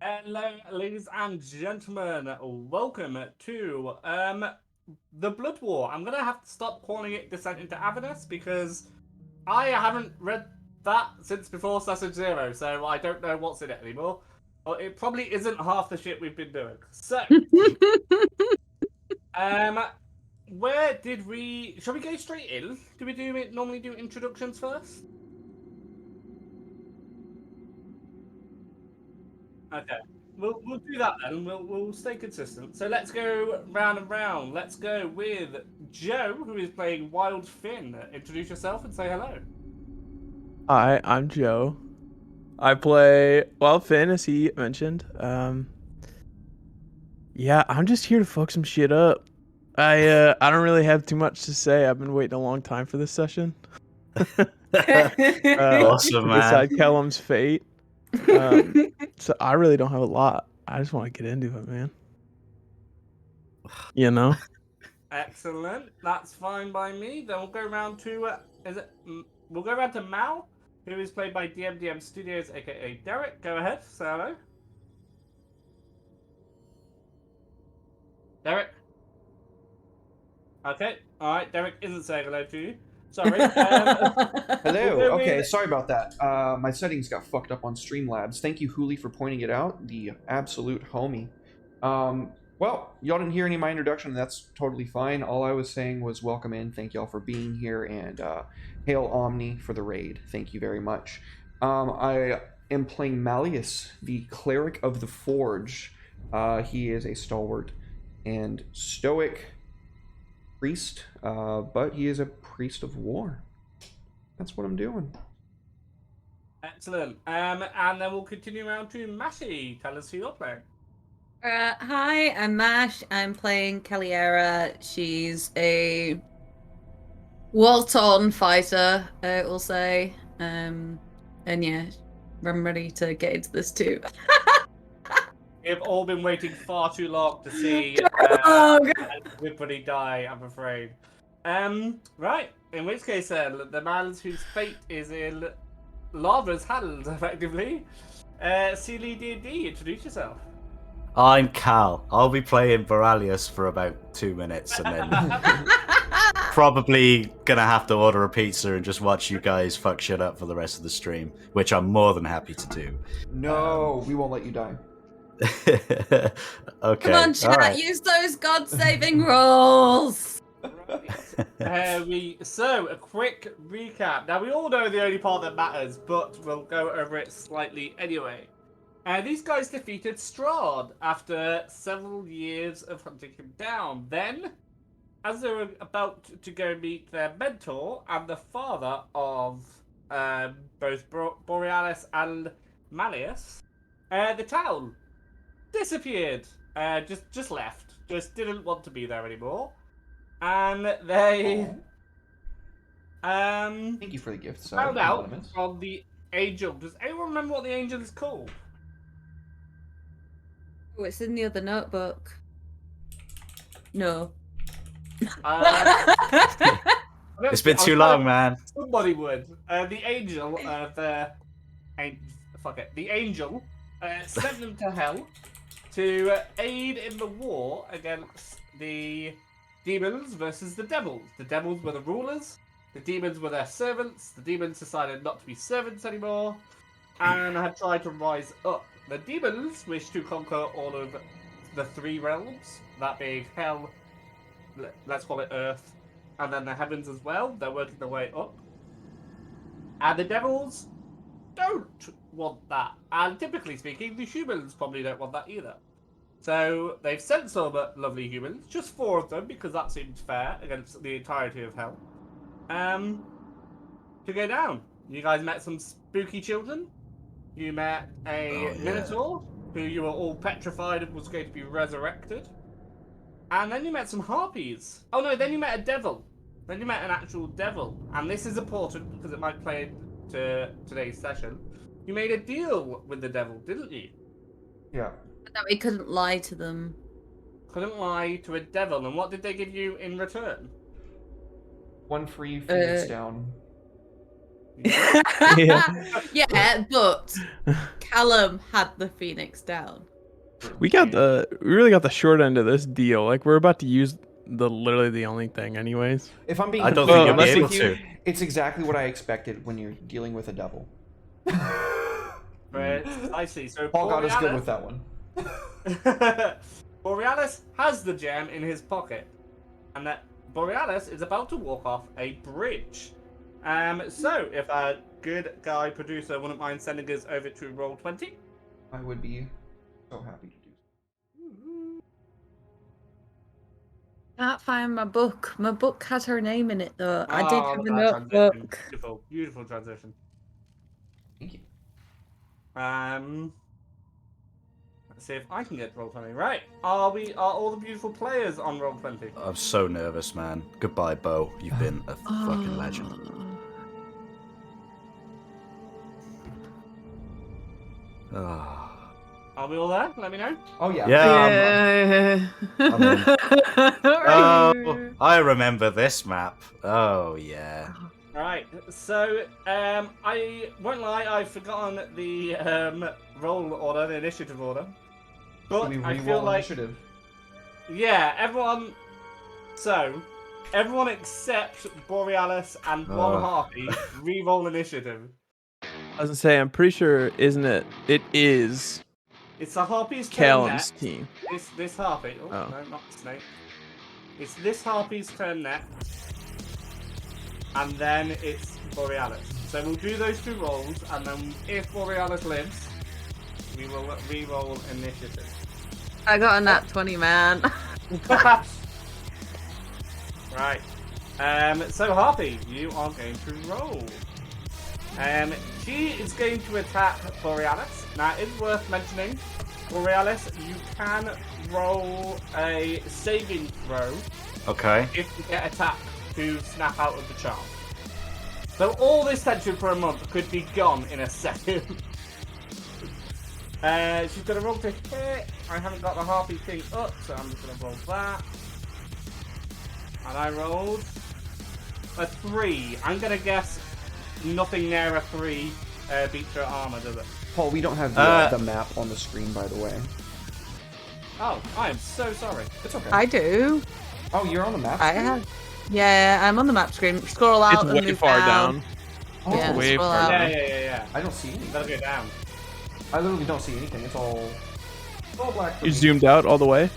Hello, ladies and gentlemen. Welcome to the Blood War. I'm gonna have to stop calling it Descent into Avernus because I haven't read that since before Session Zero, so I don't know what's in it anymore. Well, it probably isn't half the shit we've been doing. So, um, where did we? Shall we go straight in? Do we normally do introductions first? Okay. We'll do that then. We'll stay consistent. So let's go round and round. Let's go with Joe, who is playing Wild Finn. Introduce yourself and say hello. Hi, I'm Joe. I play Finn, as he mentioned. Yeah, I'm just here to fuck some shit up. I don't really have too much to say. I've been waiting a long time for this session. Awesome, man. Decide Callum's fate. So I really don't have a lot. I just want to get into it, man. You know? Excellent. That's fine by me. Then we'll go round to we'll go round to Mal, who is played by DMDM Studios, aka Derek. Go ahead. Say hello. Derek. Okay. All right. Derek isn't saying hello to you. Sorry. Hello. We'll go Okay, with- sorry about that. My settings got fucked up on Streamlabs. Thank you, Hooli, for pointing it out. The absolute homie. Well, y'all didn't hear any of my introduction, and that's totally fine. All I was saying was welcome in. Thank y'all for being here, and hail Omni for the raid. Thank you very much. I am playing Malleus, the cleric of the Forge. He is a stalwart and stoic priest, but he is a priest of war. That's what I'm doing. Excellent. And then we'll continue around to Mashi. Tell us who you're playing. Hi, I'm Mash. I'm playing Caliera. She's a war-torn fighter, we'll say. And yeah, I'm ready to get into this too. We've all been waiting far too long to see everybody die, I'm afraid. Right. In which case, the man whose fate is in lava's hands, effectively. Sealy D&D, introduce yourself. I'm Cal. I'll be playing Boralius for about 2 minutes and then probably gonna have to order a pizza and just watch you guys fuck shit up for the rest of the stream, which I'm more than happy to do. No, we won't let you die. Okay. Come on, chat, all right. use those God-saving rolls! Right. So, a quick recap. Now, we all know the only part that matters, but we'll go over it slightly anyway. These guys defeated Strahd after several years of hunting him down. Then, as they were about to go meet their mentor and the father of both Borealis and Malleus, the town disappeared. Just left. Just didn't want to be there anymore. And they Thank you for the gift, sir. found out Anonymous. from the angel. Does anyone remember what the angel is called? Oh, it's in the other notebook. No. It's been too long, man. Somebody would. The angel of the angel sent them to hell to aid in the war against the demons versus the devils. The devils were the rulers. The demons were their servants. The demons decided not to be servants anymore and had tried to rise up. The demons wish to conquer all of the 3 realms, that being hell, let's call it earth, and then the heavens as well. They're working their way up. And the devils don't want that. And typically speaking, the humans probably don't want that either. So they've sent some lovely humans, just 4 of them, because that seems fair against the entirety of hell, to go down. You guys met some spooky children. You met a minotaur, who you were all petrified was going to be resurrected. And then you met some harpies. Oh no, then you met a devil. Then you met an actual devil. And this is important because it might play into today's session. You made a deal with the devil, didn't you? Yeah. That we couldn't lie to them. Couldn't lie to a devil. And what did they give you in return? 1 free Phoenix down. Yeah. Yeah, but Callum had the Phoenix down. We really got the short end of this deal. Like we're about to use literally the only thing anyways. If I'm being I don't completely think you'll be honest able with you, to. it's exactly what I expected when you're dealing with a devil. Precisely. So Paul got us good Borealis- with that one. Borealis has the gem in his pocket, and that Borealis is about to walk off a bridge. So if a good guy producer wouldn't mind sending us over to roll 20. I would be so happy to do so. Can't find my book. My book has her name in it though. I did have look a at that transition. notebook. Beautiful, beautiful transition. Thank you. Let's see if I can get roll 20. Right. Are all the beautiful players on roll 20? I'm so nervous, man. Goodbye, Bo. You've been a fucking legend. Ah. Are we all there? Let me know. Oh yeah. Yeah. Yeah. Oh, I remember this map. Oh yeah. Right. So, I won't lie, I've forgotten the roll order, the initiative order. But We I feel re-roll like initiative. yeah, everyone. So, everyone except Borealis and one Harpy re-roll initiative. I was gonna say, I'm pretty sure, isn't it? It is It's the Harpy's turn Callum's next. team. This Harpy. Oh, Oh. no, not the snake. It's this Harpy's turn next. And then it's Borealis. So we'll do those two rolls, and then if Borealis lives, we will re-roll initiative. I got a nat 20, man. Right. So Harpy, you are going to roll. She is going to attack Borealis. Now, it's worth mentioning, Borealis, you can roll a saving throw Okay. if you get attacked to snap out of the charm. So all this tension for a month could be gone in a second. She's going to roll to hit. I haven't got the Harpy thing up, so I'm just going to roll that. And I rolled a 3. I'm going to guess nothing near a 3 beats her armor, does it? Paul, we don't have the map on the screen, by the way. Oh, I am so sorry. It's okay. I do. Oh, you're on the map I screen? have. Yeah, I'm on the map screen. Scroll out It's and way move far down. down. Oh, Yeah, way scroll far out. down. Yeah. I don't see anything. That'll go down. I literally don't see anything. It's all black. for You me. zoomed out all the way.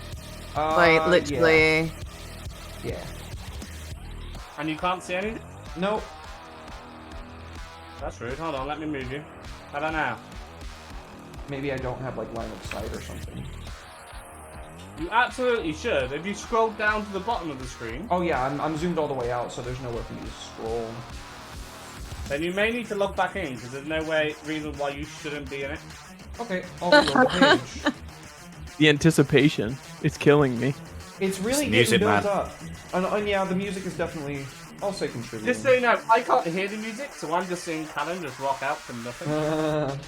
Like, literally. Yeah. And you can't see anything? Nope. That's rude. Hold on, let me move you. How about now? Maybe I don't have like line of sight or something. You absolutely should. If you scroll down to the bottom of the screen, Oh yeah, I'm zoomed all the way out, so there's nowhere for me to scroll. then you may need to log back in because there's no reason why you shouldn't be in it. Okay, I'll reload the page. The anticipation, it's killing me. It's really It's getting music, built man. up. And yeah, the music is definitely, I'll say, contributing. Just so you know, I can't hear the music, so I'm just seeing Callum just rock out from nothing.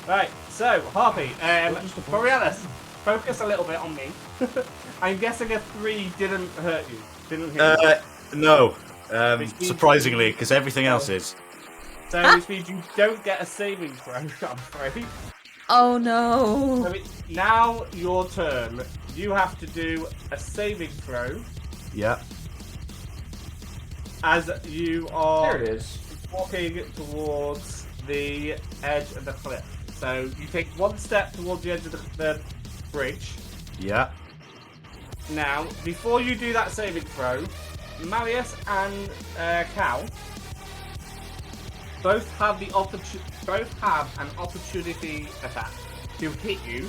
Right, so, Harpy, Borealis, focus a little bit on me. I'm guessing a 3 didn't hurt you. Didn't hit you. No. Surprisingly, because everything else is. So, which means you don't get a saving throw, I'm afraid. Oh no. So it's now your turn. You have to do a saving throw Yeah. as you There are it is. walking towards the edge of the cliff. So you take one step towards the edge of the bridge. Yeah. Now, before you do that saving throw, Marius and Cal both have an opportunity attack to hit you,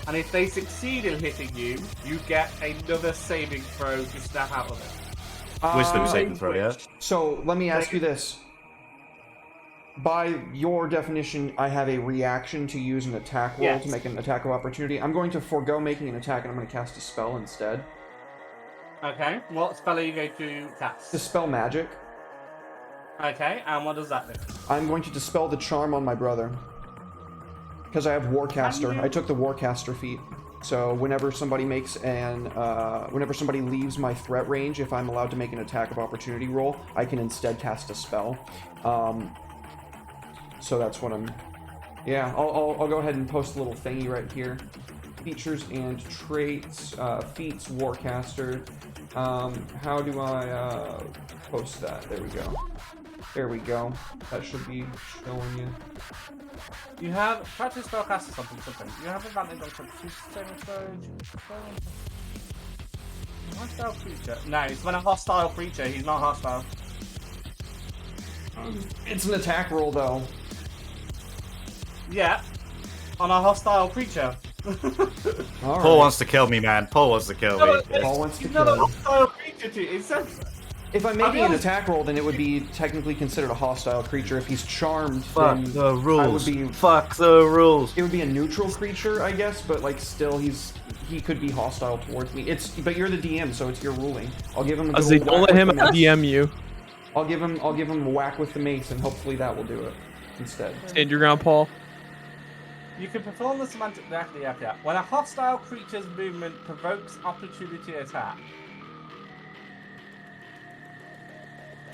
and if they succeed in hitting you, you get another saving throw to snap out of it. Wisdom saving throw, yeah? So let me ask you this. By your definition, I have a reaction to use an attack roll Yes. to make an attack of opportunity. I'm going to forego making an attack and I'm going to cast a spell instead. Okay, what spell are you going to cast? Dispel magic. Okay, and what does that do? I'm going to dispel the charm on my brother. Because I have Warcaster. I took the Warcaster feat. So whenever somebody makes whenever somebody leaves my threat range, if I'm allowed to make an attack of opportunity roll, I can instead cast a spell. So that's what I'm. Yeah, I'll go ahead and post a little thingy right here. Features and traits, feats, Warcaster. How do I post that? There we go. There we go. That should be showing you. You have practice spellcast or something. You have advantage on saving throws. Hostile creature. No, it's when a hostile creature. He's not hostile. It's an attack roll though. Yeah, on a hostile creature. Paul wants to kill me, man. Paul wants to kill me. Paul wants to He's kill not a me. hostile creature. It says. If I'm making an attack roll, then it would be technically considered a hostile creature. If he's charmed, Fuck then the rules. I would be. Fuck the rules. It would be a neutral creature, I guess, but like still, he could be hostile towards me. But you're the DM, so it's your ruling. I'll give him. A I say, good don't old let whack him with the mace. DM you. I'll give him a whack with the mace, and hopefully that will do it instead. Stand your ground, Paul. You can perform the semantic. Yeah. When a hostile creature's movement provokes opportunity attack.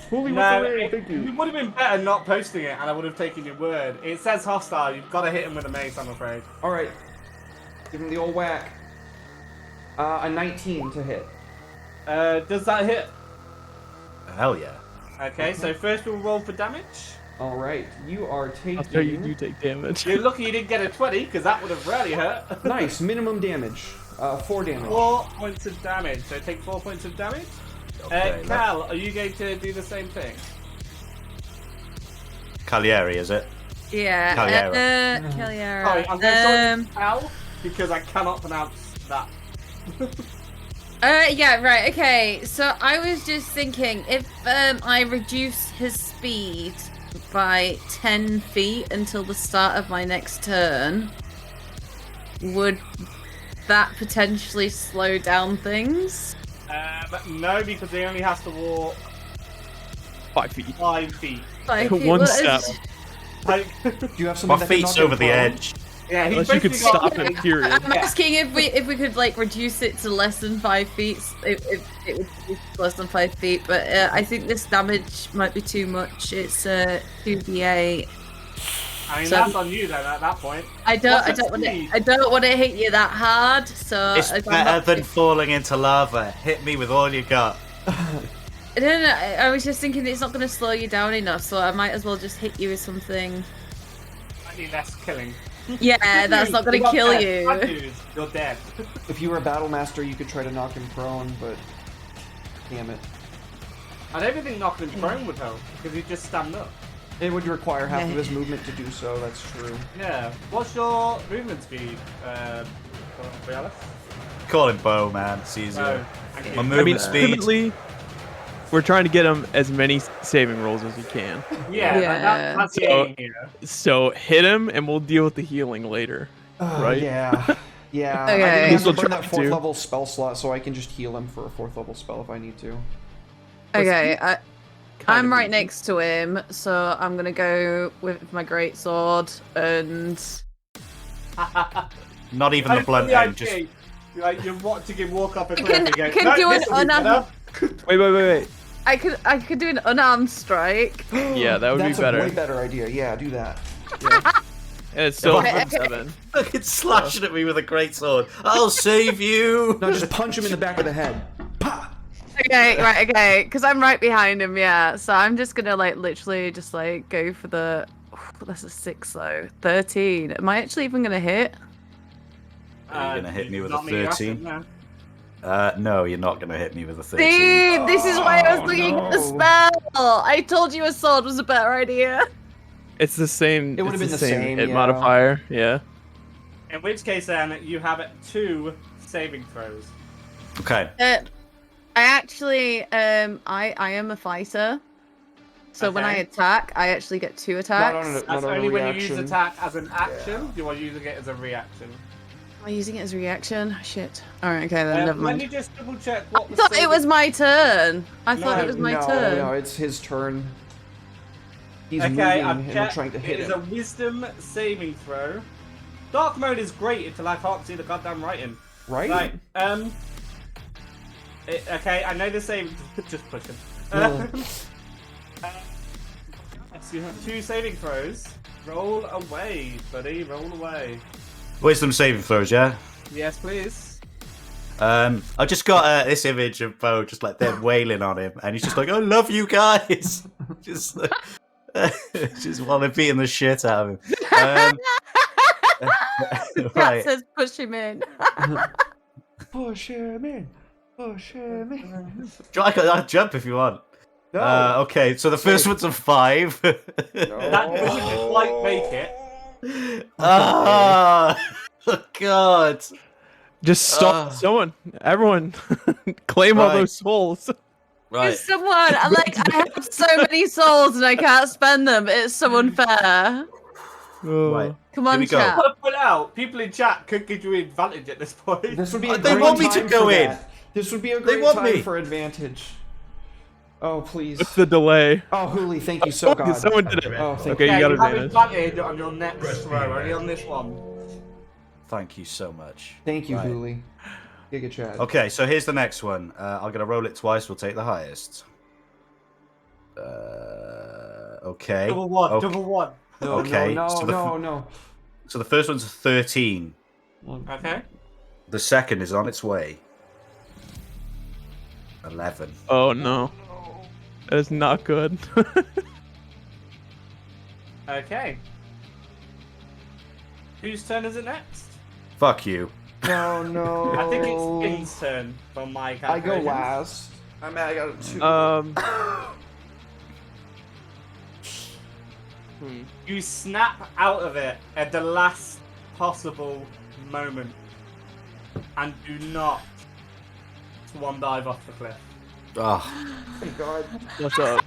Holy No, thank you. you would have been better not posting it, and I would have taken your word. It says hostile. You've got to hit him with a mace, I'm afraid. All right, give him the old whack. A 19 to hit. Does that hit? Hell yeah. Okay, so first we'll roll for damage. All right, you are taking. I'll tell you, you take damage. You're lucky you didn't get a 20, because that would have really hurt. Nice, minimum damage. 4 damage. 4 points of damage. So take 4 points of damage. Okay, Cal, are you going to do the same thing? Calieri, is it? Yeah. Caliera. Caliera. Sorry, I'm going to Cal because I cannot pronounce that. Yeah, right, okay. So I was just thinking, if I reduce his speed by 10 feet until the start of my next turn, would that potentially slow down things? No, because he only has to walk 5 feet. 5 feet. Like, One well, step. it's- Like, Do you have something My that can feet's knock him over the prone? edge. yeah, he's Unless you could basically got- stop it, period. I'm asking if we could like reduce it to less than 5 feet. If it would be less than 5 feet, but I think this damage might be too much. It's 2d8. I mean, So- that's on you then at that point. I don't What's want the to. speed? I don't want to hit you that hard. So It's I'm better not- than falling into lava. Hit me with all you got. I don't know. I was just thinking it's not going to slow you down enough, so I might as well just hit you with something. I mean, that's killing. Yeah, that's not going to You're kill dead. Bad you. news, you're dead. If you were a battle master, you could try to knock him prone, but damn it. I don't think knocking him prone would help because he'd just stand up. It would require half of his movement to do so, that's true. Yeah. What's your movement speed, Realis? Call him Bo, man. It's easier. No. Thank My you. movement I mean, speed. ultimately, we're trying to get him as many saving rolls as we can. Yeah, Yeah. that's the So- aim here. So hit him, and we'll deal with the healing later. Right? Yeah. Yeah. Okay. I At have least to we'll burn try that 4th to. level spell slot so I can just heal him for a 4th level spell if I need to. Okay, I'm Kinda right easy. next to him, so I'm gonna go with my great sword and Not even the blunt end. Just Like you're watching him walk up a I cliff can- and go, I can "No, do an this'll be unarmed- better." Wait. I could do an unarmed strike. Yeah, that would That's be better. a way better idea. Yeah, do that. And it's still Okay, from 7. fucking slashing at me with a great sword. I'll save you. No, just punch him in the back of the head. Pa! Okay, right, okay, because I'm right behind him, yeah. So I'm just gonna like literally just like go for the. That's a 6 though. 13. Am I actually even gonna hit? Are you gonna hit me with a Not me, you asked 13? him, no. No, you're not gonna hit me with a 13. See, this is why I was looking at the no. spell. I told you a sword was a better idea. It's the same. It would've it's been the same, hit yeah. modifier. Yeah. In which case, then you have 2 saving throws. Okay. I actually, I am a fighter. So when I Okay. attack, I actually get 2 Not attacks. on a, That's not on a only when you use reaction. attack as an action. You are using it as a reaction. Am I using it as a reaction? Shit. Alright, okay then, never Let mind. me just double check what I the thought it saving- was my turn. I thought No, it was my no, turn. No, it's his turn. He's Okay, moving I've and we're checked. trying to It hit is him. a wisdom saving throw. Dark mode is great until I can't see the goddamn writing. Right? Right. Okay, I know the same. Just push him. So you have 2 saving throws. Roll away, buddy. Roll away. Wisdom saving throws, yeah? Yes, please. I just got this image of Bo just like them wailing on him, and he's just like, "I love you guys," just while they're beating the shit out of him. That Right. says push him in. Push him in. Push him in. I'll jump if you want. No. Okay, so the first one's a 5. That doesn't quite make it. Ah, oh, God. Just stop someone. Everyone, claim all Right. those souls. Right. It's someone. I have so many souls and I can't spend them. It's so unfair. Right. Come Here on, we go. chat. I want to point out, people in chat could give you advantage at this point. This would be a They great want me to time go for in. that. This would be a They great want time me. for advantage. Oh, please. What's the delay? Oh, Hooli, thank you so God. Someone did it. Oh, thank Okay, Yeah, you got you have advantage. advantage on your next throw, only on this one. Thank you so much. Thank you, Right. Hooli. Giga Chad. Okay, so here's the next one. I'm gonna roll it twice. We'll take the highest. Okay. Double one, Okay. double one. No, Okay, no, so no, the no, So the first one's a 13. no. Okay. The second is on its way. 11. Oh no, that is not good. Okay. Whose turn is it next? Fuck you. No, no. I think it's Finn's turn from my I go calculations. last. I mean, I got a 2. You snap out of it at the last possible moment and do not swan dive off the cliff. Oh, Thank God. What's up?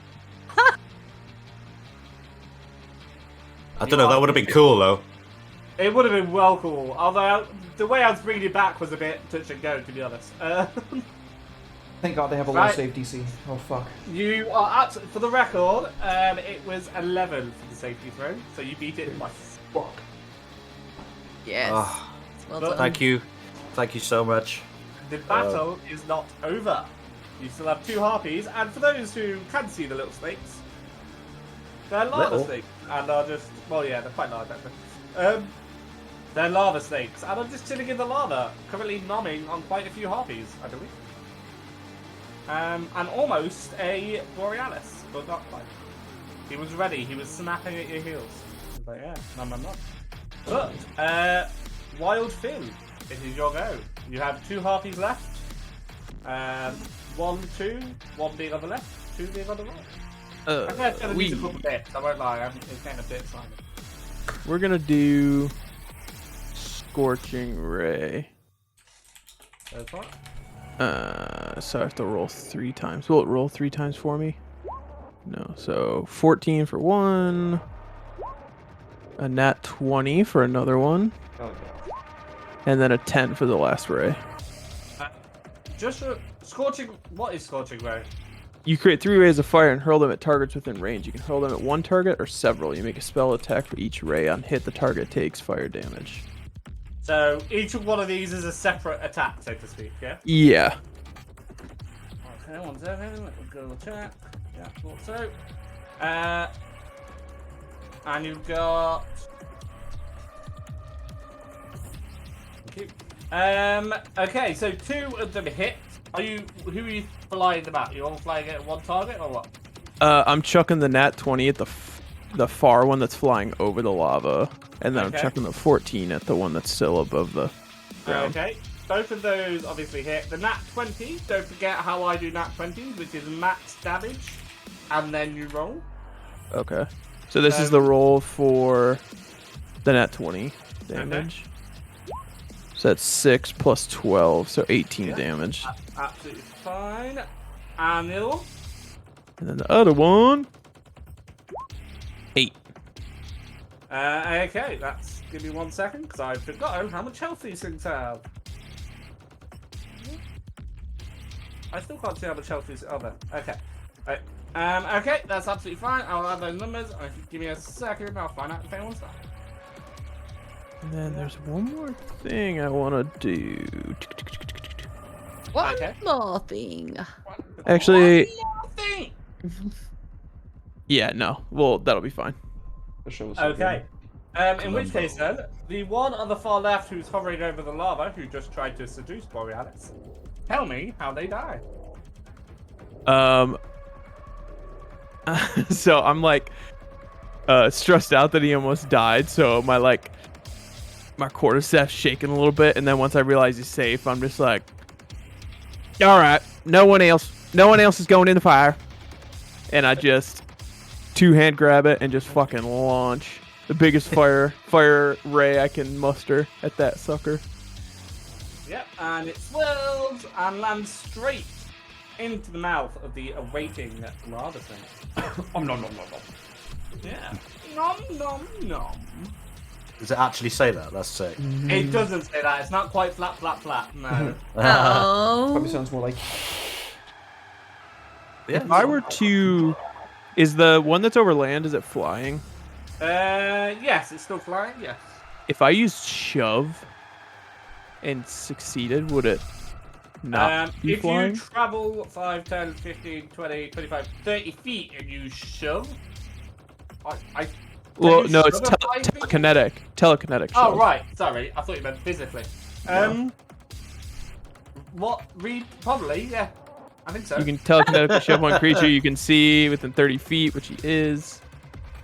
I don't know. That would have been cool though. It would have been well cool, although the way I was bringing it back was a bit touch and go, to be honest. Thank God they have a low Right. save DC. Oh, fuck. You are for the record, it was 11 for the safety throw, so you beat it by Fuck. Yes. Oh, Well But- done. thank you. Thank you so much. The battle is not over. You still have 2 harpies, and for those who can see the little snakes, they're lava Little? snakes, and are just, well, yeah, they're quite large actually. They're lava snakes, and I'm just chilling in the lava, currently nomming on quite a few harpies, I believe. And almost a Borealis, but not quite. He was ready, he was snapping at your heels. I was like, yeah, nom. But, Wild Finn, it is your go. You have 2 harpies left. 1, 2, 1 being on the left, 2 being on the right. I'm gonna tell these a couple bits, I won't lie, it's kind of bit silent. We're gonna do Scorching Ray. Go for it. So I have to roll 3 times. Will it roll 3 times for me? No. So 14 for one. A nat 20 for another one. Oh, yeah. And then a 10 for the last ray. Just Scorching, what is Scorching Ray? You create 3 rays of fire and hurl them at targets within range. You can hurl them at one target or several. You make a spell attack for each ray. On hit, the target takes fire damage. So each one of these is a separate attack, so to speak, yeah? Yeah. Okay, 1 second, let me go check. Yeah, thought so. And you've got... Thank you. Okay, so 2 of them hit. Who are you flying them at? You all flying at one target, or what? I'm chucking the nat 20 at the far one that's flying over the lava. And then Okay. I'm chucking the 14 at the one that's still above the ground. Okay, both of those obviously hit. The nat 20, don't forget how I do nat 20s, which is max damage, and then you roll. Okay. So this is the roll for the nat 20 damage. So that's 6 plus 12, so 18 damage. Absolutely fine. And the other one? And then the other one, 8. Okay, that's... Give me 1 second, because I've forgotten how much health these things have. I still can't see how much health these... Oh, there. Okay. Right. Okay, that's absolutely fine. I'll add those numbers. And if you give me a second, I'll find out if anyone's done. And then there's one more thing I want to do. One Okay. more thing. Actually, One more thing. yeah, no. Well, that'll be fine. The show was so Okay. In which Columbo. case then, the one on the far left who's hovering over the lava, who just tried to seduce Borealis, tell me how they die. So I'm like stressed out that he almost died, so my cordyceps shaking a little bit, and then once I realize he's safe, I'm just like, all right, no one else is going in the fire, and I just two-hand grab it and just fucking launch the biggest fire ray I can muster at that sucker. Yep, and it swirls and lands straight into the mouth of the awaiting lava snake. Nom nom nom nom nom. Yeah. Nom nom nom. Does it actually say that? That's sick. It doesn't say that. It's not quite flat, flat, flat. No. Probably Oh. sounds more like. Yeah. If I were to, is the one that's over land, is it flying? Yes, it's still flying. Yes. If I used shove and succeeded, would it not be If flying? you travel 5, 10, 15, 20, 25, 30 feet and you shove, I Well, you no, it's shove a 5 feet? telekinetic. Oh shove. right, sorry. I thought you meant physically. What? Read probably. Yeah, I think so. You can telekinetically shove one creature you can see within 30 feet, which he is.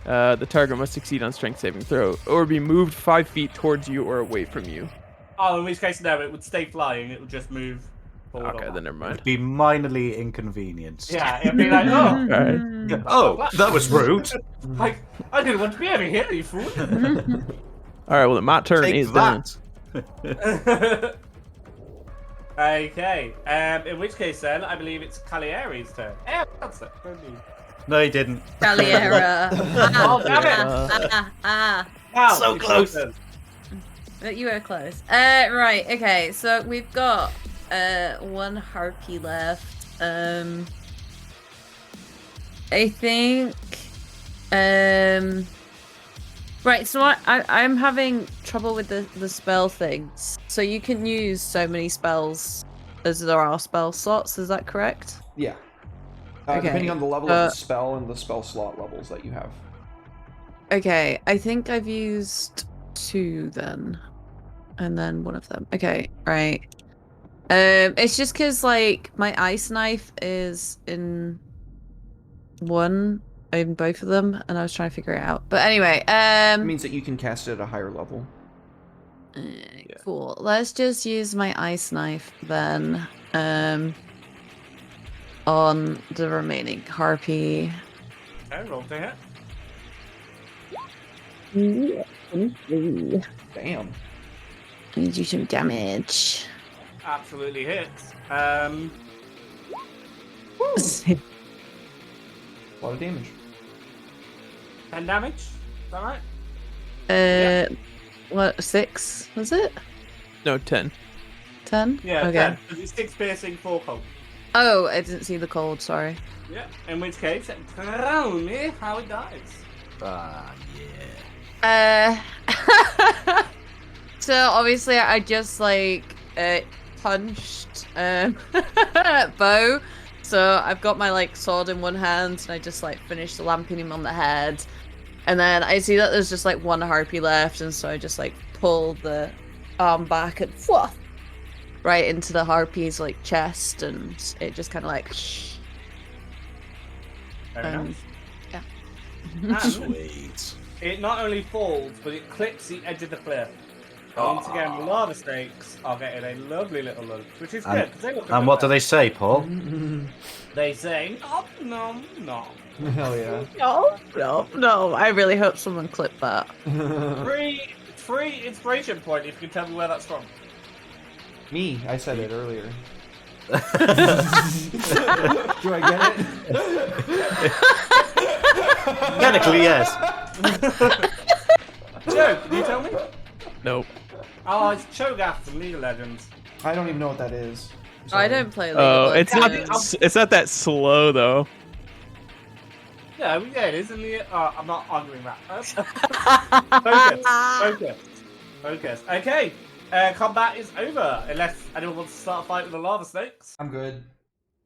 The target must succeed on strength saving throw, or be moved 5 feet towards you or away from you. Oh, in which case, no, it would stay flying. It would just move forward. Okay, on then that. never mind. Be minorly inconvenienced. Yeah, it'd be like, oh, Alright. Oh, that was rude. like I didn't want to be over here, you fool. All right, well, my turn Take is done. that. Okay. In which case, then I believe it's Cagliari's turn. Yeah, that's it. Go me. No, he didn't. Galliera. Oh, damn it! Wow, So it's close. your turn. But you were close. Right, okay, so we've got one harpy left. I think right, so I'm having trouble with the spell things. So you can use so many spells as there are spell slots, is that correct? Yeah. Okay, Depending on the level of the spell and the spell slot levels that you have. Okay, I think I've used 2 then. And then one of them. Okay, right. It's just because, like, my ice knife is in both of them, and I was trying to figure it out. But anyway, It means that you can cast it at a higher level. cool. Let's just use my ice knife then, on the remaining harpy. Okay, roll to hit. Damn. I need you some damage. Absolutely hits. A lot of damage. 10 damage. Is that right? What, 6 was it? No, 10. 10? Yeah. Okay. 10. 'Cause it's 6 piercing, 4 cold. Oh, I didn't see the cold, sorry. Yeah. In which case, tell me how it dies. Ah, yeah. So obviously I just like punched Bo. So I've got my like sword in one hand and I just like finished lamping him on the head. And then I see that there's just like one harpy left, and so I just like pull the arm back and right into the harpy's like chest, and it just kind of like Very Um, nice. yeah. And Sweet. it not only falls, but it clips the edge of the cliff. Once again, the lava snakes are getting a lovely little lunch, which is good. 'Cause they look And what do they say, Paul? They say, nom, nom, nom. Hell yeah. No. I really hope someone clipped that. Free inspiration point if you can tell me where that's from. Me, I said it earlier. Do I get it? Technically, yes. Joe, can you tell me? Nope. Oh, it's Cho'Gath from League of Legends. I don't even know what that is. I Sorry. don't play League Oh, of it's not. Legends. It's not that slow though. Yeah, it is in the. I'm not arguing that. Focus. Focus. Okay. Combat is over. Unless anyone wants to start a fight with the lava snakes. I'm good.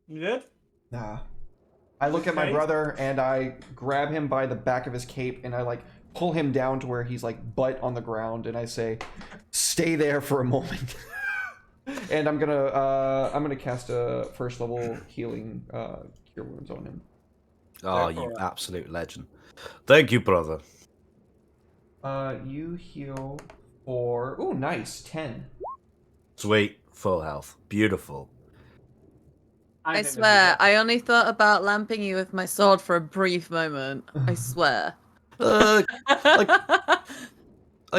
You good? Nah. I look at my Okay. brother and I grab him by the back of his cape and I like pull him down to where he's like butt on the ground and I say, "Stay there for a moment." And I'm gonna cast a first level healing cure wounds on him. Oh, you absolute legend. Thank you, brother. You heal for nice 10. Sweet. Full health. Beautiful. I swear, I only thought about lamping you with my sword for a brief moment. I swear. I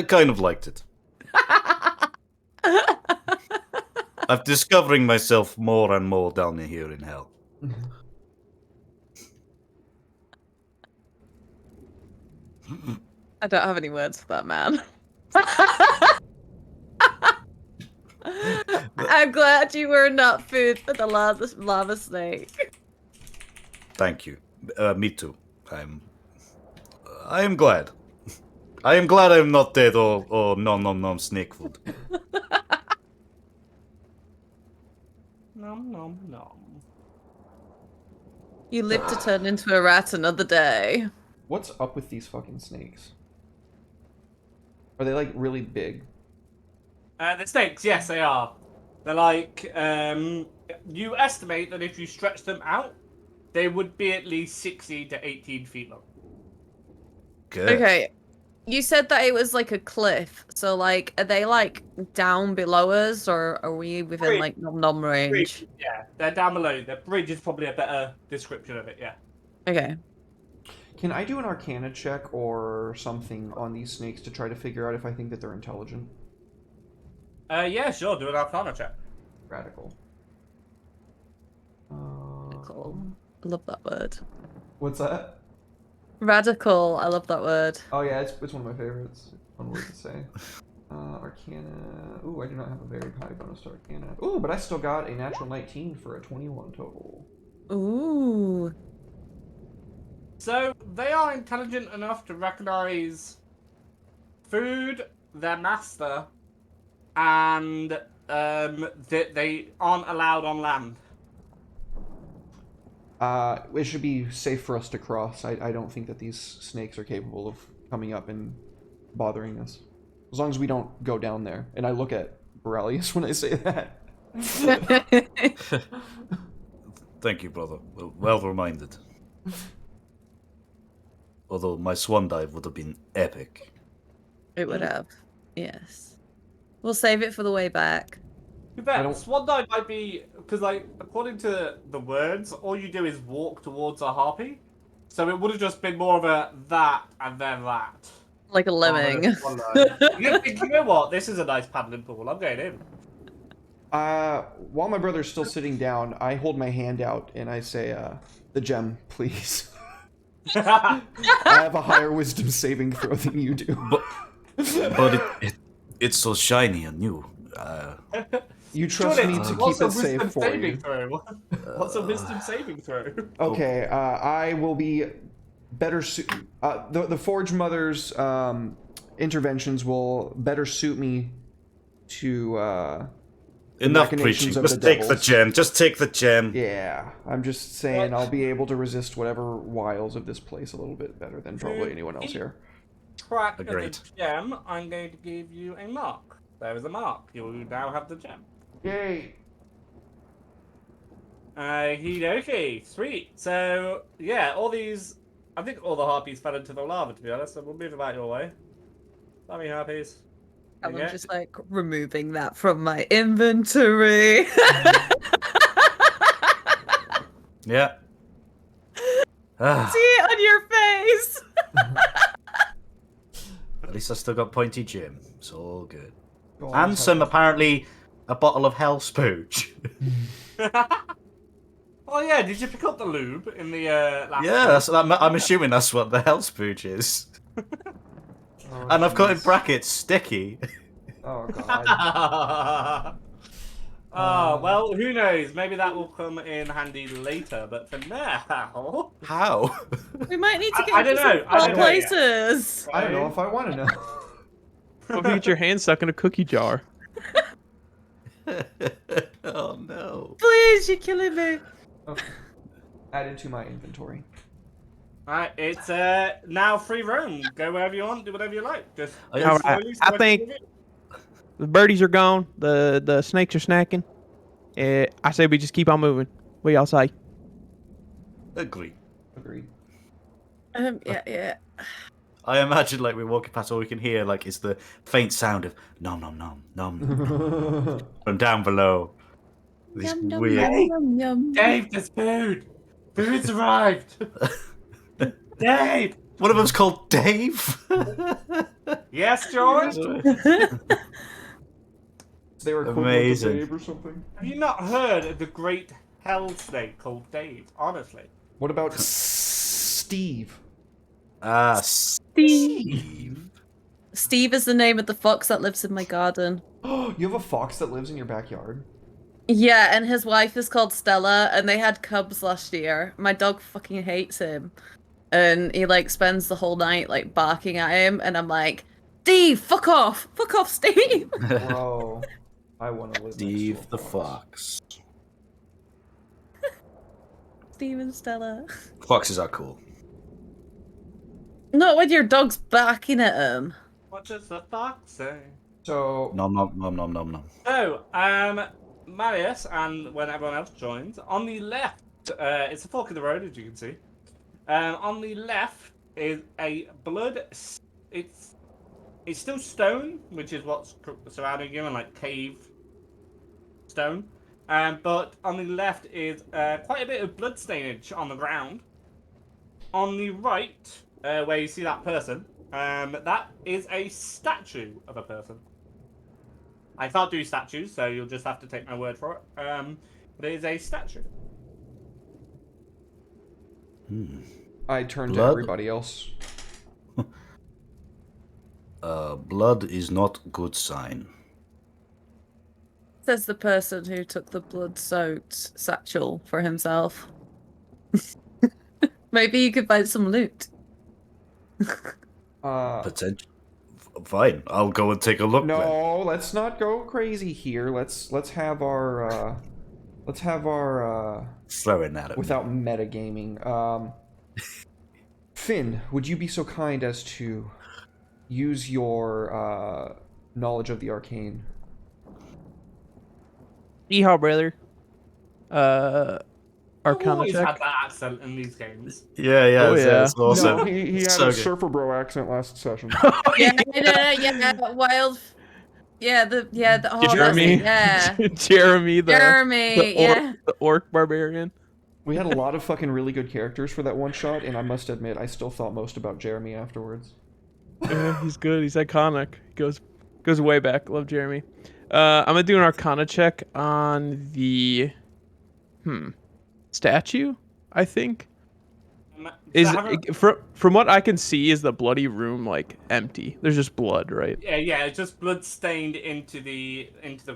kind of liked it. I'm discovering myself more and more down here in hell. I don't have any words for that, man. I'm glad you were not food for the lava snake. Thank you. Me too. I am glad. I am glad I'm not dead or nom snake food. Nom nom nom. You live to turn into a rat another day. What's up with these fucking snakes? Are they like really big? The snakes, yes, they are. They're like, you estimate that if you stretch them out, they would be at least 60 to 18 feet long. Good. Okay. You said that it was like a cliff, so like, are they like down below us, or are we within like nom range? Bridge, yeah, they're down below. The bridge is probably a better description of it, yeah. Okay. Can I do an Arcana check or something on these snakes to try to figure out if I think that they're intelligent? Yeah, sure, do an Arcana check. Radical. Cool. I love that word. What's that? Radical. I love that word. Oh yeah, it's one of my favorites. One word to say. Arcana. Ooh, I do not have a very high bonus to Arcana. Ooh, but I still got a natural 19 for a 21 total. Ooh. So, they are intelligent enough to recognize food, their master, and that they aren't allowed on land. It should be safe for us to cross. I don't think that these snakes are capable of coming up and bothering us. As long as we don't go down there. And I look at Borelius when I say that. Thank you, brother. Well reminded. Although my swan dive would have been epic. It would have. Yes. We'll save it for the way back. You bet. Swan dive might be because, like, according to the words, all you do is walk towards a harpy. So it would have just been more of a that and then that. Like a lemming. You know what? This is a nice paddling pool. I'm going in. While my brother's still sitting down, I hold my hand out and I say, "The gem, please." I have a higher wisdom saving throw than you do. But it's so shiny and new. You trust me to keep it safe for you. What's a wisdom saving throw? Okay, I will be better the Forge Mother's interventions will better suit me to enough preaching. Just take the gem. Just take the gem. Yeah, I'm just saying I'll be able to resist whatever wiles of this place a little bit better than probably anyone else here. Track of the gem, I'm going to give you a mark. There is a mark. You now have the gem. Yay! Okie sweet. So, yeah, all these... I think all the harpies fell into the lava, to be honest, so we'll move them out your way. Sorry, harpies. I'm just, like, removing that from my inventory. Yeah. See it on your face! At least I still got pointy gem. It's all good. And some, apparently, a bottle of hell spooge. Oh yeah, did you pick up the lube in the last Yeah, I'm assuming that's what the hell spooge is. And I've got in brackets, sticky. Oh god. Oh, well, who knows? Maybe that will come in handy later, but for now... How? We might need to get I don't know. places. I don't know if I want to know. Hope you get your hand stuck in a cookie jar. Oh no. Please, you're killing me. Okay. Added to my inventory. Alright, it's now free roam. Go wherever you want, do whatever you like. Just go All right, slowly. I think the birdies are gone. The snakes are snacking. I say we just keep on moving. What y'all say? Agree. Agreed. Yeah. I imagine like we're walking past, all we can hear like is the faint sound of nom nom nom nom nom from down below. This Yum, yum, weird. yum, yum, yum. Dave, there's food. Food's arrived. Dave. One of them's called Dave. Yes, George. They were Amazing. Dave or something. Have you not heard of the great hell snake called Dave? Honestly. What about Steve? Steve. Steve is the name of the fox that lives in my garden. Oh, you have a fox that lives in your backyard? Yeah, and his wife is called Stella, and they had cubs last year. My dog fucking hates him. And he, like, spends the whole night, like, barking at him, and I'm like, Steve, fuck off! Fuck off, Steve! Bro, I want to live Steve next to the a fox. Steve and Stella. Foxes are cool. Not when your dog's barking at him. What does the fox say? So, Nom nom nom nom nom nom. So, Marius, and when everyone else joins, on the left, it's a fork in the road, as you can see. On the left is a blood. It's still stone, which is what's surrounding you, and like cave stone. But on the left is quite a bit of blood stainage on the ground. On the right, where you see that person, that is a statue of a person. I can't do statues, so you'll just have to take my word for it. But it is a statue. I turn to Blood? everybody else. Blood is not good sign. Says the person who took the blood-soaked satchel for himself. Maybe you could find some loot. Potential. Fine, I'll go and take a look. Then. No, let's not go crazy here. Let's have our Throwing that at me. without metagaming. Finn, would you be so kind as to use your knowledge of the arcane? Yeehaw, brother. Arcana Always check. had that accent in these games. Yeah, yeah, Oh, yeah. it's awesome. No, he had So a good. surfer bro accent last session. Yeah, wild. The oh, Jeremy. Yeah. Jeremy, Jeremy, the orc barbarian. We had a lot of fucking really good characters for that one shot, and I must admit, I still thought most about Jeremy afterwards. Yeah, he's good. He's iconic. Goes way back. Love Jeremy. I'm gonna do an Arcana check on the statue. I think is from what I can see, is the bloody room like empty? There's just blood, right? Yeah, it's just blood stained into the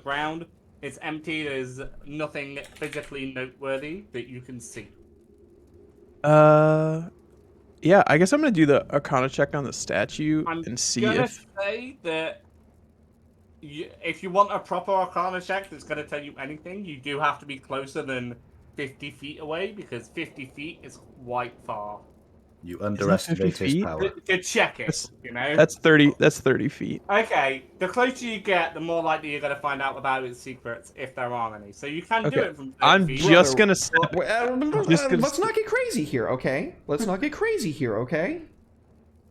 ground. It's empty. There's nothing physically noteworthy that you can see. Yeah. I guess I'm gonna do the Arcana check on the statue I'm and see gonna if. say that if you want a proper Arcana check that's gonna tell you anything, you do have to be closer than 50 feet away, because 50 feet is quite far. You underestimate 50 his feet? power. To check it, you know? That's 30. That's 30 feet. Okay, the closer you get, the more likely you're going to find out about its secrets, if there are any. So you can do Okay, it from 30 I'm feet. just gonna step. Let's not get crazy here, okay? Let's not get crazy here, okay?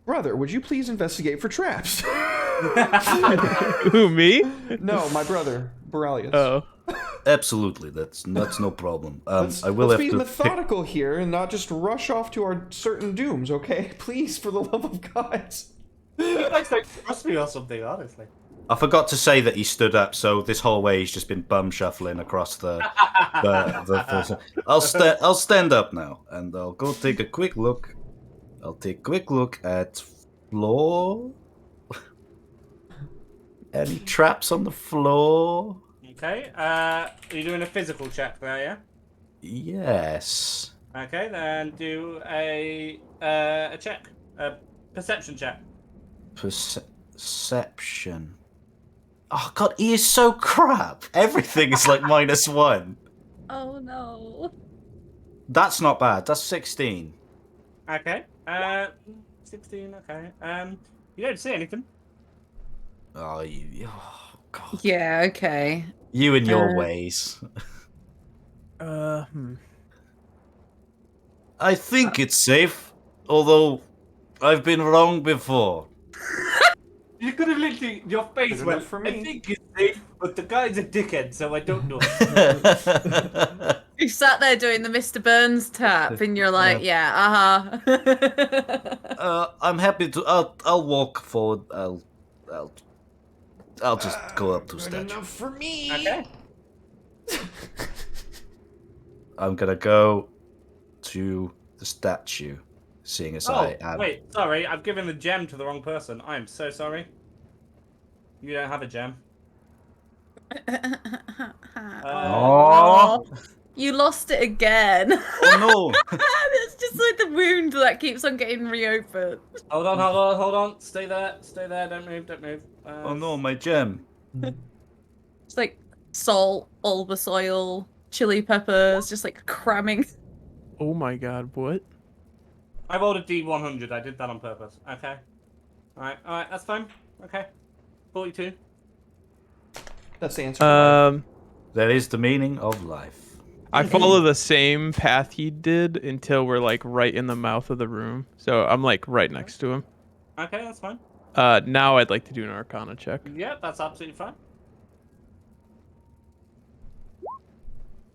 Brother, would you please investigate for traps? Who, me? No, my brother, Boralius. Oh. Absolutely, that's no problem. Let's I will have be to methodical here and not just rush off to our certain dooms, okay? Please, for the love of God. You guys don't trust me or something, honestly. I forgot to say that he stood up, so this whole way he's just been bum shuffling across the. I'll stand up now, and I'll go take a quick look. I'll take a quick look at floor. Any traps on the floor? Okay, are you doing a physical check there, yeah? Yes. Okay, then do a check. A perception check. Perception. Oh god, he is so crap. Everything is like -1. Oh no. That's not bad. That's 16. Okay. 16. Okay. You don't see anything. Oh, god. Yeah, okay. You and your Uh, ways. Hmm. I think it's safe, although I've been wrong before. You could have literally, your face Good went, enough for I me. think it's safe, but the guy's a dickhead, so I don't know. You sat there doing the Mr. Burns tap, and you're like, yeah, I'm happy to. I'll walk forward. I'll just go up to a Good statue. enough for me. Okay. I'm gonna go to the statue, seeing as I Oh, am. wait, sorry, I've given the gem to the wrong person. I am so sorry. You don't have a gem. Oh. You lost it again. Oh no! It's just like the wound that keeps on getting reopened. Hold on, hold on. Stay there, don't move, don't move. Oh no, my gem. It's like salt, bulbous oil, chili peppers, just like cramming. Oh my god, what? I rolled a D100, I did that on purpose. Okay. Alright, that's fine. Okay. 42. That's the answer. For life. That is the meaning of life. I follow the same path he did until we're like right in the mouth of the room. So I'm like right next to him. Okay, that's fine. Now I'd like to do an Arcana check. Yeah, that's absolutely fine.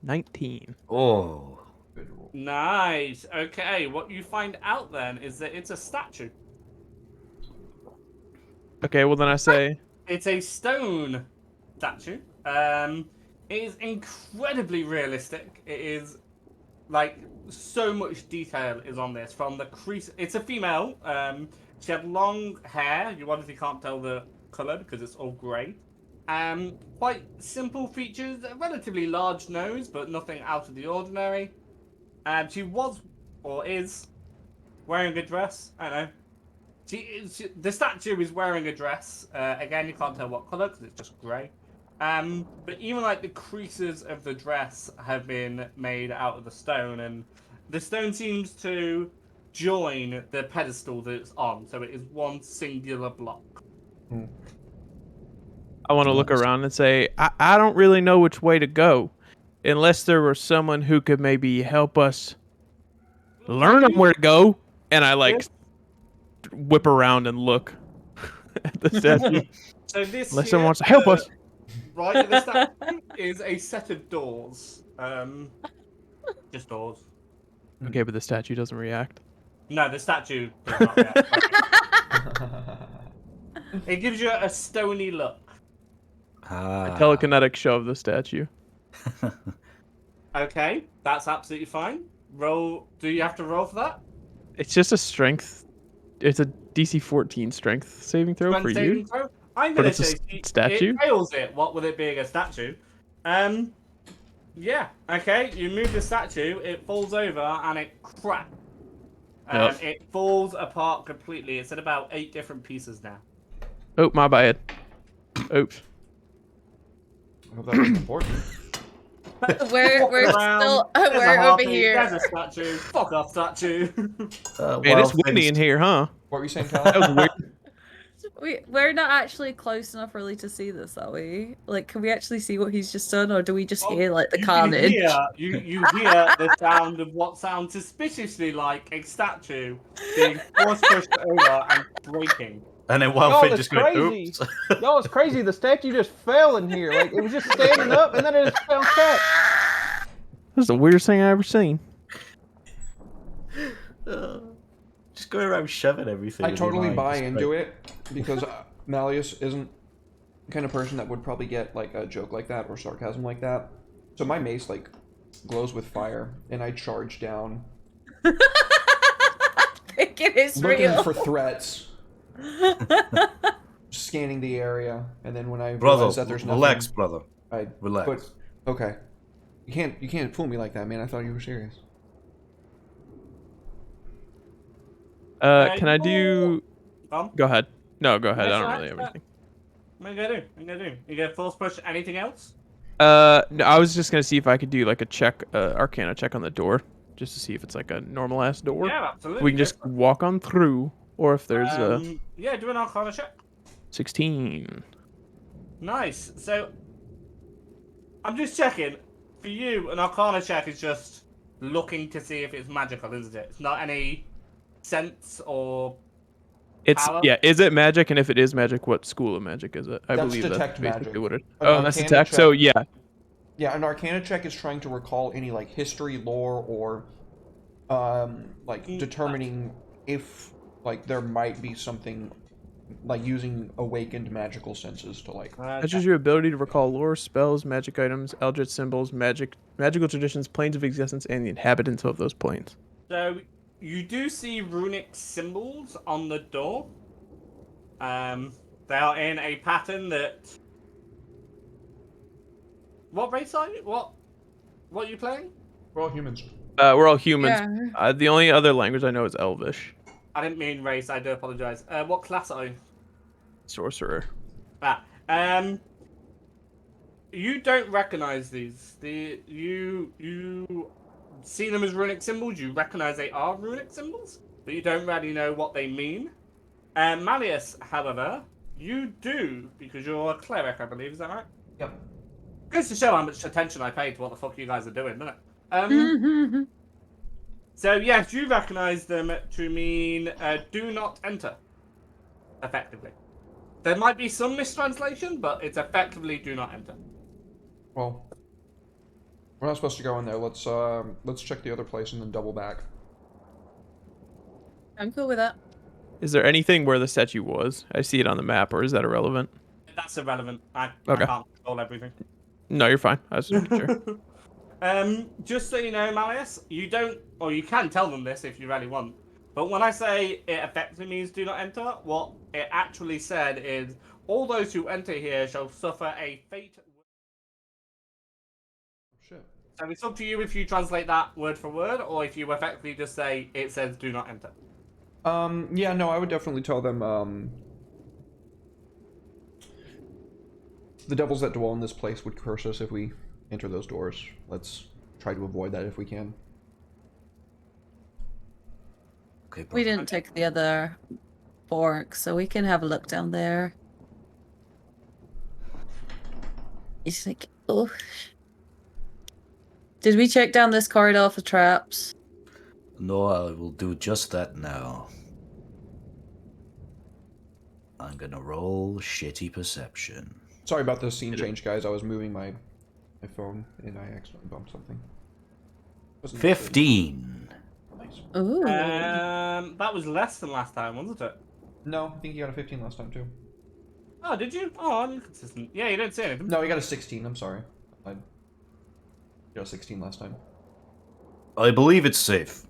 19. Oh. Good roll. Nice. Okay, what you find out then is that it's a statue. Okay, well then I say, It's a stone statue. It is incredibly realistic. It is like so much detail is on this from the crease. It's a female. She had long hair. You obviously can't tell the color because it's all grey. Quite simple features. A relatively large nose, but nothing out of the ordinary. She was or is wearing a dress. I don't know. The statue is wearing a dress. Again, you can't tell what color because it's just grey. But even like the creases of the dress have been made out of the stone, and the stone seems to join the pedestal that it's on, so it is one singular block. I want to look around and say, I don't really know which way to go. Unless there was someone who could maybe help us learn where to go. And I like whip around and look at the statue. So this Unless here, someone wants to help us. right at the statue is a set of doors. Just doors. Okay, but the statue doesn't react. No, the statue does not react. It gives you a stony look. I telekinetic shove the statue. Okay, that's absolutely fine. Roll. Do you have to roll for that? It's just a strength. It's a DC 14 strength saving throw Strength for saving you. throw? I'm But gonna it's a say statue? it fails it. What with it being a statue? Yeah. Okay. You move the statue. It falls over and it cracks. Yep. It falls apart completely. It's in about 8 different pieces now. Oh, my bad. Oops. I hope that was important. We're still we're over here. There's a statue. Fuck off, statue. Man, it's windy in here, huh? What were you saying, That Cal? was weird. We're not actually close enough really to see this, are we? Like, can we actually see what he's just done, or do we just hear like the carnage? You hear the sound of what sounds suspiciously like a statue being force pushed over and breaking. And then Y'all, Wildfit it's just goes, crazy. oops. Y'all, it's crazy. The statue just fell in here. Like, it was just standing up, and then it just bounced back. This is the weirdest thing I've ever seen. Just go around shoving everything. I totally buy into it because Malleus isn't the kind of person that would probably get like a joke like that or sarcasm like that. So my mace like glows with fire, and I charge down, It is looking real. for threats, scanning the area, and then when I Brother, realize that there's nothing, relax, brother. I Relax. okay. You can't fool me like that, man. I thought you were serious. Can I do... Go ahead. No, go ahead. Yes, I don't I really have have anything. What are you gonna do? What are you gonna do? You gonna force push anything else? No, I was just gonna see if I could do like a check, Arcana check on the door, just to see if it's like a normal ass door. Yeah, absolutely. We can go just for it. walk on through, or if there's a Yeah, do an Arcana check. 16. Nice. So, I'm just checking. For you, an Arcana check is just looking to see if it's magical, isn't it? It's not any sense or It's power. yeah. Is it magic? And if it is magic, what school of magic is it? I That's believe detect that's basically magic. what it. An Oh, that's Arcana attack. check. So yeah, Yeah, an Arcana check is trying to recall any like history, lore, or like determining if like there might be something like using awakened magical senses to like. measures your ability to recall lore, spells, magic items, eldritch symbols, magical traditions, planes of existence, and the inhabitants of those planes. So, you do see runic symbols on the door. They are in a pattern that. What race are you? What are you playing? We're all humans. We're all humans. Yeah. The only other language I know is Elvish. I didn't mean race. I do apologize. What class are you? Sorcerer. Ah, you don't recognize these. You see them as runic symbols. You recognize they are runic symbols, but you don't really know what they mean. Malleus, however, you do because you're a cleric, I believe. Is that right? Yep. Goes to show how much attention I pay to what the fuck you guys are doing, doesn't it? So yes, you recognise them to mean "do not enter." Effectively, there might be some mistranslation, but it's effectively "do not enter." Well, we're not supposed to go in there. Let's check the other place and then double back. I'm cool with that. Is there anything where the statue was? I see it on the map, or is that irrelevant? That's irrelevant. I Okay. can't control everything. No, you're fine. I was just making sure. Just so you know, Malleus, you don't, or you can tell them this if you really want. But when I say it effectively means "do not enter," what it actually said is all those who enter here shall suffer a fate. Shit. So it's up to you if you translate that word for word, or if you effectively just say it says "do not enter." Yeah, no, I would definitely tell them, the devils that dwell in this place would curse us if we enter those doors. Let's try to avoid that if we can. Okay, We perfect. didn't take the other fork, so we can have a look down there. It's like, oh. Did we check down this corridor for traps? No, I will do just that now. I'm gonna roll shitty perception. Sorry about the scene change, guys. I was moving my phone and I accidentally bumped something. Wasn't that good? 15. Nice. Ooh. That was less than last time, wasn't it? No, I think you got a 15 last time too. Oh, did you? Oh, I'm inconsistent. Yeah, you didn't say anything. No, you got a 16. I'm sorry. I got a 16 last time. I believe it's safe.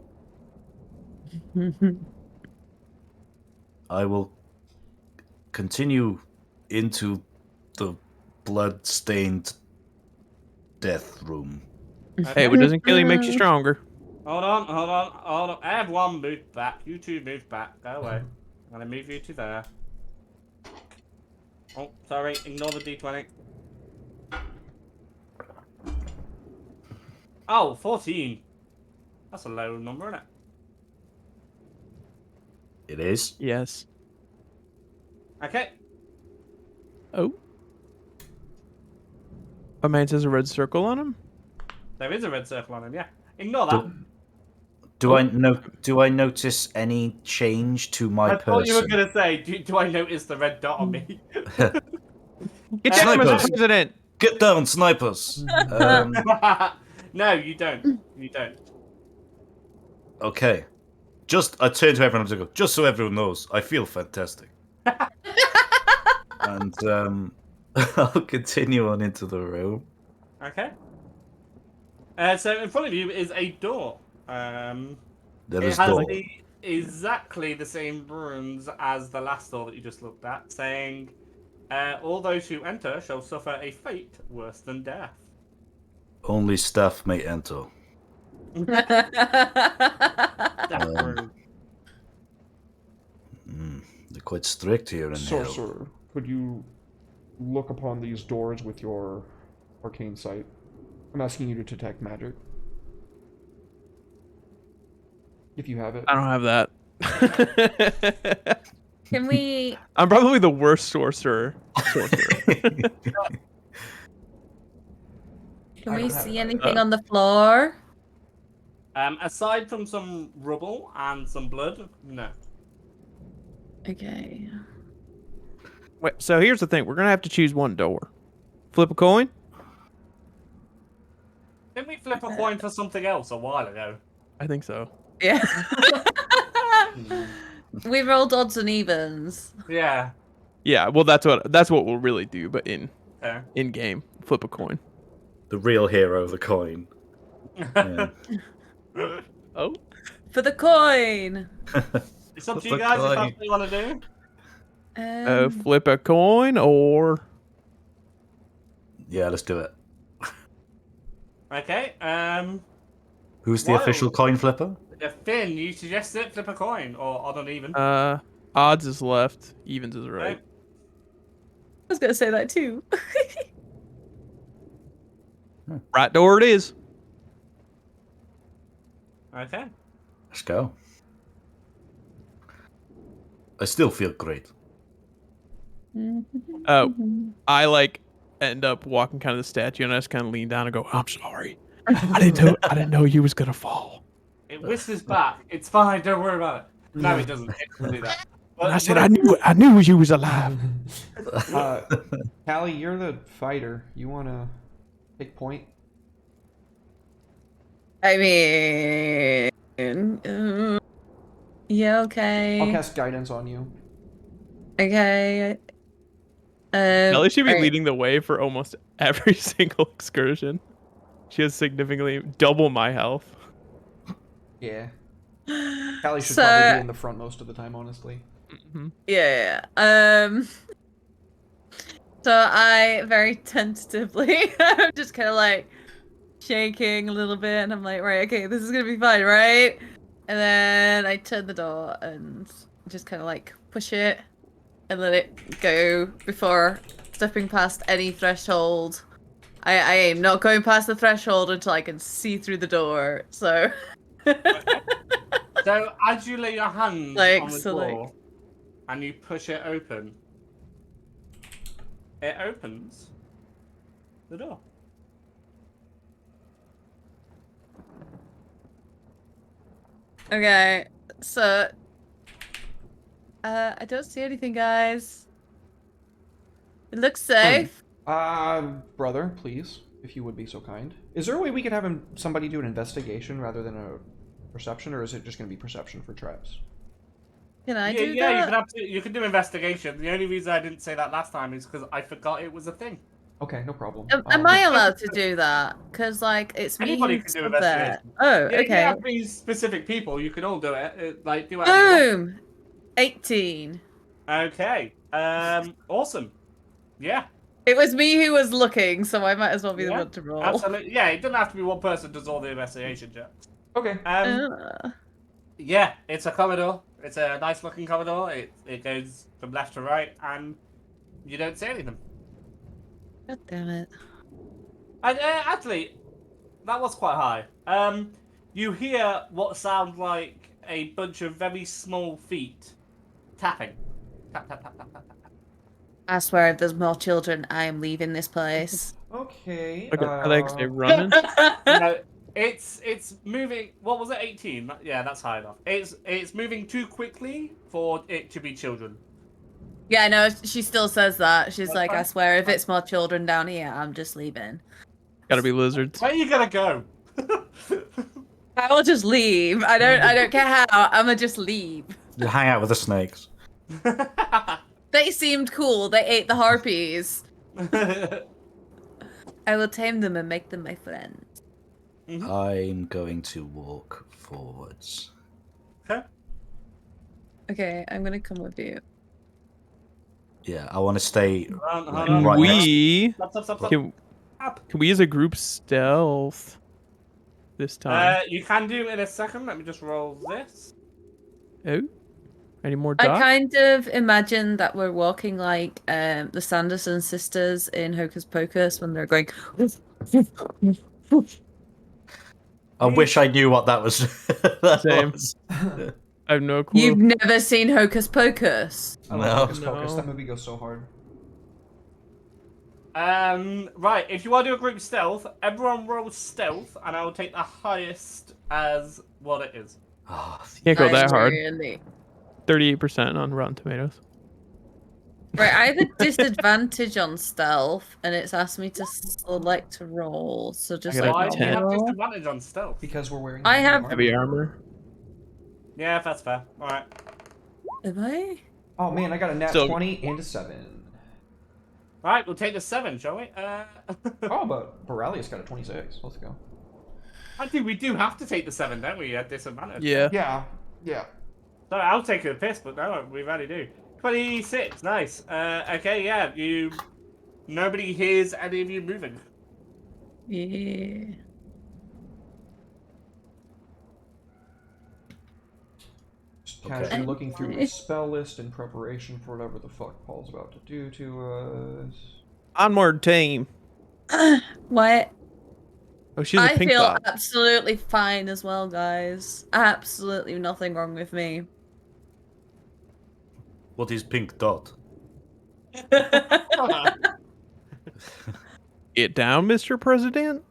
I will continue into the blood-stained death room. Hey, what doesn't kill you makes you stronger. Hold on. Everyone move back. You two move back. Go away. I'm gonna move you to there. Oh, sorry. Ignore the D20. Oh, 14. That's a low number, isn't it? It is? Yes. Okay. Oh. A man says a red circle on him. There is a red circle on him, yeah. Ignore that. Do I notice any change to my I thought you were person? going to say, do I notice the red dot on me? Get down, Mr. Snipers. President. Get down, snipers! No, you don't. You don't. Okay. I turn to everyone and go, just so everyone knows, I feel fantastic. And I'll continue on into the room. Okay. So in front of you is a door. There It is has door. exactly the same runes as the last door that you just looked at, saying, all those who enter shall suffer a fate worse than death. Only staff may enter. Death rune. The Quite strict here in hell. Sorcerer, could you look upon these doors with your arcane sight? I'm asking you to detect magic. If you have it. I don't have that. Can we? I'm probably the worst sorcerer. Can I we don't have see it. anything on the floor? Aside from some rubble and some blood, no. Okay. Wait, so here's the thing. We're gonna have to choose one door. Flip a coin. Didn't we flip a coin for something else a while ago? I think so. Yeah. We rolled odds and evens. Yeah. Yeah. Well, that's what we'll really do. But in game, flip a coin. The real hero of the coin. Yeah. Oh. For the coin. It's up to Flip you a guys if coin. that's what you want to do. Flip a coin or. Yeah, let's do it. Okay. Who's the Wild. official coin flipper? Finn, you suggested flip a coin or odd or even. Odds is left, evens is right. I was gonna say that too. Right door it is. Okay. Let's go. I still feel great. Oh, I end up walking kind of the statue, and I just kind of lean down and go, "I'm sorry. I didn't know you was gonna fall." It whistles back. It's fine. Don't worry about it. No, it doesn't. It doesn't do that. And I said, "I knew you was alive." Callie, you're the fighter. You want to take point? I mean, yeah, okay. I'll cast guidance on you. Okay. Ellie should be alright. leading the way for almost every single excursion. She has significantly double my health. Yeah. Callie should So- probably be in the front most of the time, honestly. Yeah. So I very tentatively, I'm just kind of like shaking a little bit, and I'm like, right, okay, this is gonna be fine, right? And then I turn the door and just kind of like push it and let it go before stepping past any threshold. I am not going past the threshold until I can see through the door. So. So as you lay your hands Like, on the so, door and you push it open, it opens the door. Okay, so I don't see anything, guys. It looks safe. Brother, please, if you would be so kind. Is there a way we could have somebody do an investigation rather than a perception, or is it just going to be perception for traps? Can I Yeah, do that? you can do investigation. The only reason I didn't say that last time is because I forgot it was a thing. Okay, no problem. Am I allowed to do that? Because like it's me. Anybody who's can do up there. investigation. Oh, Yeah, you okay. have these specific people. You can all do it. Like do whatever you want. Boom. 18. Okay. Awesome. Yeah. It was me who was looking, so I might as well be the Yeah, one to roll. Absolutely. Yeah, it doesn't have to be one person does all the investigation checks. Okay. Yeah, it's a corridor. It's a nice looking corridor. It goes from left to right, and you don't see anything. God damn it. And actually, that was quite high. You hear what sounds like a bunch of very small feet tapping. Tap tap tap tap tap tap. I swear, if there's more children, I am leaving this place. Okay. Look at Alex, they running. No, it's moving. What was it? 18. Yeah, that's high enough. It's moving too quickly for it to be children. Yeah, no, she still says that. She's That's like, I fine. swear, if it's more children down here, I'm just leaving. Gotta be lizards. Where are you gonna go? I will just leave. I don't care how. I'ma just leave. You hang out with the snakes. They seemed cool. They ate the harpies. I will tame them and make them my friends. I'm going to walk forwards. Okay. Okay, I'm gonna come with you. Yeah, I want to stay. Hold on, Like, hold on. right next- We Stop. can we as a group stealth this time? You can do in a second. Let me just roll this. Oh, Any more I dots? kind of imagine that we're walking like the Sanderson sisters in Hocus Pocus when they're going. I wish I knew what that was. that Same. was. I have no clue. You've never seen Hocus Pocus? I love No. Hocus Pocus. No. That movie goes so hard. Right, if you want to do a group stealth, everyone rolls stealth, and I will take the highest as what it is. Oh, Can't go that hard. Really? 38% on Rotten Tomatoes. Right, I have a disadvantage on stealth, and it's asked me to select a roll. So just got a like Why do you have normal. disadvantage on stealth? Because we're wearing I heavy have- armor. Heavy armor. Yeah, that's fair. Alright. Am I? Oh man, I got a nat So- 20 and a 7. Right, we'll take the 7, shall we? Oh, but Boralius got a 26. Let's go. I think we do have to take the 7, don't we, at disadvantage? Yeah. Yeah. So I'll take a piss, but no, we really do. 26, nice. Okay, yeah, nobody hears any of you moving. Yeah. Just Okay. casually looking through the spell list in preparation for whatever the fuck Paul's about to do to us. Onward team. What? Oh, she's a I pink feel dot. absolutely fine as well, guys. Absolutely nothing wrong with me. what is pink dot? Get down, Mr. President.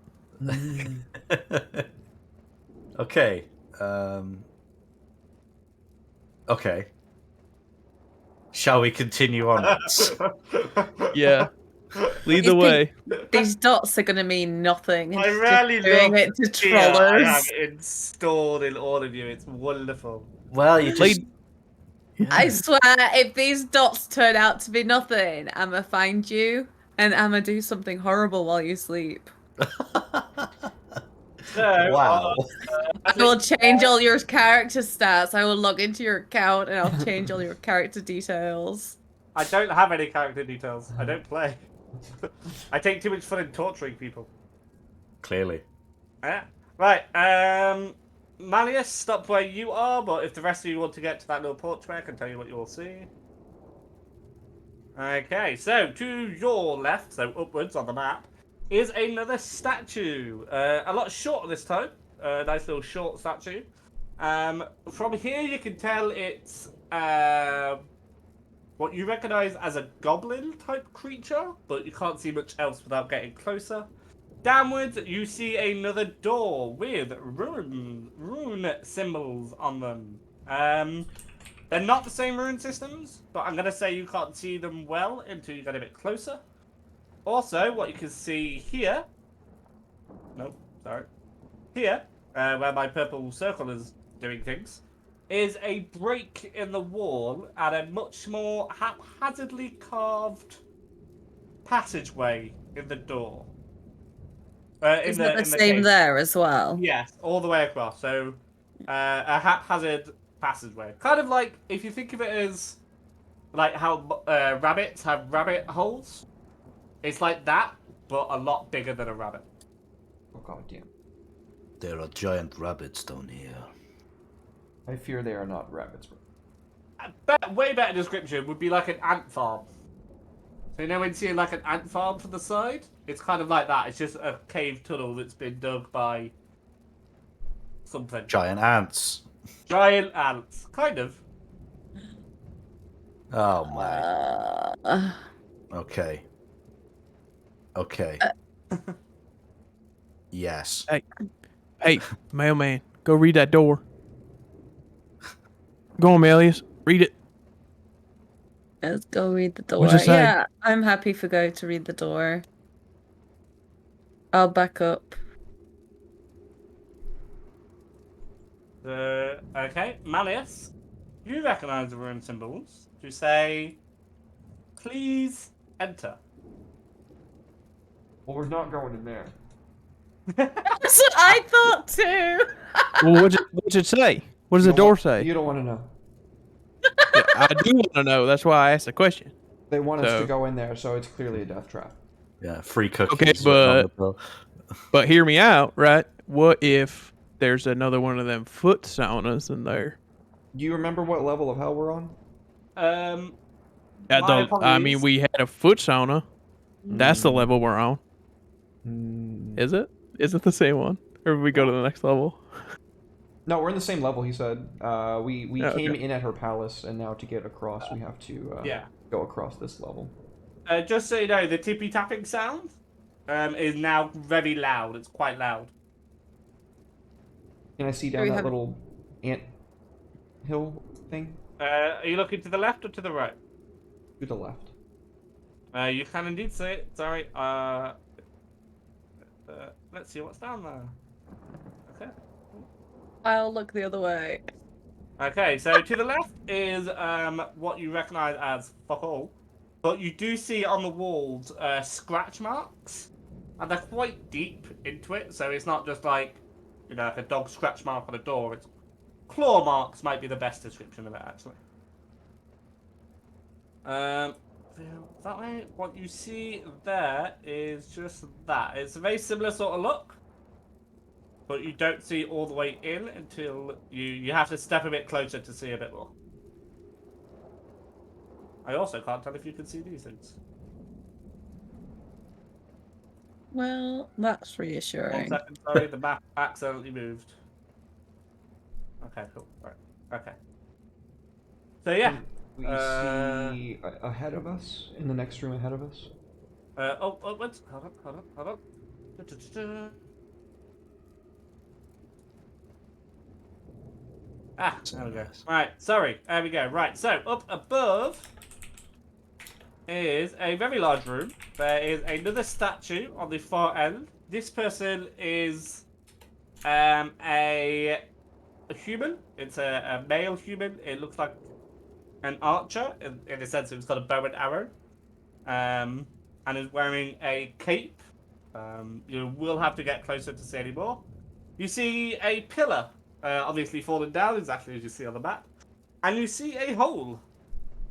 Okay. Okay. Shall we continue onwards? Yeah. Lead the You way. These dots are gonna mean nothing. I It's just really doing love it to the fear I have trollers. installed in all of you. It's wonderful. Well, you just. Lead. I swear, if these dots turn out to be nothing, I'ma find you and I'ma do something horrible while you sleep. So, Wow. I will change all your character stats. I will log into your account and I'll change all your character details. I don't have any character details. I don't play. I take too much fun in torturing people. Clearly. Yeah. Right, Malleus, stop where you are, but if the rest of you want to get to that little porchway, I can tell you what you will see. Okay, so to your left, so upwards on the map, is another statue. A lot shorter this time. Nice little short statue. From here you can tell it's what you recognise as a goblin type creature, but you can't see much else without getting closer. Downwards, you see another door with rune symbols on them. They're not the same rune systems, but I'm going to say you can't see them well until you get a bit closer. Also, what you can see here... Nope, sorry. Here, where my purple circle is doing things, is a break in the wall and a much more haphazardly carved passageway in the door. Is it the same cave. there as well? Yes, all the way across. So, a haphazard passageway. Kind of like, if you think of it as like how rabbits have rabbit holes. It's like that, but a lot bigger than a rabbit. Oh god damn. There are giant rabbits down here. I fear they are not rabbits, bro. Way better description would be like an ant farm. So you know when you see like an ant farm from the side? It's kind of like that. It's just a cave tunnel that's been dug by something. Giant ants. Giant ants. Kind of. Oh my. Okay. Okay. Yes. Hey, mailman, go read that door. Go on, Malleus. Read it. Let's go read the door. What's it say? Yeah, I'm happy for Go to read the door. I'll back up. Okay, Malleus, you recognise the rune symbols to say, please enter. Well, we're not going in there. That's what I thought too. Well, what's it say? What does the door say? You don't want to know. Yeah, I do want to know. That's why I asked the question. They want us So- to go in there, so it's clearly a death trap. Yeah, free cookies. Okay, written on the bill. But hear me out, right? What if there's another one of them foot saunas in there? Do you remember what level of hell we're on? My I mean, apologies. we had a foot sauna. That's the Mm. level we're on. Is it? Is it the same one? Or did we go to the next level? No, we're in the same level. He said. We Oh, came okay. in at her palace, and now to get across, we have to Yeah. go across this level. Just so you know, the tippy tapping sound is now very loud. It's quite loud. Can I see Do down we that have- little ant hill thing? Are you looking to the left or to the right? To the left. You can indeed see it. Sorry. Let's see what's down there. Okay. I'll look the other way. Okay, so to the left is what you recognise as fuck all, but you do see on the walls scratch marks, and they're quite deep into it. So it's not just like like a dog scratch mark on a door. It's claw marks might be the best description of it actually. That way, what you see there is just that. It's a very similar sort of look. But you don't see all the way in until you have to step a bit closer to see a bit more. I also can't tell if you can see these things. Well, that's 1 reassuring. second, sorry, the map accidentally moved. Okay, cool. Right. Okay. So yeah. We see ahead of us, in the next room ahead of us. Wait. Hold on. Da-da-da-da. Ah, there we go. Right, sorry. There we go. Right, so up above is a very large room. There is another statue on the far end. This person is a human. It's a male human. It looks like an archer in the sense it's got a bow and arrow, and is wearing a cape. You will have to get closer to see any more. You see a pillar, obviously fallen down exactly as you see on the map, and you see a hole.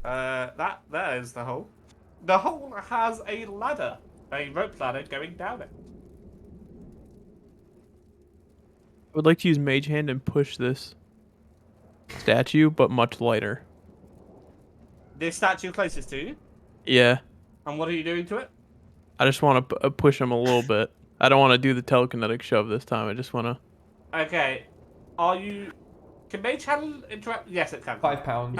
There is the hole. The hole has a ladder, a rope ladder going down it. I would like to use Mage Hand and push this statue, but much lighter. This statue closest to you, Yeah. and what are you doing to it? I just want to push him a little bit. I don't want to do the telekinetic shove this time. I just want to. Okay, are you? Can Mage Hand interact? Yes, it can. 5 pounds.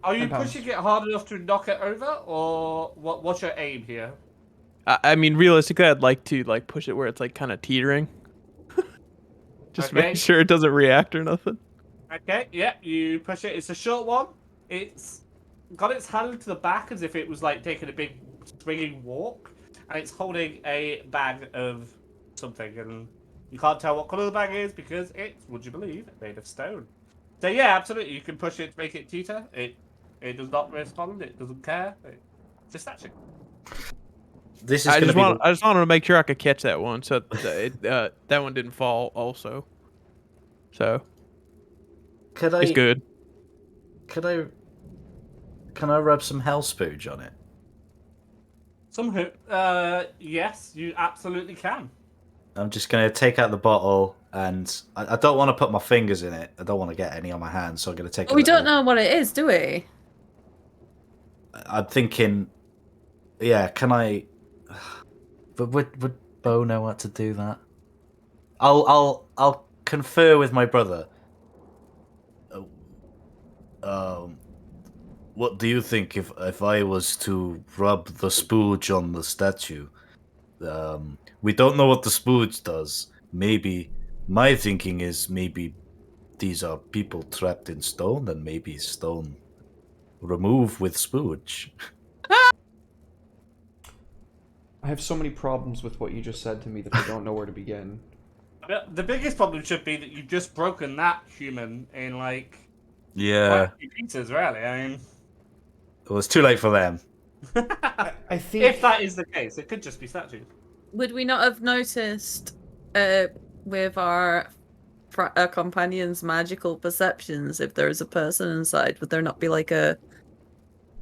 Are you 10 pounds. pushing it hard enough to knock it over, or what's your aim here? I mean, realistically, I'd like to push it where it's kind of teetering. Just Okay. make sure it doesn't react or nothing. Okay, yeah, you push it. It's a short one. It's got its hand to the back as if it was taking a big swinging walk, and it's holding a bag of something, and you can't tell what colour the bag is because it's, would you believe, made of stone. So yeah, absolutely, you can push it to make it teeter. It does not respond. It doesn't care. It's a statue. This is I going to just be. I just wanted to make sure I could catch that one, so that one didn't fall also. So Could it's I? good. Can I rub some hell spooge on it? Yes, you absolutely can. I'm just going to take out the bottle, and I don't want to put my fingers in it. I don't want to get any on my hands, so I'm going to take. But we don't know what it is, do we? I'm thinking, yeah. Can I? But would Bo know what to do that? I'll confer with my brother. What do you think if I was to rub the spooge on the statue? We don't know what the spooge does. Maybe my thinking is maybe these are people trapped in stone, and maybe stone remove with spooge. I have so many problems with what you just said to me that I don't know where to begin. The biggest problem should be that you've just broken that human in quite Yeah, a few pieces, really. I mean, well, it's too late for them. I think if that is the case, it could just be statues. Would we not have noticed with our companions' magical perceptions if there is a person inside? Would there not be a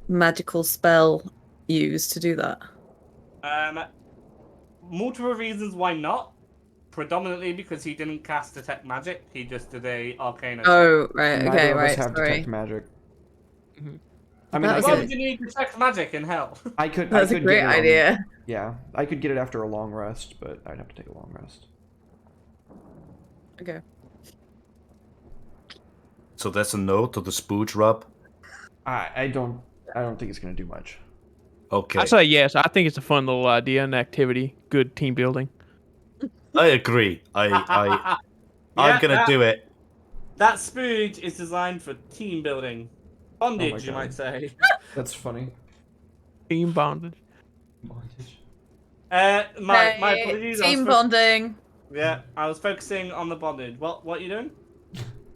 magical spell used to do that? Multiple reasons why not. predominantly because he didn't cast detect magic. He just did a arcane. Oh, right. Neither Okay, of us right. have Sorry. detect magic. Mhm. I mean, That I was Why could, would you need detect magic in hell? I could, That's I a could great get it on- idea. yeah, I could get it after a long rest, but I'd have to take a long rest. Okay. So that's a no to the spooge rub. I don't think it's gonna do much. Okay, I say yes. I think it's a fun little idea and activity. Good team building. I agree. I'm Yeah, gonna do it. that spooge is designed for team building. Bondage, you God. might say. That's funny. Team bondage. My Hey, apologies. team bonding. Yeah, I was focusing on the bondage. What are you doing?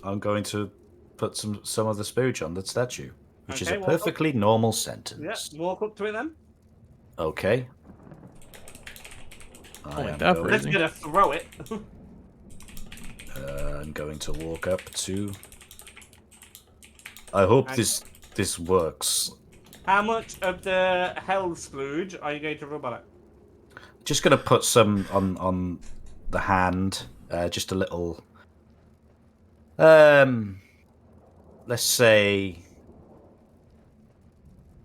I'm going to put some of the spooge on the statue, which is Okay, a well, perfectly normal Yeah, sentence. walk up to it then. Okay. I Only am that going. Let's Crazy. get to throw it. I'm going to walk up to. I hope this works. How much of the hell splooge are you going to rub on it? Just gonna put some on the hand. Just a little. Let's say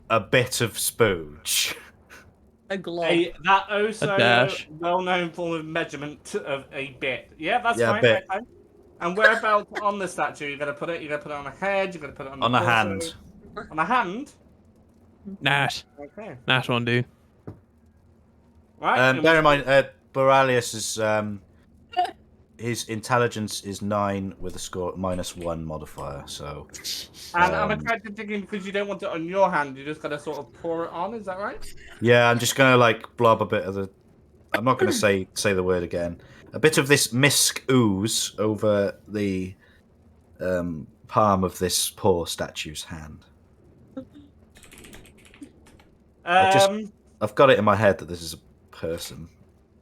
a bit of spooge. A glob. That oh so dash. well-known form of measurement of a bit. Yeah, that's Yeah, a fine. bit. Okay. And whereabouts on the statue you're gonna put it? You're gonna put it on the head. You're gonna put it on the On a torso? hand. On a hand. Nice. Okay. Nice one, dude. Right. Bear in mind, Boralius is his intelligence is 9 with a score -1 modifier. So. And I'm correct in thinking because you don't want it on your hand, you just gotta sort of pour it on. Is that right? Yeah, I'm just gonna like blob a bit of the. I'm not gonna say the word again. A bit of this misk ooze over the palm of this poor statue's hand. I've got it in my head that this is a person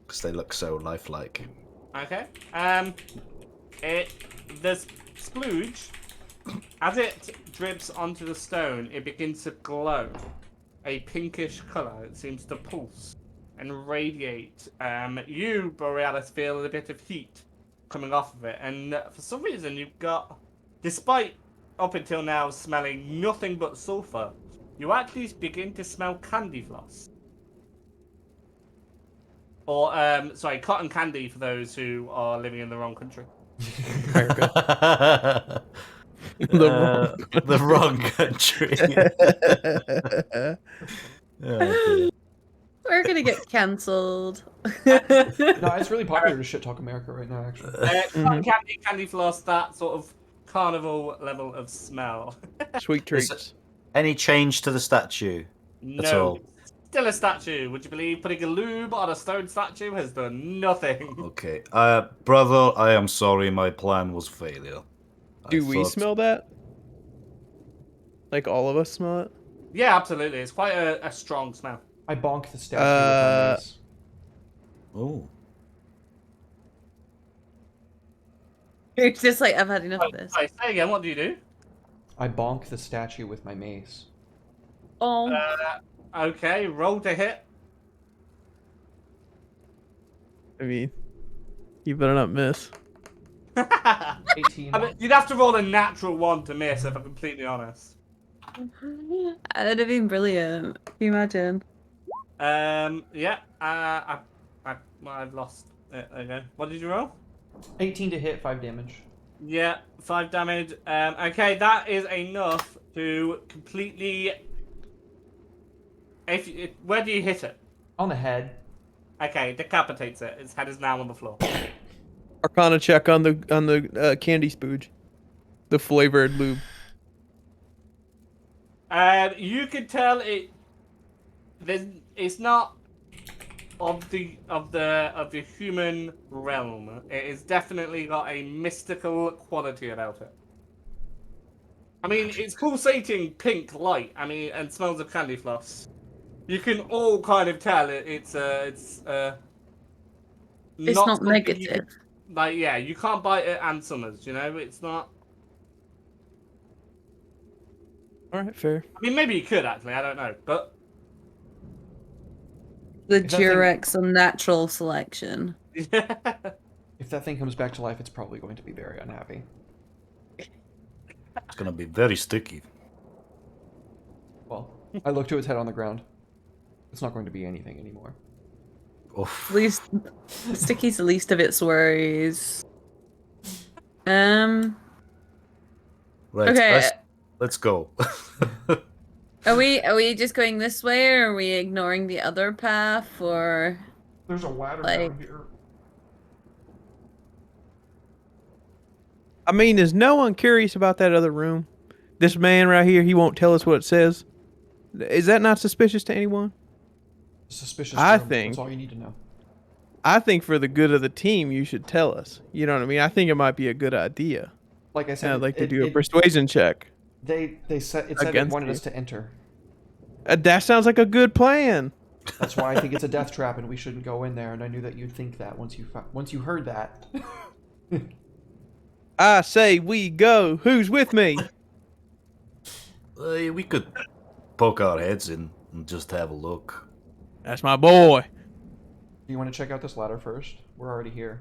because they look so lifelike. Okay. The splooge, as it drips onto the stone, it begins to glow a pinkish color. It seems to pulse and radiate. You, Borealis, feel a bit of heat coming off of it, and for some reason you've got, despite up until now smelling nothing but sulfur, you actually begin to smell candy floss. Or, sorry, cotton candy for those who are living in the wrong country. The wrong country. Oh, dear. We're gonna get cancelled. No, it's really popular to shit talk America right now, actually. Cotton candy, candy floss, that sort of carnival level of smell. Sweet Is treats. Any change to the statue? At No. all? Still a statue. Would you believe putting a lube on a stone statue has done nothing? Okay. Brother, I am sorry my plan was failure. Do we smell that? Like all of us smell it? Yeah, absolutely. It's quite a strong smell. I bonk the statue with my mace. Oh. It's just like, I've had enough of this. Sorry, say again, what do you do? I bonk the statue with my mace. Oh. Okay, roll to hit. I mean, you better not miss. 18. I mean, you'd have to roll a natural one to miss, if I'm completely honest. That'd have been brilliant. Can you imagine? Yeah, I've lost it. There you go. What did you roll? 18 to hit, 5 damage. Yeah, 5 damage. Okay, that is enough to completely. Where do you hit it? On the head. Okay, decapitates it. Its head is now on the floor. Arcana check on the candy spooge, the flavored lube. You could tell it's not of the human realm. It has definitely got a mystical quality about it. I mean, it's pulsating pink light. I mean, and smells of candy floss. You can all kind of tell it's not something negative. Yeah, you can't bite it and summers. You know, it's not. All right, fair. I mean, maybe you could actually. I don't know, but The If that thing- Durex unnatural selection. yeah. If that thing comes back to life, it's probably going to be very unhappy. It's gonna be very sticky. Well, I look to its head on the ground. It's not going to be anything anymore. Oof. Least Sticky's the least of its worries. Right. Okay. Let's go. Are we just going this way, or are we ignoring the other path, or There's a ladder Like- down here. I mean, is no one curious about that other room? This man right here, he won't tell us what it says. Is that not suspicious to anyone? Suspicious. I germ. think- That's all you need to know. I think for the good of the team, you should tell us. You know what I mean? I think it might be a good idea. Like I said, I'd like to it- do a it- persuasion check. They said it Against wanted you. us to enter. That sounds like a good plan. That's why I think it's a death trap, and we shouldn't go in there. And I knew that you'd think that once you heard that. I say we go. Who's with me? We could poke our heads in and just have a look. That's my boy. Do you want to check out this ladder first? We're already here.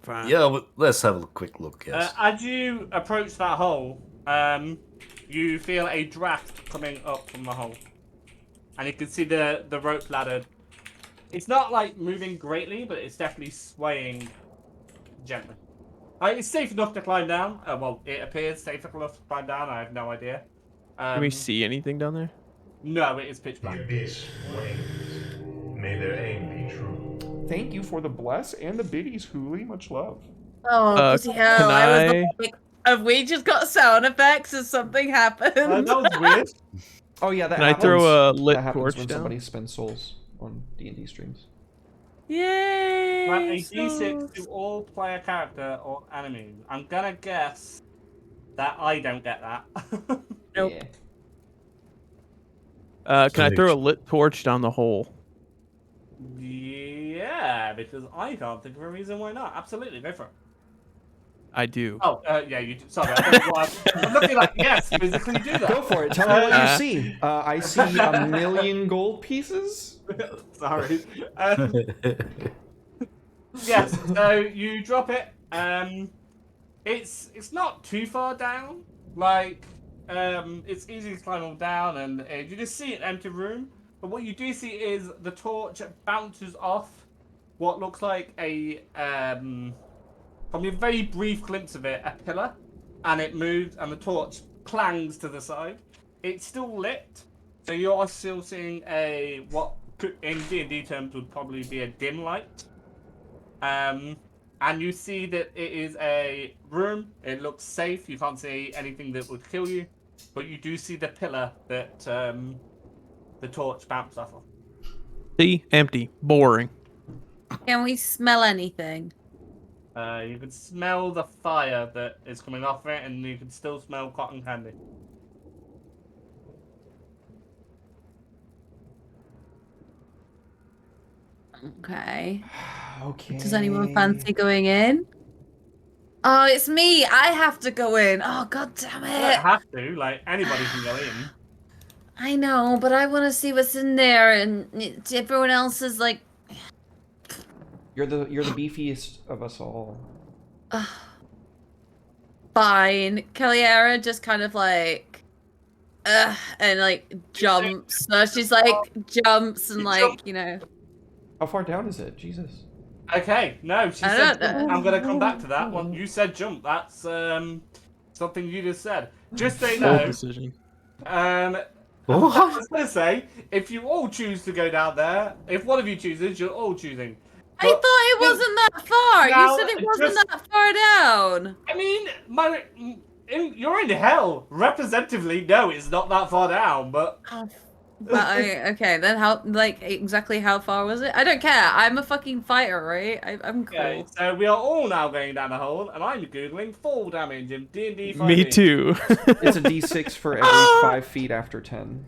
Fine. Yeah, let's have a quick look. Yes. As you approach that hole, you feel a draft coming up from the hole, and you can see the rope ladder. It's not like moving greatly, but it's definitely swaying gently. It's safe enough to climb down. Well, it appears safe enough to climb down. I have no idea. Can we see anything down there? No, it is pitch The black. abyss wanes. May their aim be true. Thank you for the bless and the biddies, Hooli. Much love. oh bloody hell! can I was I- like, have we just got sound effects? Has something happened? That was weird. Oh yeah, that Can I happens. throw a lit that happens torch when down? somebody spends souls on D&D streams. Yay! Grant a souls. d6 to all player character or enemies. I'm gonna guess that I don't get that. Nope. Yeah. Can I throw a lit torch down the hole? Yeah, because I can't think of a reason why not. Absolutely, go for it. I do. Oh, yeah, you do. Sorry, I don't know why I'm looking like, yes, physically do that. Go for it. Tell me what you see. I see 1,000,000 gold pieces. Sorry. Yes, so you drop it. It's not too far down. Like, it's easy to climb all down, and you just see an empty room. But what you do see is the torch bounces off what looks like a from a very brief glimpse of it, a pillar, and it moves, and the torch clangs to the side. It's still lit, so you're still seeing a what could, in D&D terms would probably be a dim light. And you see that it is a room. It looks safe. You can't see anything that would kill you, but you do see the pillar that the torch bounced off of. See? Empty. Boring. Can we smell anything? You can smell the fire that is coming off it, and you can still smell cotton candy. Okay. Okay. Does anyone fancy going in? Oh, it's me. I have to go in. Oh, god damn You don't it. have to. Like, anybody can go in. I know, but I want to see what's in there, and everyone else is like, You're the beefiest of us all. fine. Caliera just kind of like, and like jumps. So she's like jumps and like, you know. How far down is it? Jesus. Okay, no, she I said don't know. I'm gonna come back to that one. You said jump. That's something you just said. Just so you Bold know, decision. I was gonna say, if you all choose to go down there, if one of you chooses, you're all choosing. I thought it wasn't that far. Now, You said it wasn't just- that far down. I mean, you're in hell. Representatively, no, it's not that far down, but But okay, then how, like, exactly how far was it? I don't care. I'm a fucking fighter, right? I'm cool. okay. So we are all now going down the hole, and I'm googling fall damage in D&D 5e. Me too. It's a d6 for every 5 feet after 10,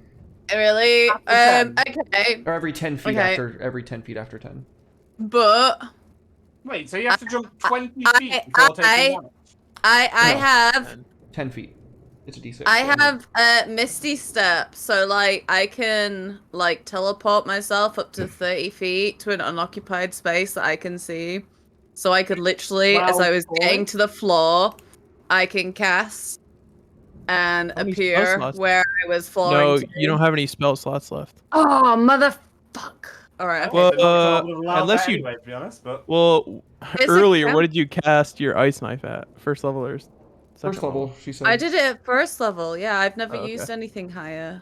Really? After 10. Okay. or every 10 feet Okay. after every 10 feet after 10. But Wait, so you have to jump 20 feet I- before taking damage? I No. have 10 feet. It's a d6. I have Misty Step, so like I can like teleport myself up to 30 feet to an unoccupied space that I can see. So I could literally, as I was getting to the floor, I can cast and How many spell appear slots? where I was falling No, to. you don't have any spell slots left. Oh, motherfuck. Alright, Okay, okay. so I would have allowed unless that you- anyway, to be honest. But Well, Is it earlier, count? what did you cast your ice knife at? First level or second First level, she said. I did it at first level. Yeah, I've never Oh, okay. used anything higher.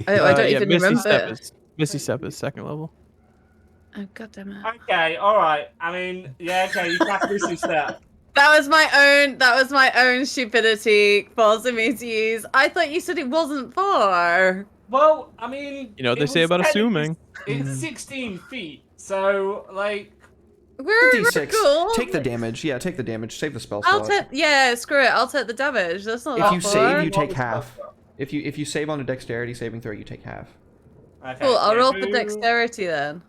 I don't Yeah, even Misty remember. Step is second level. Oh, god damn it. okay, all right. I mean, yeah, okay. You cast Misty Step. That was my own stupidity forcing me to use. I thought you said it wasn't 4. Well, I mean, You know what they it say was about technically- assuming. It's 16 feet, so like, We're D6. cool. Take the damage. Yeah, take the damage. Save the spell I'll slot. take. Yeah, screw it. I'll take the damage. That's not. If that you far. save, you What take was half. spell If you save on a dexterity saving throw, you take half. okay, Cool. I'll yeah, roll for who- dexterity then.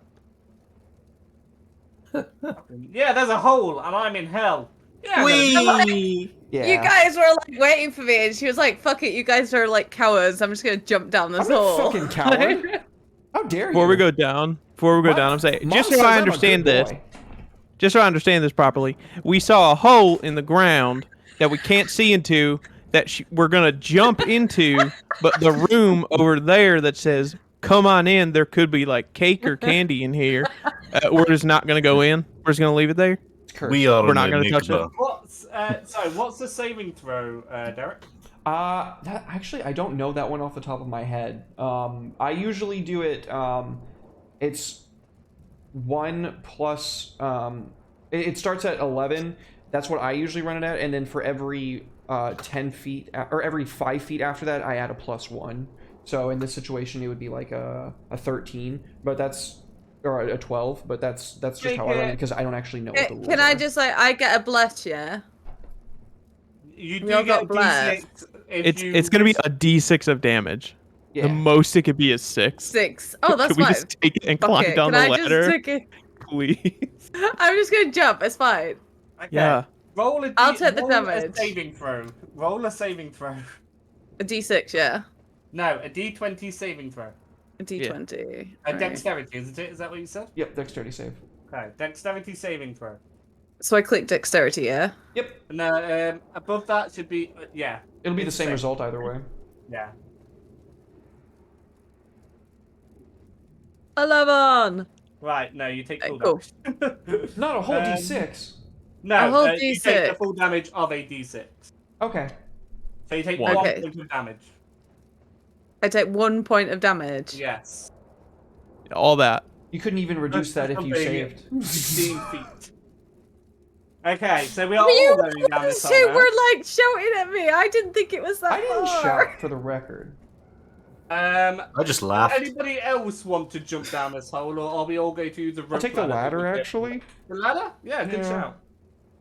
Yeah, there's a hole, and I'm in hell. Yeah, I'm gonna do it. Wee! Yeah. You guys were like waiting for me, and she was like, "Fuck it, you guys are like cowards. I'm just gonna jump down this I'm not hole." fucking coward. How dare you? Before we go down, I'm saying, Mom just so says I I'm a understand good this, boy. just so I understand this properly, we saw a hole in the ground that we can't see into that we're gonna jump into, but the room over there that says "Come on in," there could be like cake or candy in here. We're just not gonna go in. We're just gonna leave it there. It's cursed. We are We're an not gonna touch enigma. What's the saving throw, Derek? That actually I don't know that one off the top of my head. I usually do it. It's 1 plus. It starts at 11. That's what I usually run it at, and then for every 10 feet or every 5 feet after that, I add a +1. So in this situation, it would be like a 13, but that's or a 12. But that's just how I run it because I don't actually know what the rules Can I are. just like I get a bless, yeah? You We all do get got blessed. D6 if It's gonna be a D6 of damage. Yeah. The most it could be is 6. 6. Oh, that's Could we fine. just take it and Fuck climb it. down Can the I just ladder, take it? please? I'm just gonna jump. It's fine. Okay. Yeah. Roll a D- I'll take the roll damage. A saving throw. Roll a saving throw. A D6, yeah. No, a D20 saving throw. A D20. A Right. dexterity, isn't it? Is that what you said? Yep, dexterity save. Okay, dexterity saving throw. So I click dexterity, yeah. Yep, No, above that should be yeah, it'll be the It's same safe. result either way. yeah. 11. Right, no, you take Okay, full cool. damage. Not a whole Um, d6. No, A whole you take the D6. full damage of a D6. Okay. So you take One. one Okay. point of damage. I take 1 point of damage. Yes. All that. You couldn't even reduce that if you Something saved. 16 feet. Okay, so we are You all going down this two hole now. were like shouting at me. I didn't think it was that I didn't far. shout for the record. I just Does laughed. anybody else want to jump down this hole, or are we all going to use the rope I'll take the ladder to get- actually. The ladder? Yeah, good Yeah. shout.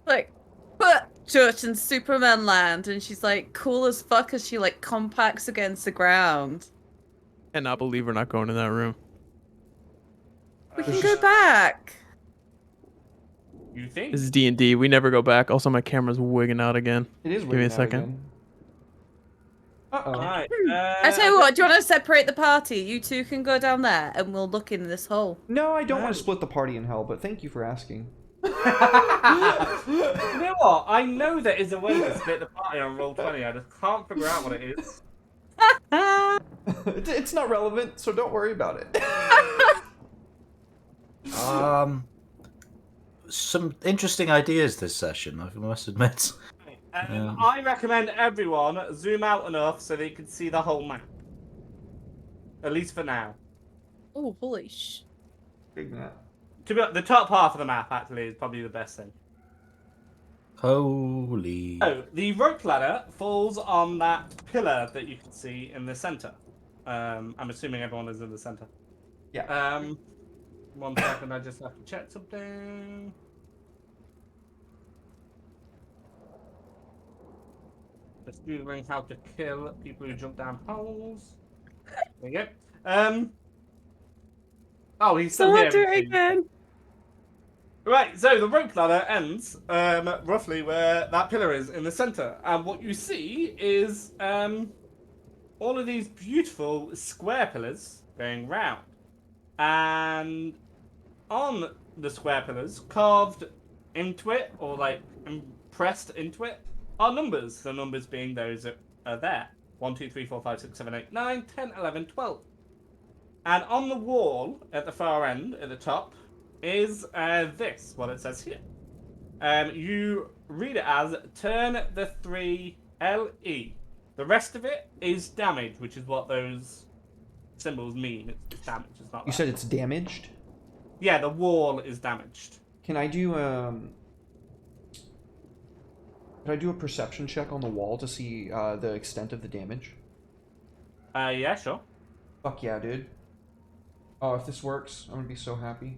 Like, but church and Superman land, and she's like cool as fuck as she like compacts against the ground. Cannot believe we're not going in that room. We can go back. You think? This is D&D. We never go back. Also, my camera's wigging out again. It is. Give me a second. Uh oh. Alright. I tell you what, do you want to separate the party? You two can go down there, and we'll look in this hole. No, I don't No. want to split the party in hell, but thank you for asking. You know what? I know there is a way to split the party on Roll20. I just can't figure out what it is. It's not relevant, so don't worry about it. Some interesting ideas this session, I must admit. Yeah. I recommend everyone zoom out enough so they can see the whole map. At least for now. Oh, holy sh! Big Matt. To be the top half of the map actually is probably the best thing. Holy. So the rope ladder falls on that pillar that you can see in the center. I'm assuming everyone is in the center. Yeah. 1 second, I just have to check something. Just googling how to kill people who jump down holes. There you go. Oh, he's still Someone here. do it again. Right, so the rope ladder ends roughly where that pillar is in the center, and what you see is all of these beautiful square pillars going round, and on the square pillars, carved into it, or like impressed into it, are numbers. The numbers being those that are there. 1, 2, 3, 4, 5, 6, 7, 8, 9, 10, 11, 12. And on the wall, at the far end, at the top, is this, what it says here. You read it as, turn the 3 LE. The rest of it is damage, which is what those symbols mean. It's damage, it's not You that. said it's damaged? Yeah, the wall is damaged. Can I do a perception check on the wall to see the extent of the damage? Yeah, sure. Fuck yeah, dude. Oh, if this works, I'm gonna be so happy.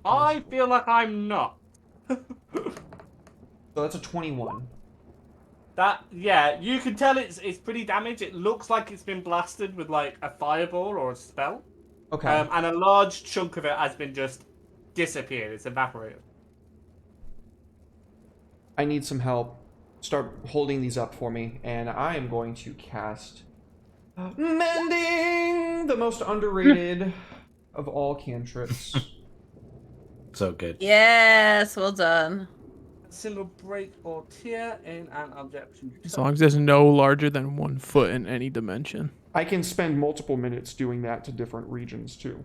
I feel like I'm not. So that's a 21. That, yeah, you can tell it's pretty damaged. It looks like it's been blasted with like a fireball or a spell. Okay. And a large chunk of it has been just disappeared. It's evaporated. I need some help. Start holding these up for me, and I am going to cast Mending, the most underrated of all cantrips. So good. Yes, well done. Single break or tear in an object. As long as there's no larger than 1 foot in any dimension. I can spend multiple minutes doing that to different regions too.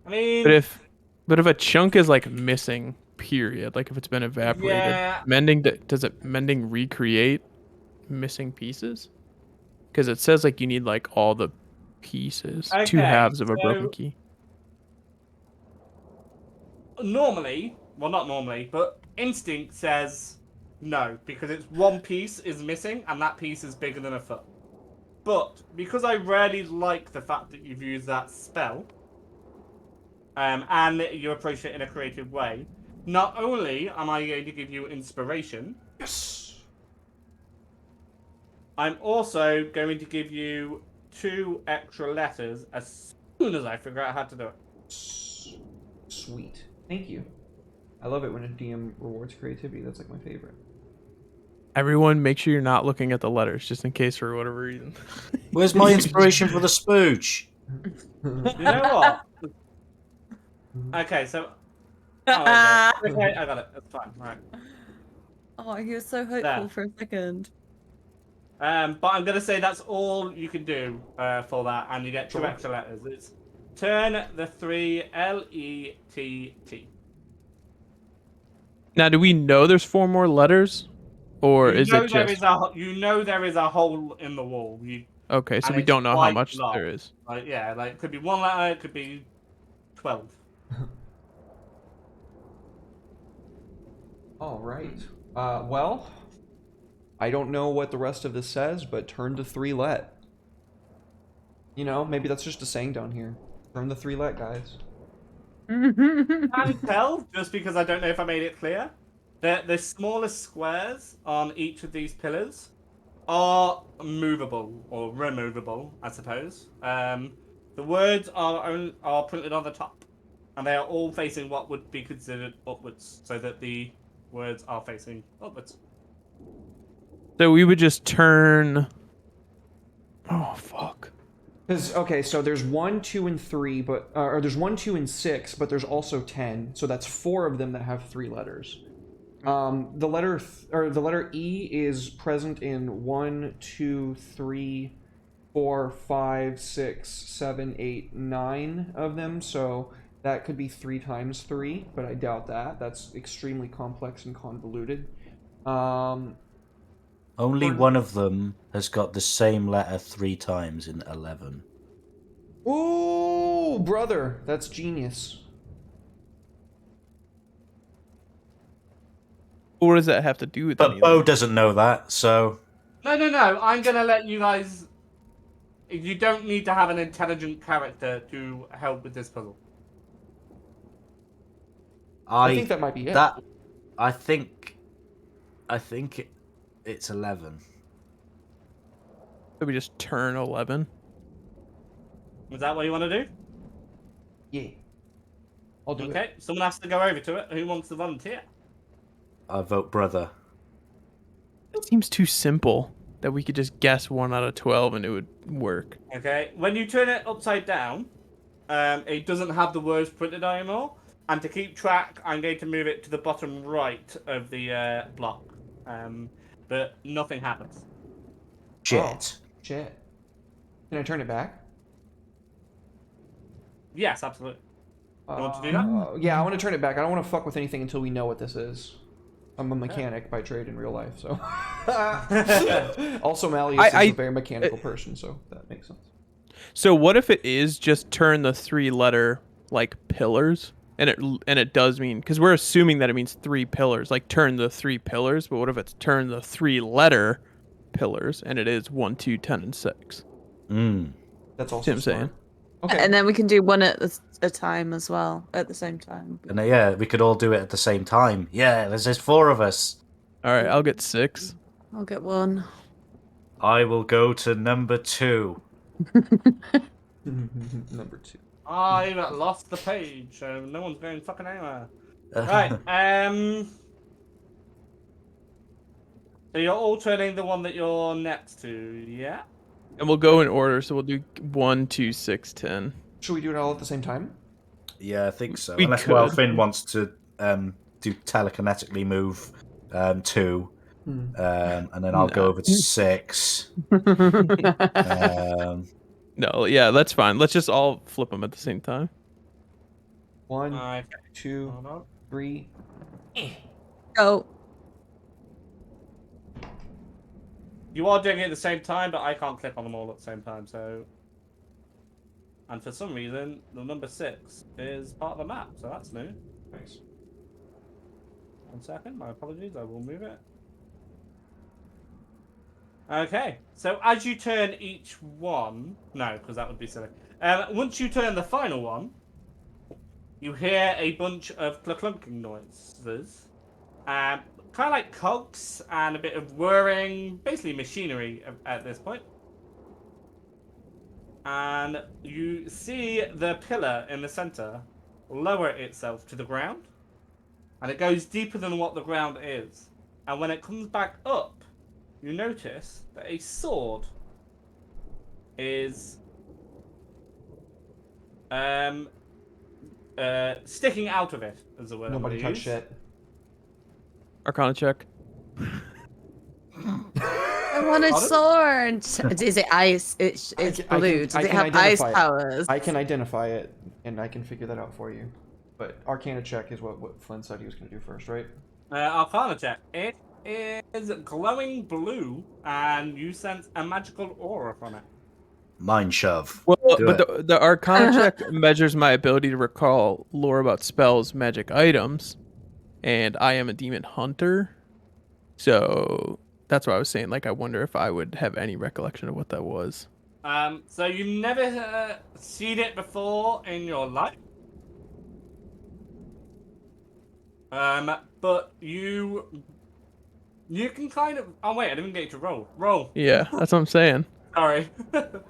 I mean, But if a chunk is like missing, period, like if it's been evaporated, yeah. mending recreate missing pieces? Because it says like you need like all the pieces, 2 Okay, halves of a broken so- key. Normally, well, not normally, but instinct says no, because it's 1 piece is missing, and that piece is bigger than a foot. But because I really like the fact that you've used that spell, and you approach it in a creative way, not only am I going to give you inspiration, Yes. I'm also going to give you 2 extra letters as soon as I figure out how to do it. Sweet. Thank you. I love it when a DM rewards creativity. That's like my favorite. Everyone, make sure you're not looking at the letters, just in case for whatever reason. Where's my inspiration for the spooch? You know what? Okay, so... Oh, okay, I got it. That's fine. Right. Oh, he was so hopeful There. for a second. But I'm going to say that's all you can do for that, and you get 2 Sure. extra letters. It's turn the 3 LETT. Now, do we know there's 4 more letters, or You is know it there just there is a hole in the wall. okay? So and we it's don't know how quite much large. there is. Like, yeah, like it could be 1 letter, it could be 12. All right. Well, I don't know what the rest of this says, but turn to 3-let. You know, maybe that's just a saying down here. Turn the 3-let, guys. Can't tell, just because I don't know if I made it clear. The smallest squares on each of these pillars are movable, or removable, I suppose. The words are printed on the top, and they are all facing what would be considered upwards, so that the words are facing upwards. So we would just turn. Oh fuck! Because okay, so there's 1, 2, and 3, but or there's 1, 2, and 6, but there's also 10. So that's 4 of them that have 3 letters. The letter E is present in 1, 2, 3, 4, 5, 6, 7, 8, 9 of them. So that could be 3 times 3, but I doubt that. That's extremely complex and convoluted. Only one of them has got the same letter 3 times in 11. Ooh, brother, that's genius. What does that have to do with But anything? Bo doesn't know that, so No, I'm gonna let you guys... You don't need to have an intelligent character to help with this puzzle. I think that might be it. I think it's 11. So we just turn 11. Is that what you want to do? Yeah. I'll do it. Okay, someone has to go over to it. Who wants to volunteer? I vote brother. It seems too simple. that we could just guess 1 out of 12 and it would work. Okay, when you turn it upside down, it doesn't have the words printed anymore. And to keep track, I'm going to move it to the bottom right of the block. But nothing happens. Shit. Oh, shit. Can I turn it back? Yes, absolutely. You want to do that? Yeah, I want to turn it back. I don't want to fuck with anything until we know what this is. I'm a mechanic by trade in real life, so. Also, Malleus is a very mechanical person, so that makes sense. So what if it is just turn the 3-letter like pillars, and it does mean, because we're assuming that it means 3 pillars, like turn the 3 pillars. But what if it's turn the 3-letter pillars, and it is 1, 2, 10, and 6? That's also See what I'm saying? smart. Okay. And then we can do one at a time as well, at the same time. And yeah, we could all do it at the same time. Yeah, there's just 4 of us. All right, I'll get 6. I'll get 1. I will go to number 2. Number 2. I've lost the page, so no one's going fucking anywhere. Right, so you're all turning the one that you're next to, yeah? And we'll go in order, so we'll do 1, 2, 6, 10. Should we do it all at the same time? Yeah, I think so. We Unless could. Finn wants to do telekinetically move 2. And then I'll go over to 6. No, yeah, that's fine. Let's just all flip them at the same time. 1, Okay. 2, Hold on. 3. Go. You are doing it at the same time, but I can't click on them all at the same time, so... And for some reason, the number 6 is part of the map, so that's new. Nice. 1 second, my apologies, I will move it. Okay, so as you turn each one... No, because that would be silly. Once you turn the final one, you hear a bunch of clunking noises. Kind of like cogs and a bit of whirring, basically machinery at this point. And you see the pillar in the center lower itself to the ground. And it goes deeper than what the ground is. And when it comes back up, you notice that a sword is sticking out of it, as the word. Nobody touch shit. Arcana check. I want a sword. Is it ice? It's blue. Does it have ice powers? I can identify it, and I can figure that out for you. But Arcana check is what Flynn said he was going to do first, right? Arcana check. It is glowing blue, and you sense a magical aura from it. Mind shove. Well, but the Arcana check measures my ability to recall lore about spells, magic items, and I am a demon hunter, so that's why I was saying, like, I wonder if I would have any recollection of what that was. So you've never seen it before in your life. But you can kind of... Oh, wait, I didn't get you to roll. Roll. Yeah, that's what I'm saying. Sorry.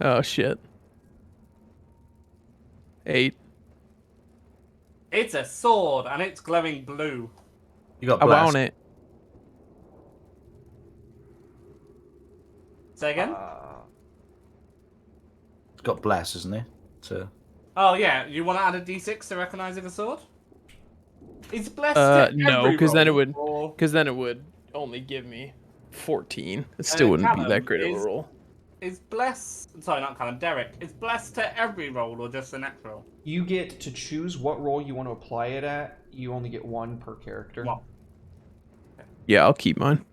Oh, shit. 8. It's a sword, and it's glowing blue. You got I blast. want it. Say again? It's got bless, isn't it? So. Oh, yeah. You want to add a d6 to recognizing a sword? It's blessed to no, every because then it roll, would only give me 14. It still wouldn't be that great of a roll. Is blessed... Sorry, not Callum. Derek. Is blessed to every roll or just the next roll? You get to choose what role you want to apply it at. You only get 1 per character. Well, Yeah, I'll keep mine.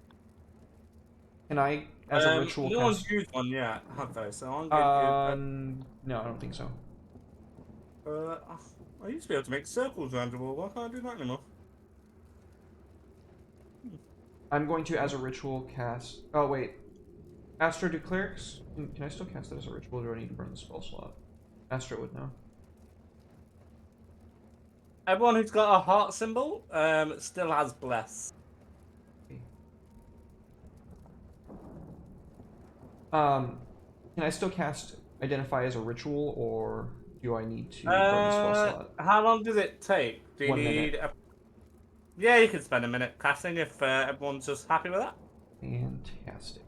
Can I, as a ritual no cast... one's used one yet, have they? So I'm going to... No, I don't think so. I used to be able to make circles around the wall. Why can't I do that anymore? I'm going to, as a ritual, cast... Oh, wait. Astra, do clerics... Can I still cast it as a ritual, or do I need to burn the spell slot? Astra would know. Everyone who's got a heart symbol still has bless. Can I still cast Identify as a ritual, or do I need to burn the spell slot? How long does it take? Do you 1 need minute. Yeah, you can spend a minute casting if everyone's just happy with that. Fantastic.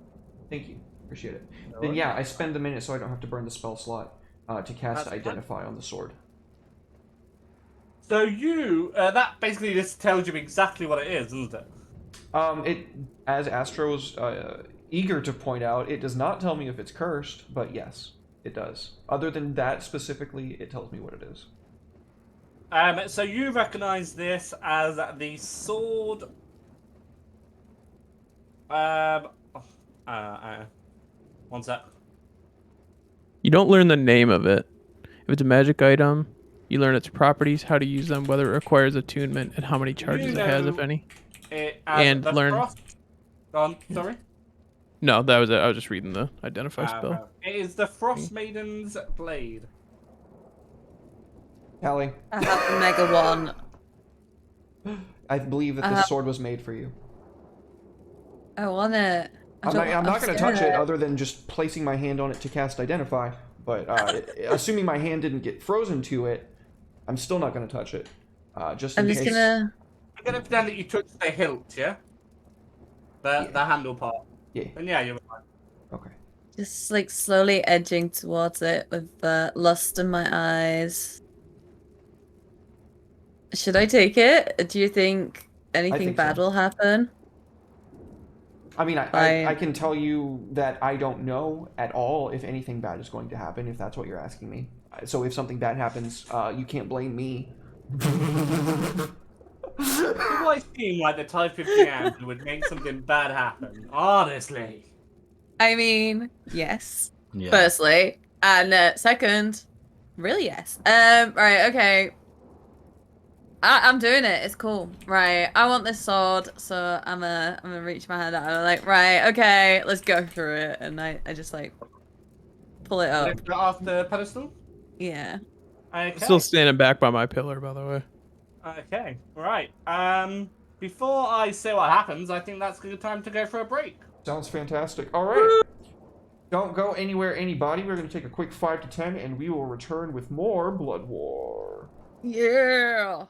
Thank you. Appreciate it. Then yeah, I spend the minute so I don't have to burn the spell slot to cast That's Identify on the sword. So you, that basically just tells you exactly what it is, doesn't it? It, as Astro was eager to point out, it does not tell me if it's cursed, but yes, it does. Other than that specifically, it tells me what it is. So you recognize this as the sword. Um, one sec. You don't learn the name of it. If it's a magic item, you learn its properties, how to use them, whether it requires attunement, and how many charges it has, if any. It as And the learn. frost. Go on, sorry. No, that was it. I was just reading the identify spell. It is the Frost Maiden's blade. Callie, I have the Mega one. I believe that this sword was made for you. I want it. I'm not going to touch it other than just placing my hand on it to cast Identify. But assuming my hand didn't get frozen to it, I'm still not going to touch it. Just in I'm just case. gonna. I'm gonna pretend that you touched the hilt, yeah? The handle part. Yeah. And yeah, you're fine. Okay. Just like slowly edging towards it with lust in my eyes. Should I take it? Do you think anything think bad so. will happen? I mean, I can tell you that I don't know at all if anything bad is going to happen, if that's what you're asking me. So if something bad happens, you can't blame me. Do I seem like the type of GM who would make something bad happen? Honestly. I mean, yes. Yeah. Firstly, and second, really yes. Right, okay. I'm doing it. It's cool. Right, I want this sword, so I'm gonna reach my hand out. I'm like, right, okay, let's go through it, and I just like pull it up. Lift it off the pedestal? Yeah. Okay. Still standing back by my pillar, by the way. Okay, right. Before I say what happens, I think that's a good time to go for a break. Sounds fantastic. All right. Don't go anywhere, anybody. We're going to take a quick 5 to 10, and we will return with more Blood War. Yeah.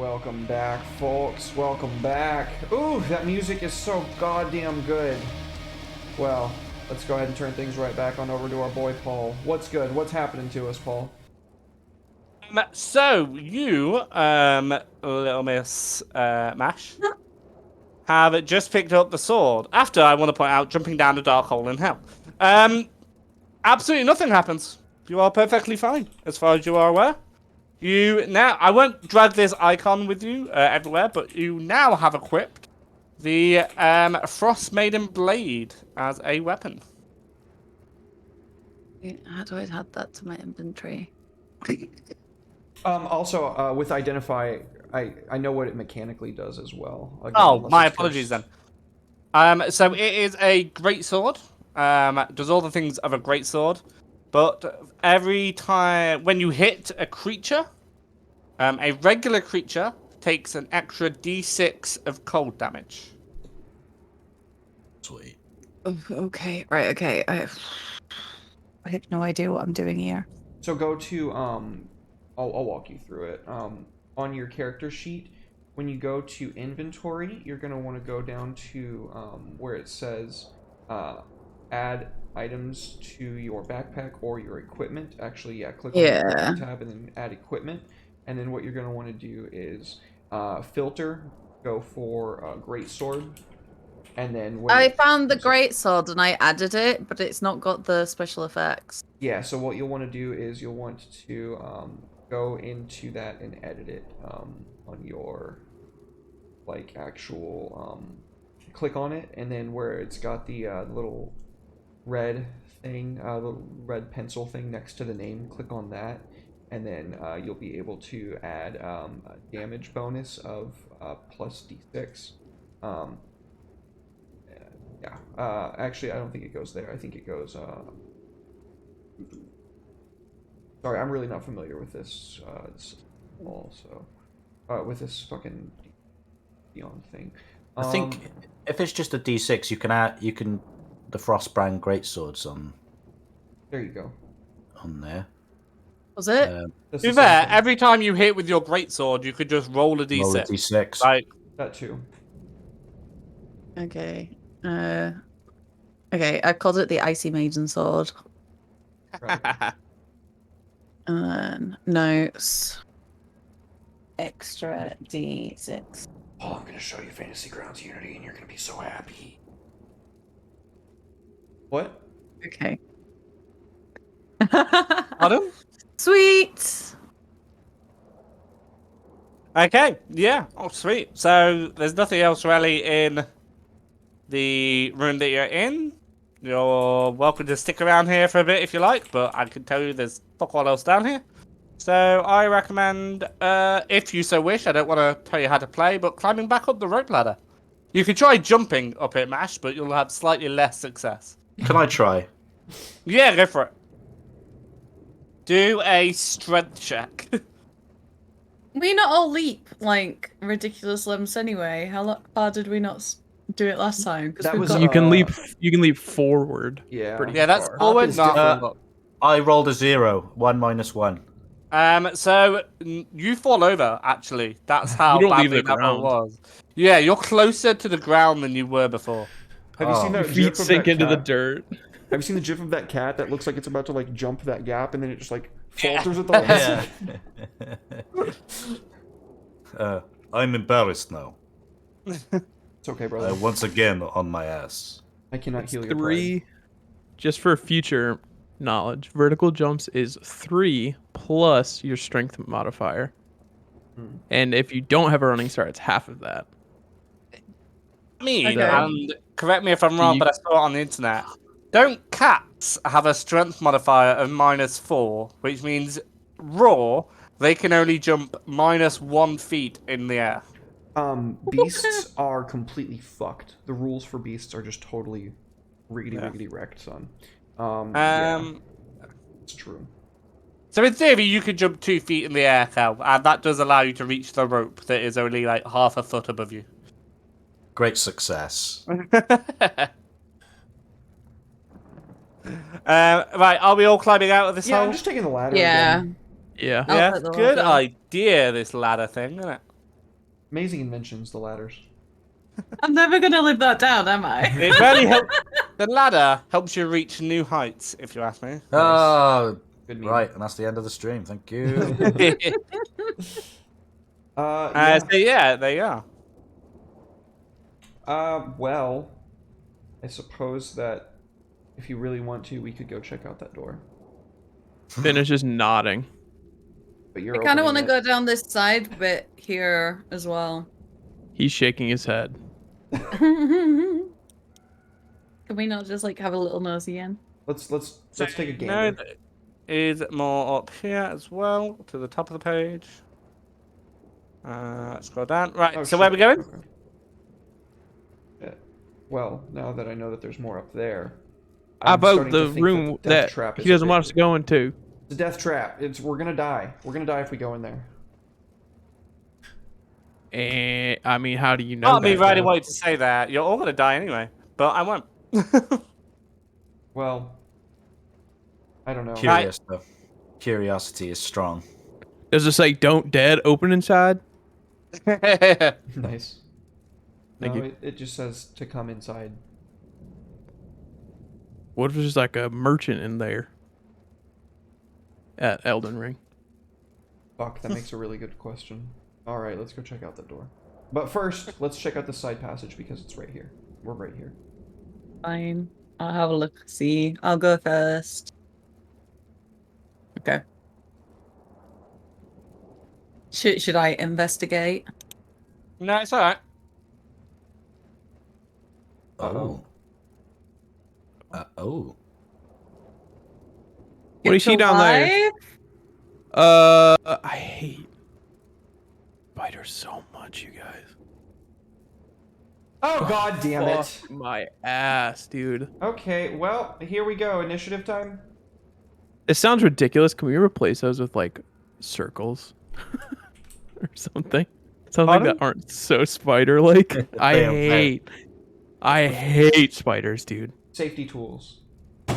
Welcome back, folks. Welcome back. Ooh, that music is so goddamn good. Well, let's go ahead and turn things right back on over to our boy Paul. What's good? What's happening to us, Paul? So you, Little Miss Mash, have just picked up the sword. After, I want to point out, jumping down a dark hole in hell. Absolutely nothing happens. You are perfectly fine, as far as you are aware. You now, I won't drag this icon with you everywhere, but you now have equipped the Frost Maiden Blade as a weapon. How do I add that to my inventory? Also, with Identify, I know what it mechanically does as well. Again, Oh, unless my it's apologies first- then. So it is a great sword. Does all the things of a great sword, but every time when you hit a creature, a regular creature takes an extra d6 of cold damage. Sweet. Okay, right, okay. I have no idea what I'm doing here. So go to I'll walk you through it. On your character sheet, when you go to inventory, you're gonna want to go down to where it says add items to your backpack or your equipment. Actually, yeah, click on the equipment tab and then add equipment. And then what you're gonna want to do is filter, go for great sword, and then when I found the great sword and I added it, but it's not got the special effects. yeah, so what you'll want to do is you'll want to go into that and edit it on your like actual click on it, and then where it's got the little red thing, little red pencil thing next to the name, click on that, and then you'll be able to add a damage bonus of plus d6. Yeah, actually, I don't think it goes there. I think it goes. Sorry, I'm really not familiar with this also with this fucking Beyond thing. I think if it's just a d6, you can the Frostbrand Greatswords There you go. on there. Was it? That's To the be same fair, thing. every time you hit with your greatsword, you could just roll a d6. Roll a d6. Like, That too. Okay. Okay, I called it the Icy Maiden Sword. Right. And then notes. Extra D6. Oh, I'm gonna show you Fantasy Grounds Unity, and you're gonna be so happy. What? Okay. Pardon? Sweet. Okay, yeah. Oh, sweet. So there's nothing else really in the room that you're in. You're welcome to stick around here for a bit if you like, but I can tell you there's fuck all else down here. So I recommend, if you so wish, I don't want to tell you how to play, but climbing back up the rope ladder. You can try jumping up it, Mash, but you'll have slightly less success. Can I try? Yeah, go for it. Do a strength check. We not all leap like ridiculous lumps anyway. How far did we not do it last time? Because That we've was, got. You can leap. You can leap forward. Yeah. Pretty Yeah, that's far. forward, is not different. up. I rolled a 0. 1 minus 1. So you fall over. Actually, that's how You don't leave badly the that one ground. was. Yeah, you're closer to the ground than you were before. Have you seen Oh. that Your gif feet of sink that into the cat? dirt. Have you seen the gif of that cat that looks like it's about to like jump that gap, and then it just like falters at the last Yeah. I'm embarrassed now. It's okay, brother. Once again on my ass. I cannot It's heal your pride. 3. Just for future knowledge, vertical jumps is 3 plus your strength modifier. And if you don't have a running start, it's half of that. Okay. And correct me if I'm So wrong, you- but I saw it on the internet. Don't cats have a strength modifier of -4, which means raw, they can only jump -1 feet in the air. Beasts are completely fucked. The rules for beasts are just totally riggedy wrecked, son. Yeah, it's true. So in theory, you could jump 2 feet in the air, Cal, and that does allow you to reach the rope that is only like half a foot above you. Great success. Right, are we all climbing out of this Yeah, hole? I'm just taking the ladder Yeah. again. Yeah. I'll Yeah, take the good ladder. idea, this ladder thing, isn't it? Amazing inventions, the ladders. I'm never gonna live that down, am I? It really helps. The ladder helps you reach new heights, if you ask me. Oh, Good meme. right, and that's the end of the stream. Thank you. Yeah. So yeah, there you are. Well, I suppose that if you really want to, we could go check out that door. Finn is just nodding. But I you're kind of want opening to it. go down this side bit here as well. He's shaking his head. Can we not just like have a little nosy in? Let's take a No, gander. is more up here as well, to the top of the page. Scroll down. Right, Oh, so where are we shit. going? Okay. Yeah. Well, now that I know that there's more up there, How I'm about starting to the think that room the death that trap he is a doesn't bit- want us to go into? It's a death trap. We're gonna die. We're gonna die if we go in there. And I mean, how do you know Part of me that? really though? wanted to say that. You're all going to die anyway, but I won't. Well, I don't know. Curious, though. Curiosity is strong. Does it say "Don't dead" open inside? Nice. Thank No, you. it just says to come inside. What if there's like a merchant in there at Elden Ring? Fuck, that makes a really good question. Alright, let's go check out the door. But first, let's check out the side passage because it's right here. We're right here. Fine. I'll have a look. See, I'll go first. Okay. Should I investigate? No, it's alright. Oh. Oh. What do you see down there? I hate spiders so much, you guys. Oh, god damn it. Fuck my ass, dude. Okay, well, here we go. Initiative time. It sounds ridiculous. Can we replace those with like circles or something? Something Pardon? that aren't so spider-like. They I hate spiders, dude. Safety tools. I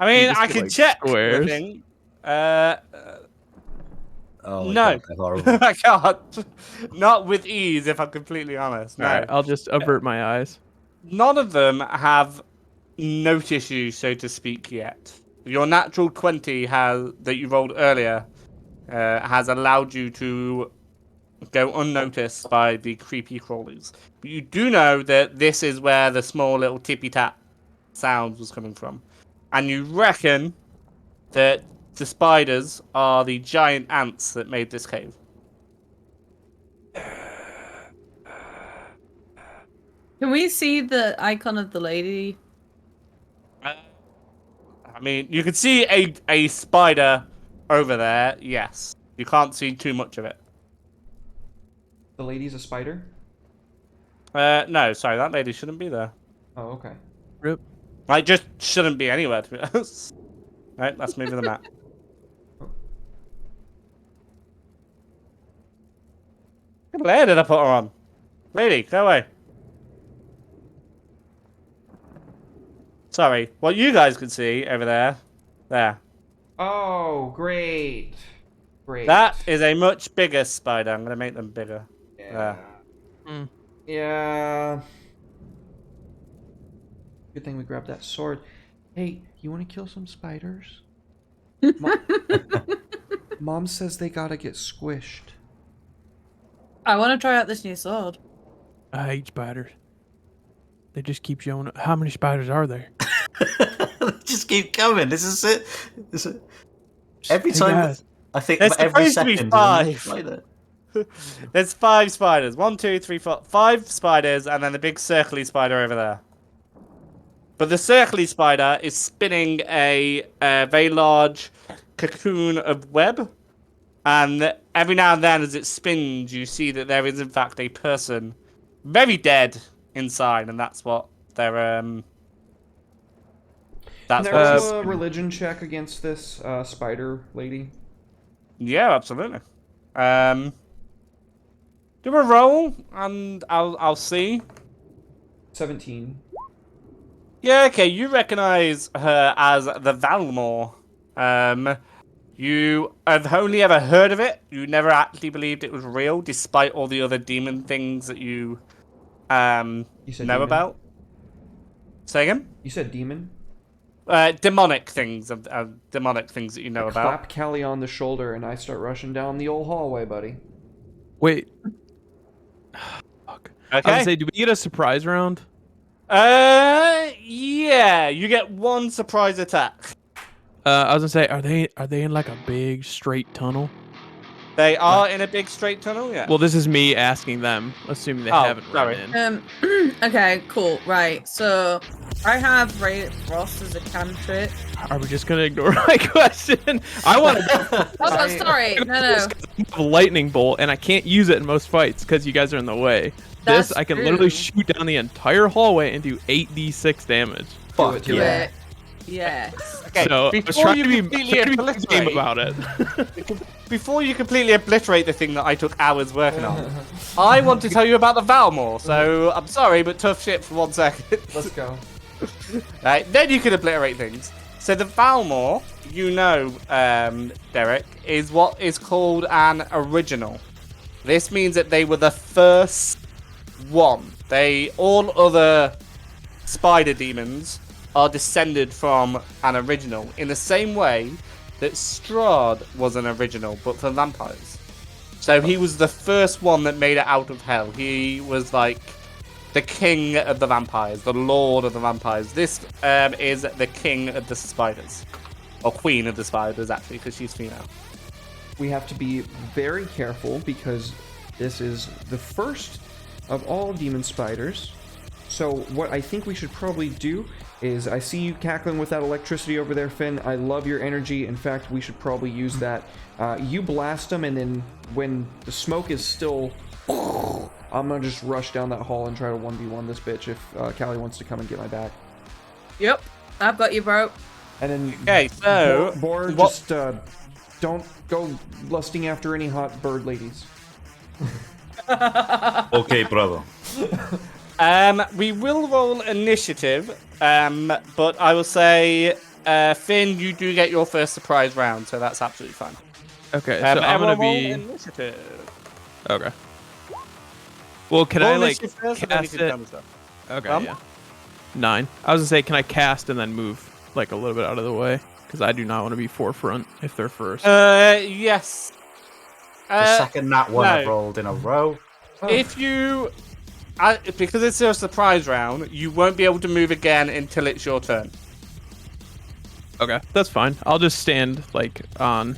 mean, just I get, can like, check squares. the thing. Oh my No. God, that's horrible. I can't. Not with ease, if I'm completely honest. No. All right, I'll just avert my eyes. None of them have noticed you, so to speak, yet. Your natural 20 that you rolled earlier has allowed you to go unnoticed by the creepy crawlies. But you do know that this is where the small little tippy-tap sound was coming from. And you reckon that the spiders are the giant ants that made this cave. Can we see the icon of the lady? I mean, you can see a spider over there, yes. You can't see too much of it. The lady's a spider? No, sorry, that lady shouldn't be there. Oh, okay. Rip. Like, just shouldn't be anywhere, to be honest. Right, let's move to the map. What layer did I put her on? Lady, go away. Sorry, what you guys can see over there. There. Oh, great. Great. That is a much bigger spider. I'm going to make them bigger. Yeah. Mm. Yeah. Good thing we grabbed that sword. Hey, you want to kill some spiders? Mom says they gotta get squished. I want to try out this new sword. I hate spiders. They just keep showing up. How many spiders are there? Just keep coming. This is it. Every Hey, time, guys. I think There's every supposed to be second. 5. Spider. There's 5 spiders. 1, 2, 3, 4. 5 spiders, and then the big circly spider over there. But the circly spider is spinning a very large cocoon of web. And every now and then, as it spins, you see that there is, in fact, a person very dead inside. And that's what they're... That's Can what I she's... roll a religion check against this spider lady? Yeah, absolutely. Do a roll, and I'll see. 17. Yeah, okay, you recognize her as the Valmore. You have only ever heard of it. You never actually believed it was real, despite all the other demon things that you You said know demon? about. Say again? You said demon? Demonic things demonic things that you know about. Clap Callie on the shoulder, and I start rushing down the old hallway, buddy. Wait. Fuck. I was Okay. gonna say, do we get a surprise round? Yeah. You get one surprise attack. I was gonna say, are they in like a big straight tunnel? They are in a big straight tunnel. Yeah. Well, this is me asking them, assuming they Oh, haven't run sorry. in. Okay, cool. Right. So I have Ray of Frost as a cantrip. Are we just gonna ignore my question? I want to Oh, sorry. No. have a lightning bolt, and I can't use it in most fights because you guys are in the way. That's This I can true. literally shoot down the entire hallway and do 8d6 damage. Fuck Do it. yeah. Yes. Okay. So I was Before trying you to be completely game obliterate, about it. before you completely obliterate the thing that I took hours working on, I want to tell you about the Valmore. So I'm sorry, but tough shit for 1 second. Let's go. Right, then you can obliterate things. So the Valmore, you know, Derek, is what is called an original. This means that they were the first one. All other spider demons are descended from an original, in the same way that Strahd was an original, but for vampires. So he was the first one that made it out of hell. He was like the king of the vampires, the lord of the vampires. This is the king of the spiders. Or queen of the spiders, actually, because she's female. We have to be very careful because this is the first of all demon spiders. So what I think we should probably do is, I see you cackling with that electricity over there, Finn. I love your energy. In fact, we should probably use that. You blast them, and then when the smoke is still... I'm gonna just rush down that hall and try to 1v1 this bitch if Callie wants to come and get my back. Yep. I've got you, bro. And then... Okay, so... Bor, what- just don't go lusting after any hot bird ladies. Okay, brother. We will roll initiative, but I will say, Finn, you do get your first surprise round, so that's absolutely fine. Okay, so I'm gonna everyone roll be initiative. okay. Well, can Roll I like initiative first, and then you cast can it? tell me stuff. Okay, Um? yeah. 9. I was gonna say, can I cast and then move like a little bit out of the way? Because I do not want to be forefront if they're first. Yes. The second that one I've no. rolled in a row. If you... because it's a surprise round, you won't be able to move again until it's your turn. Okay, that's fine. I'll just stand like on,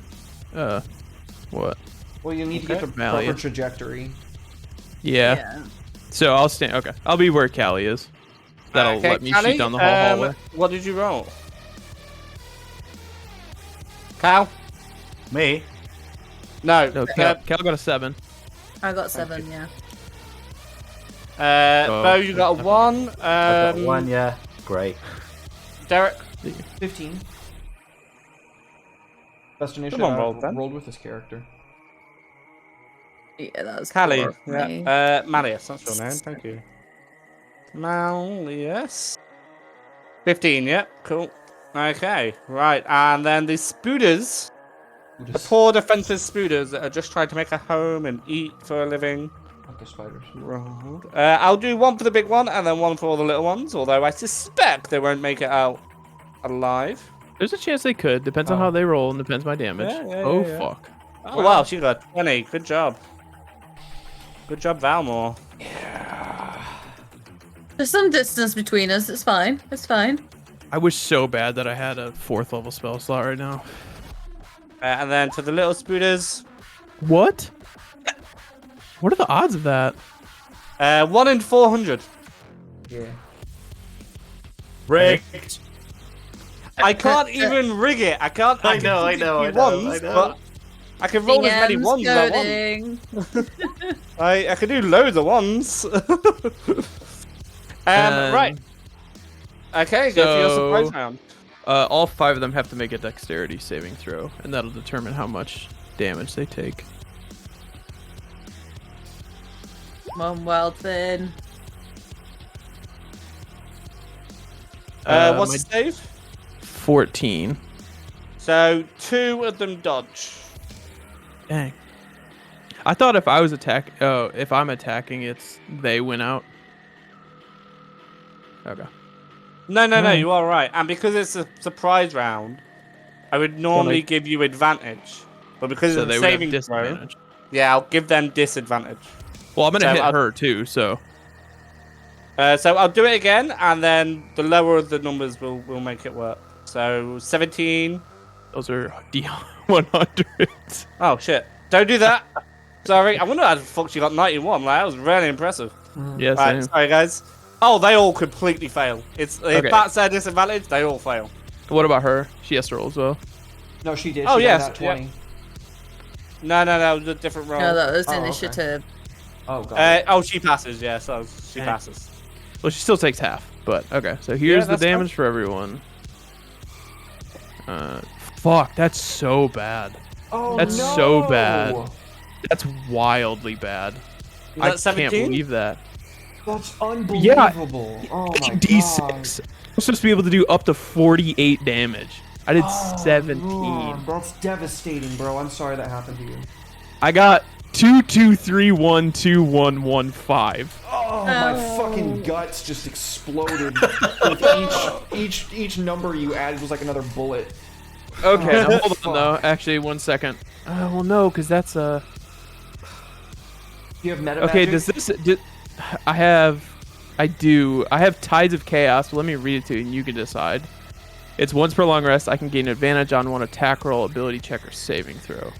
what? Well, you need to get the proper Valiant. trajectory. Yeah. So I'll stand. Okay, I'll be where Callie is. That'll Okay, let me Callie, shoot down the whole hallway. What did you roll? Cal? Me? No. No, Cal got a 7. I got 7, yeah. Bo, you got a 1. I've got one, yeah. Great. Derek? 15. Best initiative Come on, I've roll then. rolled with this character. Yeah, that was Callie. poor of me. Yeah. Malleus, that's your name. Thank you. Malleus. 15, yeah. Cool. Okay, right. And then the Spooders. The poor defenseless Spooders that are just trying to make a home and eat for a living. Not the spiders. Rolled. I'll do one for the big one and then one for all the little ones, although I suspect they won't make it out alive. There's a chance they could. Depends on how they roll and depends my damage. Yeah, oh yeah. fuck. Oh, wow, she got 20. Good job. Good job, Valmore. There's some distance between us. It's fine. It's fine. I wish so bad that I had a 4th level spell slot right now. And then to the little Spooders. What? What are the odds of that? 1 in 400. Yeah. Rigged. I can't even rig it. I can't. I can know, keep I know, it I few know, ones, I know. But I can roll as many DM's ones as I want. coding. I can do loads of ones. Right. Okay, go for your So- surprise round. All 5 of them have to make a dexterity saving throw, and that'll determine how much damage they take. Come on, Wild Finn. What's my the save? 14. So 2 of them dodge. Dang. I thought if I was if I'm attacking, it's they win out. Okay. No, Alright. you are right. And because it's a surprise round, I would normally give you advantage. But because So it's they a would have saving throw, disadvantage. yeah, I'll give them disadvantage. Well, I'm gonna So hit I'll- her too. So So I'll do it again, and then the lower of the numbers will make it work. So 17. those are D100s. Oh shit! Don't do that. Sorry, I wonder how the fuck she got 91. Like, that was really impressive. Yes, Right, sorry guys. Oh, they all completely fail. If Okay. that's their disadvantage, they all fail. What about her? She has to roll as well. No, she did. Oh, She yes, got that 20. No, it was a different roll. No, that was Oh, okay. initiative. Oh, God. She passes. Yeah, so she Okay. passes. Well, she still takes half. But okay. So here's the that's fine. damage for everyone. Fuck. That's so bad. Oh, That's no! so bad. That's wildly bad. Is I that 17? can't believe that. That's unbelievable. Oh, my God. D6. I'm supposed to be able to do up to 48 damage. I did 17. Man, that's devastating, bro. I'm sorry that happened to you. I got 2-2-3-1-2-1-1-5. Oh, my fucking guts just exploded. With each number you added was like another bullet. Okay, now hold fuck. on though. Actually, 1 second. Well, no, because that's Do you have meta Okay, magic? does this? I do. I have Tides of Chaos. But let me read it to you, and you can decide. It's once per long rest. I can gain advantage on one attack roll, ability check, or saving throw.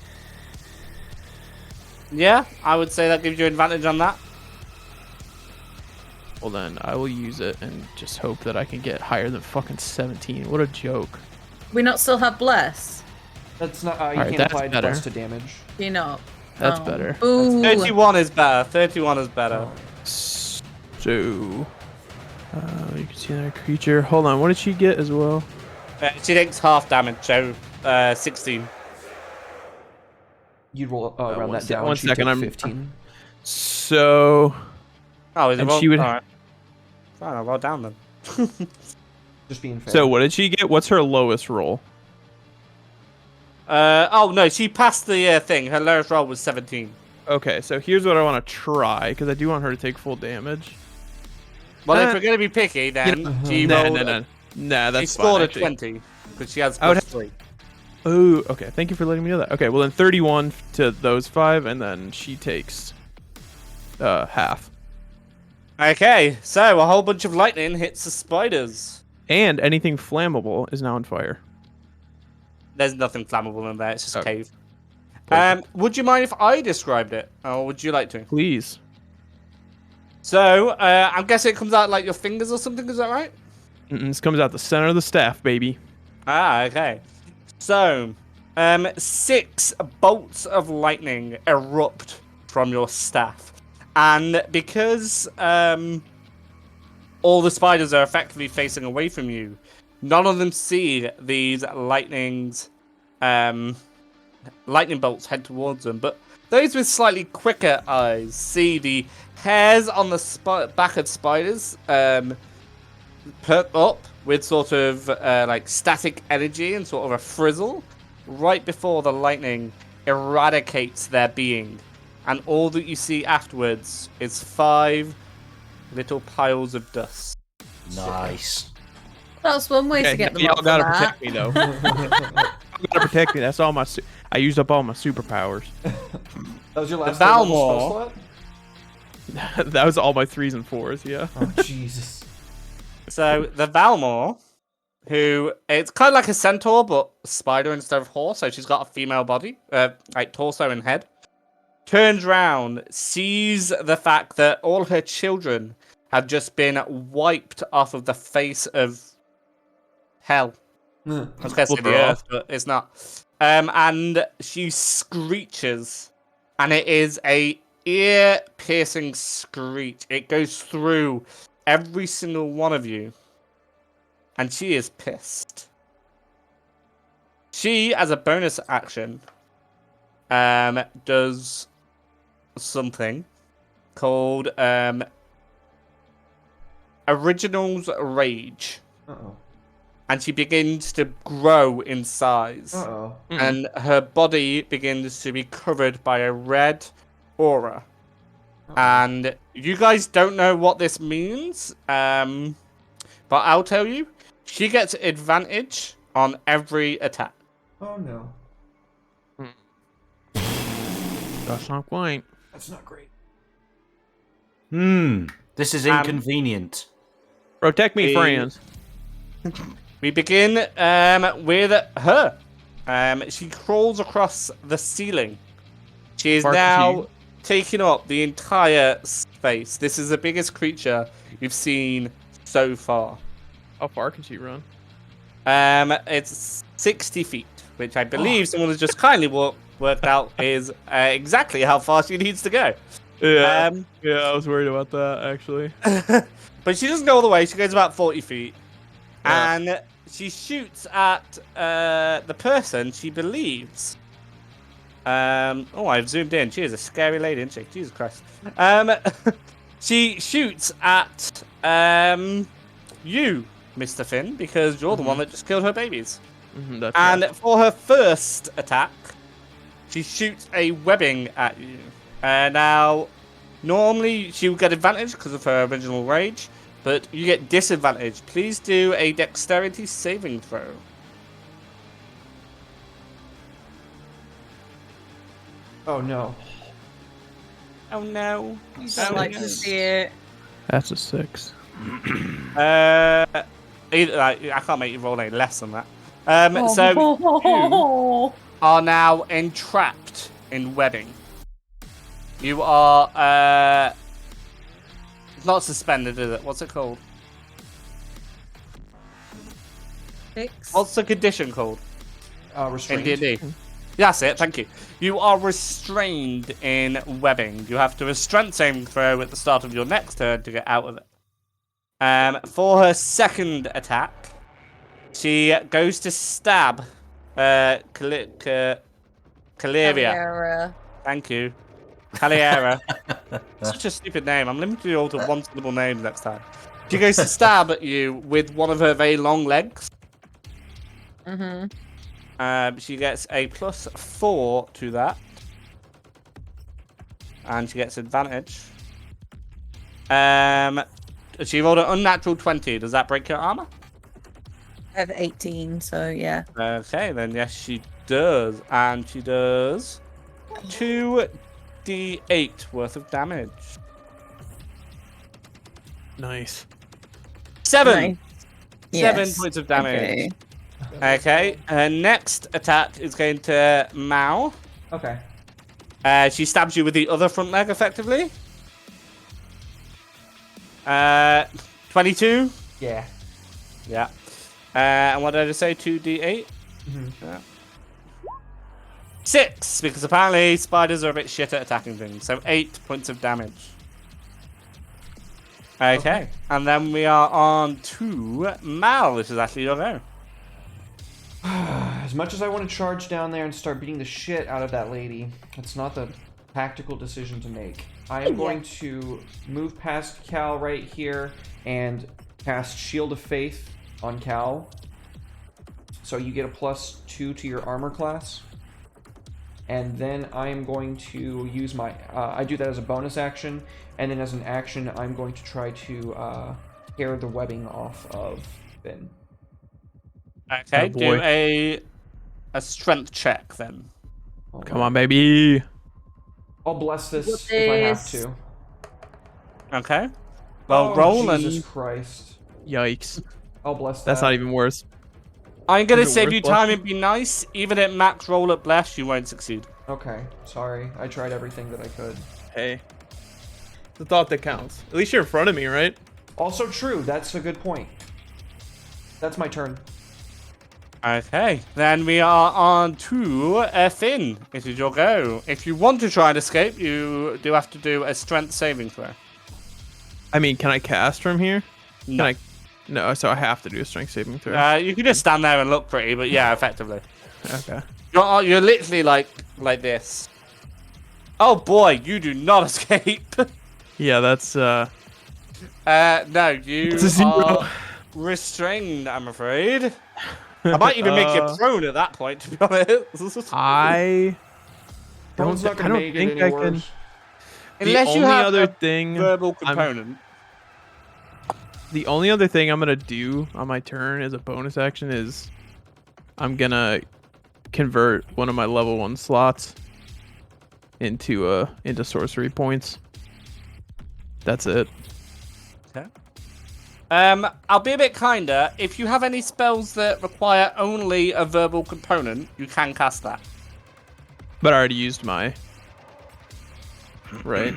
Yeah, I would say that gives you advantage on that. Well, then I will use it and just hope that I can get higher than fucking 17. What a joke. We not still have bless? That's not. You Alright, can't that's apply better. plus to damage. Do you not? That's Oh. better. Ooh. 31 is better. 31 is better. So, you can see another creature. Hold on, what did she get as well? She takes half damage, so 16. You'd roll round that down. one she'd second, take I'm 15. So, Oh, is it And wrong? she would- Alright. Fine, I'll roll down then. Just being fair. so what did she get? What's her lowest roll? Oh no, she passed the thing. Her lowest roll was 17. Okay, so here's what I want to try because I do want her to take full damage. Well, if Uh, we're gonna be picky, then she Nah, rolled. nah, She that's scored fine, a actually. 20 because she has I would plus 3. Oh, okay. Thank you for letting me know that. Okay, well then 31 to those 5, and then she takes half. Okay, so a whole bunch of lightning hits the spiders. And anything flammable is now on fire. There's nothing flammable in there. It's just a Okay. cave. Perfect. Would you mind if I described it, or would you like to? Please. So, I'm guessing it comes out like your fingers or something. Is that right? This comes out the center of the staff, baby. Ah, okay. So, 6 bolts of lightning erupt from your staff. And because all the spiders are effectively facing away from you, none of them see these lightning bolts head towards them. But those with slightly quicker eyes see the hairs on the back of spiders perk up with sort of like static energy and sort of a frizzle right before the lightning eradicates their being. And all that you see afterwards is 5 little piles of dust. Nice. That's one way to get them y'all off gotta of that. protect me though. You gotta protect me. That's all my. I used up all my superpowers. That was your last The level Valmor. spell slot? That was all my 3s and 4s. Yeah. Oh, Jesus. So the Valmor, who it's kind of like a centaur but a spider instead of horse, so she's got a female body, like torso and head, turns round, sees the fact that all her children have just been wiped off of the face of hell. I was going to say the Well, earth, but it's not. And she screeches, and it is a ear-piercing screech. It goes through every single one of you, and she is pissed. She, as a bonus action, does something called Original's Rage. Uh-oh. and she begins to grow in size. Uh-oh. And her body begins to be covered by a red aura. And you guys don't know what this means, but I'll tell you. She gets advantage on every attack. Oh no. That's not quite. That's not great. This is inconvenient. Protect me, friends. We begin with her. She crawls across the ceiling. She is now taking up the entire space. This is the biggest creature you've seen so far. How far can she run? It's 60 feet, which I believe someone has just kindly worked out is exactly how far she needs to go. Yeah, I was worried about that, actually. But she doesn't go all the way. She goes about 40 feet. Yeah. And she shoots at the person she believes. Oh, I've zoomed in. She is a scary lady, isn't she? Jesus Christ. She shoots at you, Mr. Finn, because you're the one that just killed her babies. That's And right. for her first attack, she shoots a webbing at you. Now, normally she would get advantage because of her original rage, but you get disadvantage. Please do a dexterity saving throw. Oh no. Oh no. You don't like to see it. That's a 6. I can't make you roll any less than that. So you are now entrapped in webbing. You are not suspended, is it? What's it called? 6. What's the condition called? In Restrained. D&D. That's it, thank you. You are restrained in webbing. You have to do a strength saving throw at the start of your next turn to get out of it. For her second attack, she goes to stab Caleria. Thank you. Caliera. Such a stupid name. I'm limiting you all to one syllable names next time. She goes to stab at you with one of her very long legs. She gets a +4 to that. And she gets advantage. She rolled an unnatural 20. Does that break your armor? I have 18, so yeah. Okay, then yes, she does. And she does 2d8 worth of damage. Nice. 7! Nice. 7 Yes. points of damage. Okay. Okay, her next attack is going to Mao. Okay. She stabs you with the other front leg, effectively. 22? Yeah. Yeah. And what did I just say? 2d8? Yeah. 6, because apparently spiders are a bit shit at attacking things. So 8 points of damage. Okay. And then we are on to Mal. This is actually your go. As much as I want to charge down there and start beating the shit out of that lady, it's not the tactical decision to make. I am going to move past Cal right here and cast Shield of Faith on Cal. So you get a +2 to your armor class. And then I am going to use my... I do that as a bonus action. And then as an action, I'm going to try to tear the webbing off of Finn. Okay, Oh, boy. do a strength check then. Come on, baby. I'll bless this What if I have is- to. Okay. Well, Oh, roll Jesus and Christ. Yikes. I'll bless that. That's not even worse. I'm gonna Is it save worth you blessing? time and be nice. Even at max roll at bless, you won't succeed. Okay, sorry. I tried everything that I could. Hey. The thought that counts. At least you're in front of me, right? Also true, that's a good point. That's my turn. Okay, then we are on to Finn. It is your go. If you want to try and escape, you do have to do a strength saving throw. I mean, can I cast from here? No. Can I? No, so I have to do a strength saving throw. You can just stand there and look pretty, but yeah, effectively. Okay. You're literally like this. Oh boy, you do not escape. Yeah, that's No, you it's a 0. are restrained, I'm afraid. I might even make you prone at that point, to be honest. I Prone's not I gonna don't make it think any I can. worse. Unless the you only have other a thing verbal I'm- component. The only other thing I'm gonna do on my turn as a bonus action is I'm gonna convert one of my level 1 slots into sorcery points. That's it. Okay. I'll be a bit kinder. If you have any spells that require only a verbal component, you can cast that. But I already used my. Right.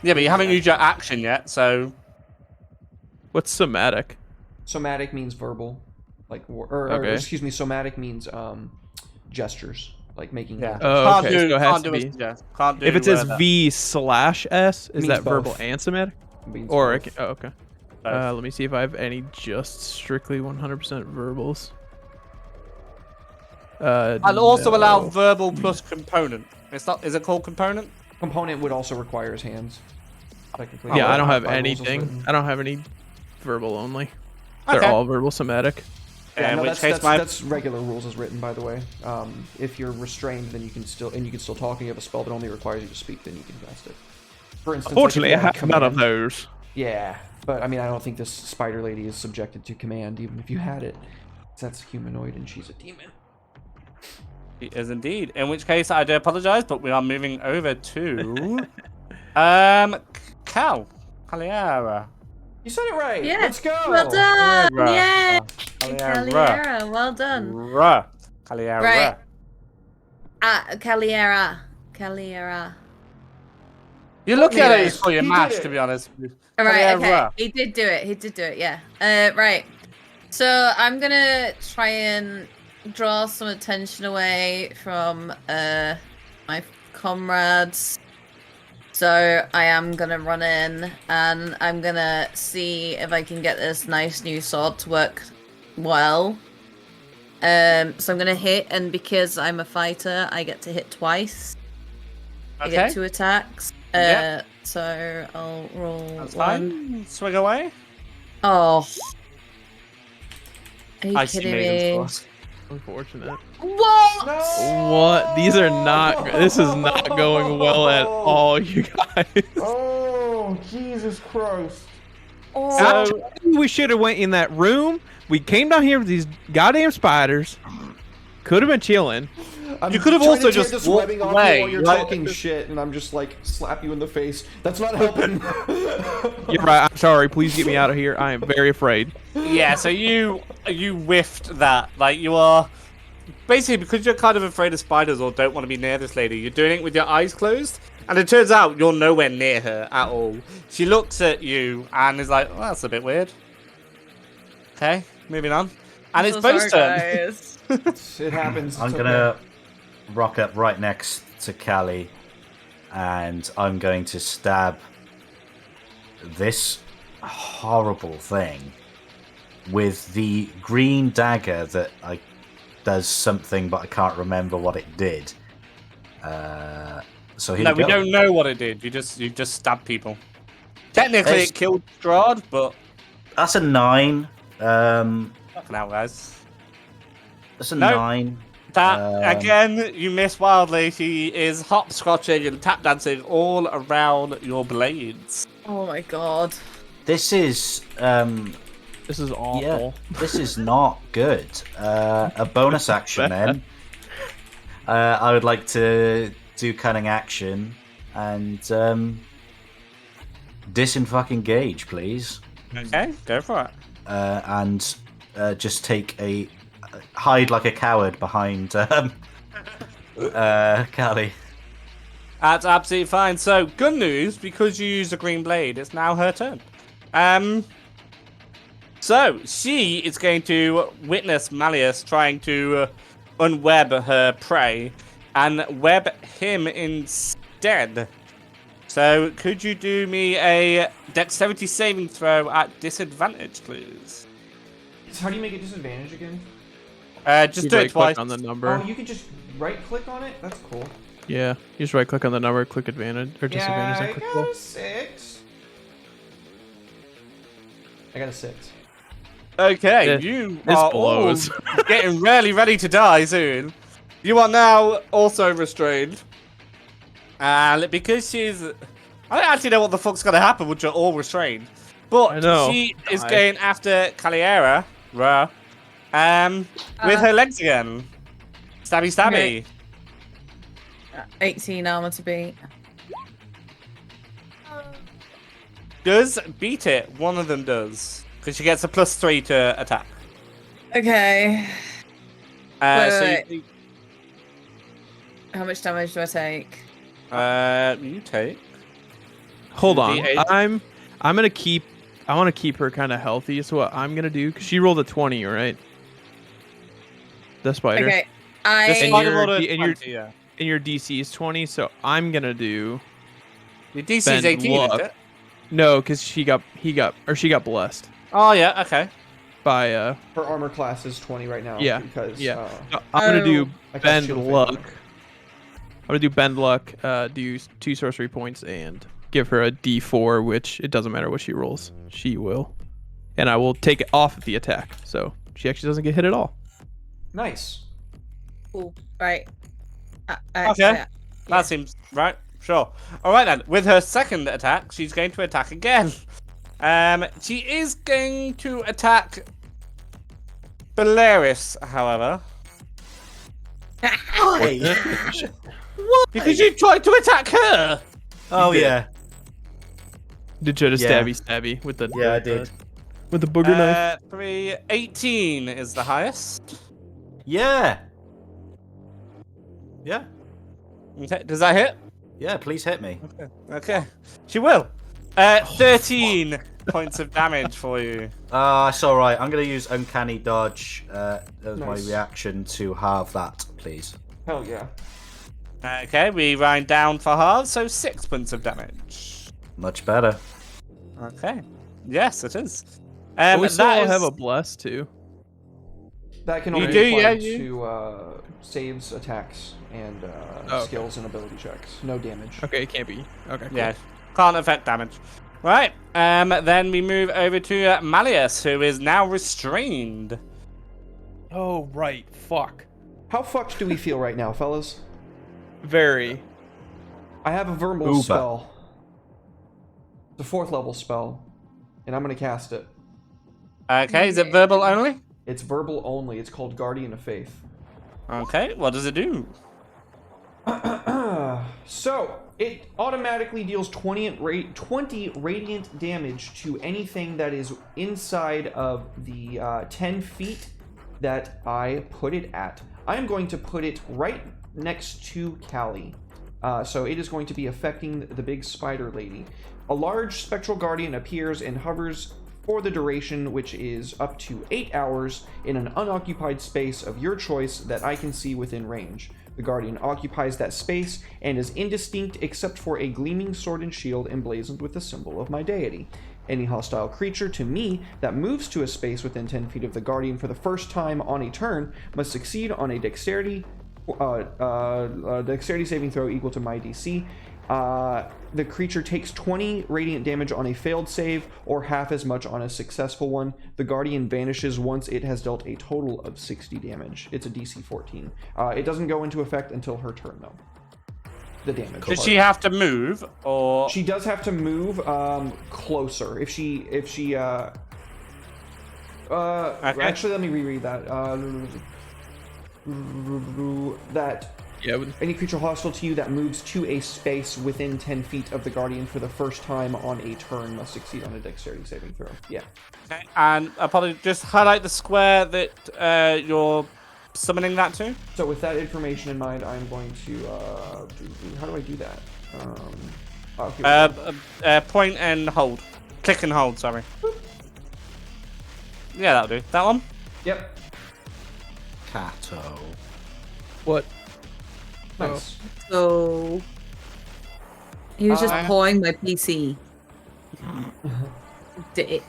Yeah, but you haven't used your action yet, so What's somatic? Somatic means verbal, like or Okay. excuse me, somatic means gestures, like making. yeah. hand Oh, Can't okay, do, so it has can't to do be- it, yeah. Can't do If it says that. V/S, is Means that verbal both. and somatic? means Or both. oh, okay. Both. Let me see if I have any just strictly 100% verbals. I'll also no. allow verbal plus component. It's not. Is it called component? Component would also require his hands. Technically. Yeah, I don't have By rules as anything. written. I don't have any verbal only. They're Okay. all verbal somatic. Yeah, In no, which that's, case, that's, my that's regular rules as written, by the way. If you're restrained, then you can still talk, and you have a spell that only requires you to speak, then you can cast it. For instance, Unfortunately, I like if you have none of command- those. Yeah, but I mean, I don't think this spider lady is subjected to command, even if you had it. 'Cause that's humanoid, and she's a demon. It is indeed. In which case, I do apologize, but we are moving over to Cal Caliera. You said it right. Yeah. Let's go. Well done. Caliera. Yeah. Caliera. Caliera. Well done. Caliera. Right. Caliera. Caliera. You look at it Yes, for your he match, did to it. be honest. All right. Okay. Caliera. He did do it. He did do it. Yeah. Right. So I'm gonna try and draw some attention away from my comrades. So I am gonna run in and I'm gonna see if I can get this nice new sword to work well. So I'm gonna hit, and because I'm a fighter, I get to hit twice. I Okay. get 2 attacks. Yep. So I'll roll That's 1. fine. Swing away. Oh. Are you Icy kidding Maiden's me? Force. Unfortunate. What? What? These are not. This is not going well at all, you guys. Oh, Jesus Christ. Oh. So, We should have went in that room. We came down here with these goddamn spiders. Could have been chilling. I'm You could have trying also to tear just this walked webbing off away, you while you're right? talking shit, and I'm just like slap you in the face. That's not helping. You're right. I'm sorry. Please get me out of here. I am very afraid. yeah, so you whiffed that. Like, you are basically, because you're kind of afraid of spiders or don't want to be near this lady, you're doing it with your eyes closed, and it turns out you're nowhere near her at all. She looks at you and is like, well, that's a bit weird. Okay, moving on. And it's Bo's turn. Guys. It happens. I'm It's gonna rock up right next to Callie, and I'm going to stab this horrible thing with the green dagger that does something, but I can't remember what it did. So here No, you we go. don't know what it did. You just stabbed people. Technically, It's- it killed Strahd, but That's a 9. fucking hell, guys. That's a No. 9. That again, you miss wildly. She is hopscotching and tap dancing all around your blades. Oh my god. This is This is awful. yeah, this is not good. A bonus action then. I would like to do cunning action and disengage, please, Okay, go for it. and just take a hide like a coward behind Callie. That's absolutely fine. So, good news, because you used a green blade, it's now her turn. So, she is going to witness Malleus trying to unweb her prey and web him instead. So, could you do me a dexterity saving throw at disadvantage, please? How do you make it disadvantage again? Just You do it right-click twice. on the number. Oh, you can just right click on it? That's cool. Yeah, you just right click on the number, click advantage or Yeah, disadvantage, I and click got roll. a 6. I got a 6. Okay, This- you this are blows. all getting really ready to die soon. You are now also restrained. And because she's... I don't actually know what the fuck's going to happen when you're all restrained. But I know. she is Die. going after Caliera, with her legs again. Stabby, stabby. Okay. 18 armor to beat. Does beat it. One of them does. Because she gets a +3 to attack. Okay. So wait. You, How much damage do I take? you take... Hold on. D8. I'm gonna keep. I want to keep her kind of healthy. So what I'm gonna do? Cause she rolled a 20, right? The spider. Okay. The I spider your- rolled a and your- 20, yeah. And your DC is 20. So I'm gonna do. Your DC is bend 18, luck. isn't it? No, cause she got blessed Oh, yeah, okay. by Her armor class is 20 right now. Yeah, Because, yeah. I'm gonna do I cast bend Shield of Faith. luck. I'm gonna do bend luck. Do 2 sorcery points and give her a D4, which it doesn't matter what she rolls, she will, and I will take it off of the attack, so she actually doesn't get hit at all. Nice. Cool. Right. Okay. That seems right. Sure. All right then. With her second attack, she's going to attack again. She is going to attack Belarus, however, because you tried to attack her. Oh did. yeah. Did you just Yeah. stabby with the Yeah, I did. with the booger knife? 18 is the highest. Yeah. Yeah. Okay. Does that hit? Yeah. Please hit me. Okay. She will. 13 points of damage for you. It's all right. I'm gonna use uncanny dodge as my Nice. reaction to halve that, please. Hell yeah. Okay, we wind down for half, so 6 points of damage. Much better. Okay. Yes, it is. But we still that all is- have a bless too. That can You only do, apply yeah, you- to saves, attacks, and okay. skills and ability checks. No damage. Okay, it can't be. Okay, cool. Yeah, can't affect damage. Right. Then we move over to Malleus, who is now restrained. Oh right, fuck. How fucked do we feel right now, fellas? Very. I have a verbal Uber. spell. It's a 4th level spell, and I'm gonna cast it. Okay, is it verbal only? It's verbal only. It's called Guardian of Faith. Okay, what does it do? So, it automatically deals 20 radiant damage to anything that is inside of the 10 feet that I put it at. I am going to put it right next to Callie. So it is going to be affecting the big spider lady. A large spectral guardian appears and hovers for the duration, which is up to 8 hours, in an unoccupied space of your choice that I can see within range. The guardian occupies that space and is indistinct except for a gleaming sword and shield emblazoned with the symbol of my deity. Any hostile creature to me that moves to a space within 10 feet of the guardian for the first time on a turn must succeed on a dexterity saving throw equal to my DC. The creature takes 20 radiant damage on a failed save, or half as much on a successful one. The guardian vanishes once it has dealt a total of 60 damage. It's a DC 14. It doesn't go into effect until her turn, though. The damage. Does part. she have to move, or She does have to move closer. Actually, let me reread that. Yeah. With, Any creature hostile to you that moves to a space within 10 feet of the Guardian for the first time on a turn must succeed on a dexterity saving throw. Yeah. okay, and I'll probably just highlight the square that you're summoning that to. So with that information in mind, I'm going to... how do I do that? Point and hold. Click and hold, sorry. Yeah, that'll do. That one? Yep. Cato. what? Nice. So he was just Uh, pawing my PC. Dick.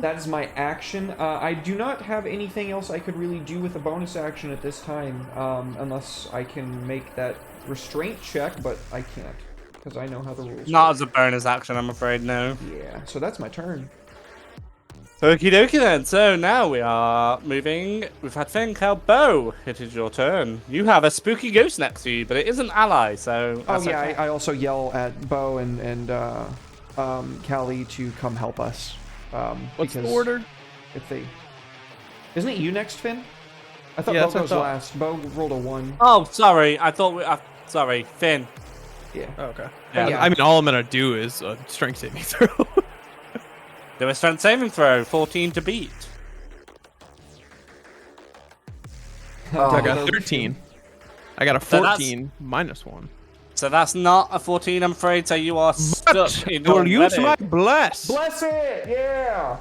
That is my action. I do not have anything else I could really do with a bonus action at this time, unless I can make that restraint check, but I can't, because I know how the rules Not work. as a bonus action, I'm afraid, no. Yeah, so that's my turn. Okie dokie then. So now we are moving. We've had Finn, Cal, Bo. It is your turn. You have a spooky ghost next to you, but it is an ally, so. Oh That's yeah, okay. I also yell at Bo and Callie to come help us. What's the because order? If they, isn't it you next, Finn? I thought Yeah, Bo that's what I goes thought. last. Bo rolled a 1. Oh, sorry. I thought we. Sorry, Finn. Yeah. Oh, okay. Yeah. I mean, all I'm gonna do is a strength saving throw. Do a strength saving throw. 14 to beat. I got 13. I got a So that's- 14 minus 1. So that's not a 14, I'm afraid. So you are stuck in your Will use my wedding. bless. Bless it! Yeah!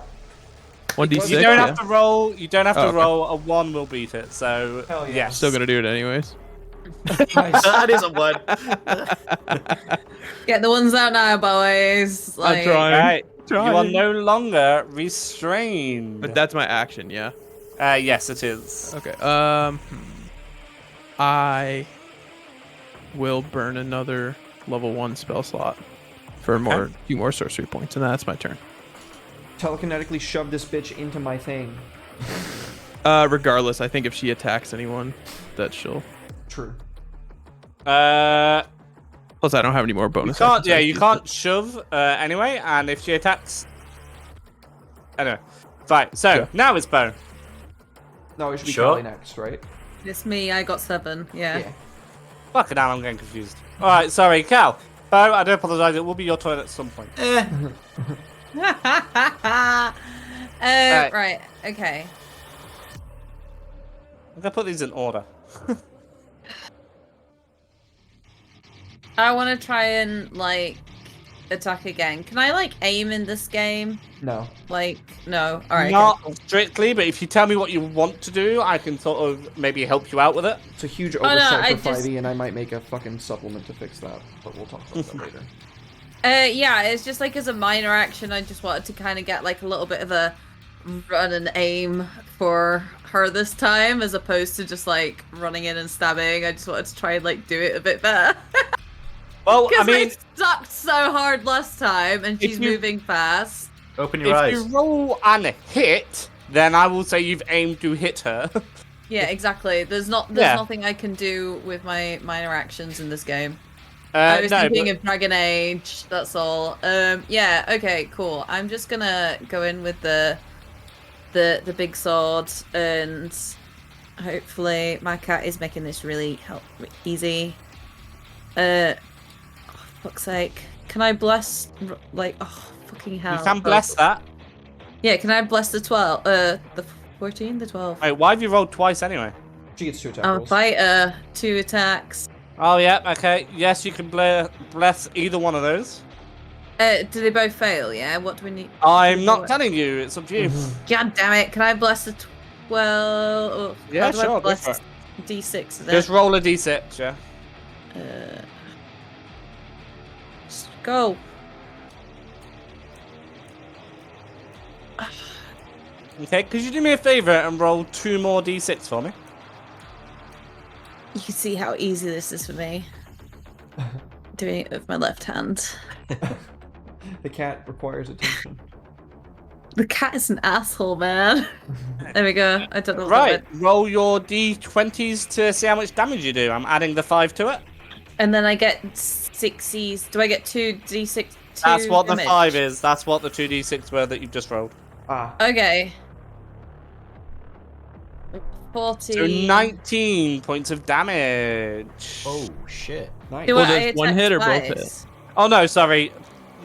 1d6. You don't yeah. have to roll. You don't have to Oh, okay. roll. A 1 will beat it. So Hell yeah. yes. Still gonna do it anyways. That is a one. Get the ones out now, boys. I'm trying. Right. You are Trying. no longer restrained. But that's my action, yeah. Yes, it is. Okay. I will burn another level 1 spell slot for a few more sorcery points, and that's my turn. Telekinetically shove this bitch into my thing. Regardless, I think if she attacks anyone, that she'll. True. Plus, I don't have any more You bonus. can't. actions. Yeah, you can't shove anyway. And if she attacks, anyway. Right. So Sure. now it's Bo. No, it should be Sure. Callie next, right? It's me. I got 7. Yeah. Fucking hell, I'm getting confused. All right. Sorry, Cal. Bo, I do apologize. It will be your turn at some point. Right. Okay. I'm gonna put these in order. I want to try and like attack again. Can I like aim in this game? No. Like, no. All right. Not strictly, but if you tell me what you want to do, I can sort of maybe help you out with it. It's a huge no, oversight I for just- 5e, and I might make a fucking supplement to fix that, but we'll talk about that later. Yeah, it's just like as a minor action, I just wanted to kind of get like a little bit of a run and aim for her this time, as opposed to just like running in and stabbing. I just wanted to try and like do it a bit better. Well, I Because mean, I sucked so hard last time, and she's you- moving fast. Open your if eyes. you roll and hit, then I will say you've aimed to hit her. Yeah, exactly. There's Yeah. nothing I can do with my minor actions in this game. I was no, thinking but- of Dragon Age. That's all. Yeah. Okay. Cool. I'm just gonna go in with the big sword, and hopefully my cat is making this really easy. Oh, fuck's sake! Can I bless like? Oh, fucking hell! you can bless that. Yeah. Can I bless the 12? The 14, the 12. Wait, why have you rolled twice anyway? She gets 2 attack I'm a rolls. fighter. 2 attacks. Oh, yeah, okay. Yes, you can bless either one of those. Do they both fail? Yeah. What do we need? I'm not telling you. It's up to you. God damn it! Can I bless the 12? Or Yeah, how do I sure, go bless for it. D6? Is it? Just roll a d6, yeah. Just go. Okay, could you do me a favor and roll 2 more d6 for me? You can see how easy this is for me. Doing it with my left hand. The cat requires attention. The cat is an asshole, man. There we go. I don't know. Right, roll your d20s to see how much damage you do. I'm adding the 5 to it. And then I get 6s. Do I get 2d6? That's what the damage? 5 is. That's what the 2d6 were that you've just rolled. Ah. Okay. 14. So 19 points of damage. Oh shit! Nice. Do Well, I there's one attack hit or both twice? Oh no, sorry.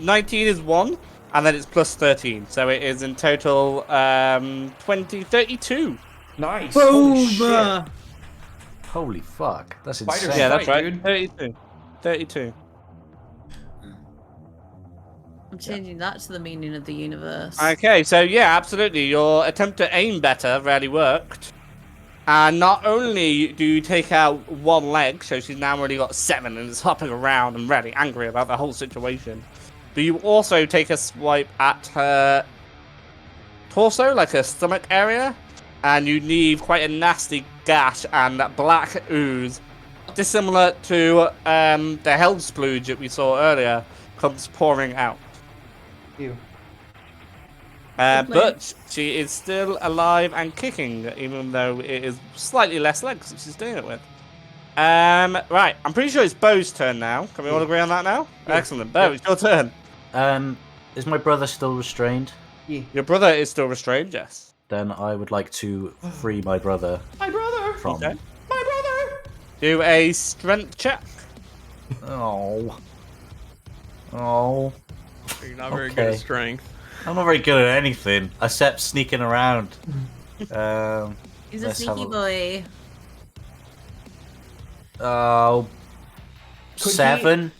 19 is 1, and then it's plus 13. So it is in total 32. Nice. Holy shit. Holy fuck! That's Spider's insane. Yeah, that's Right, right. dude. 32. 32. I'm changing that to the meaning of the universe. Okay, so yeah, absolutely. Your attempt to aim better really worked. And not only do you take out one leg, so she's now already got 7 and is hopping around and really angry about the whole situation, but you also take a swipe at her torso, like her stomach area, and you leave quite a nasty gash and black ooze, dissimilar to the hell splooge that we saw earlier, comes pouring out. Ew. But she is still alive and kicking, even though it is slightly less legs that she's doing it with. Right, I'm pretty sure it's Bo's turn now. Can we all agree on that now? Yeah. Excellent. Bo, it's your turn. Is my brother still restrained? Yeah. Your brother is still restrained, yes. Then I would like to free my brother My brother. from. Okay. My brother. Do a strength check. Oh. Oh. You're not very good Okay. at strength. I'm not very good at anything except sneaking around. He's a Let's have sneaky a- boy. Oh. Could 7.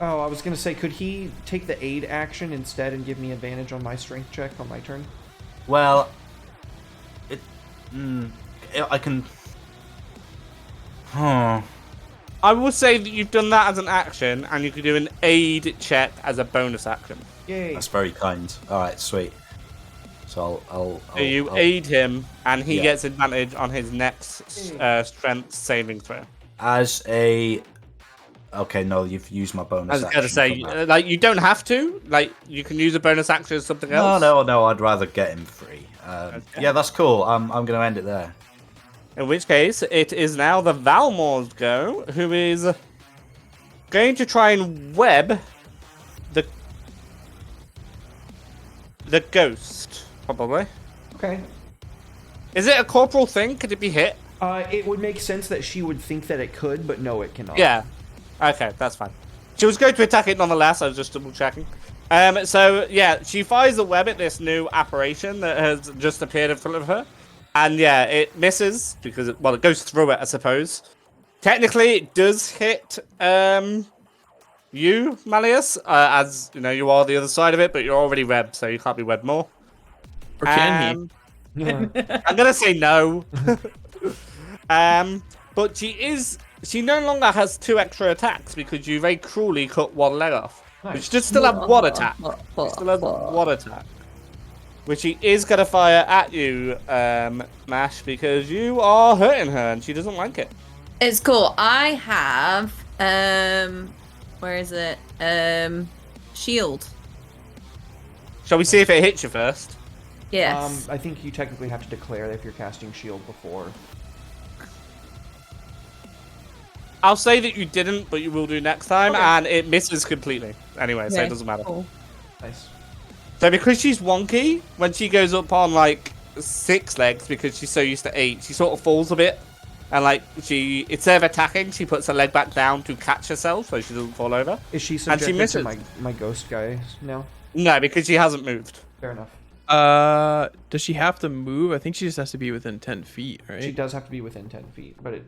Oh, I was gonna say, could he take the aid action instead and give me advantage on my strength check on my turn? Well, I can. Huh. I will say that you've done that as an action, and you could do an aid check as a bonus action. Yay. That's very kind. All right, sweet. So I'll So you aid him, and he Yeah. gets advantage on his next strength saving throw. as a. Okay, no, you've used my bonus. I was action going to say, for that. like, you don't have to. Like, you can use a bonus action as something else. No. I'd rather get him free. Yeah, that's cool. I'm going to end it there. In which case, it is now the Valmore's go, who is going to try and web the ghost, probably. Okay. Is it a corporal thing? Could it be hit? It would make sense that she would think that it could, but no, it cannot. Yeah. Okay, that's fine. She was going to attack it nonetheless. I was just double checking. So yeah, she fires a web at this new apparition that has just appeared in front of her, and yeah, it misses because it goes through it, I suppose. Technically, it does hit you, Malleus, as you know, you are the other side of it, but you're already webbed, so you can't be webbed more. Or can he? I'm gonna say no. But she no longer has 2 extra attacks because you very cruelly cut one leg off. Nice. Which does still have 1 attack. She still has 1 attack. Which he is gonna fire at you, Mash, because you are hurting her and she doesn't like it. It's cool. I have where is it? Shield. Shall we see if it hits you first? Yes. I think you technically have to declare if you're casting shield before. I'll say that you didn't, but you will do next time, Okay. and it misses completely. Anyway, so Okay, it doesn't matter. cool. Nice. So because she's wonky, when she goes up on like 6 legs, because she's so used to 8, she sort of falls a bit. And like instead of attacking, she puts her leg back down to catch herself so she doesn't fall over. Is she And she subjected to misses. my ghost guy now? No, because she hasn't moved. Fair enough. Does she have to move? I think she just has to be within 10 feet, right? She does have to be within 10 feet, but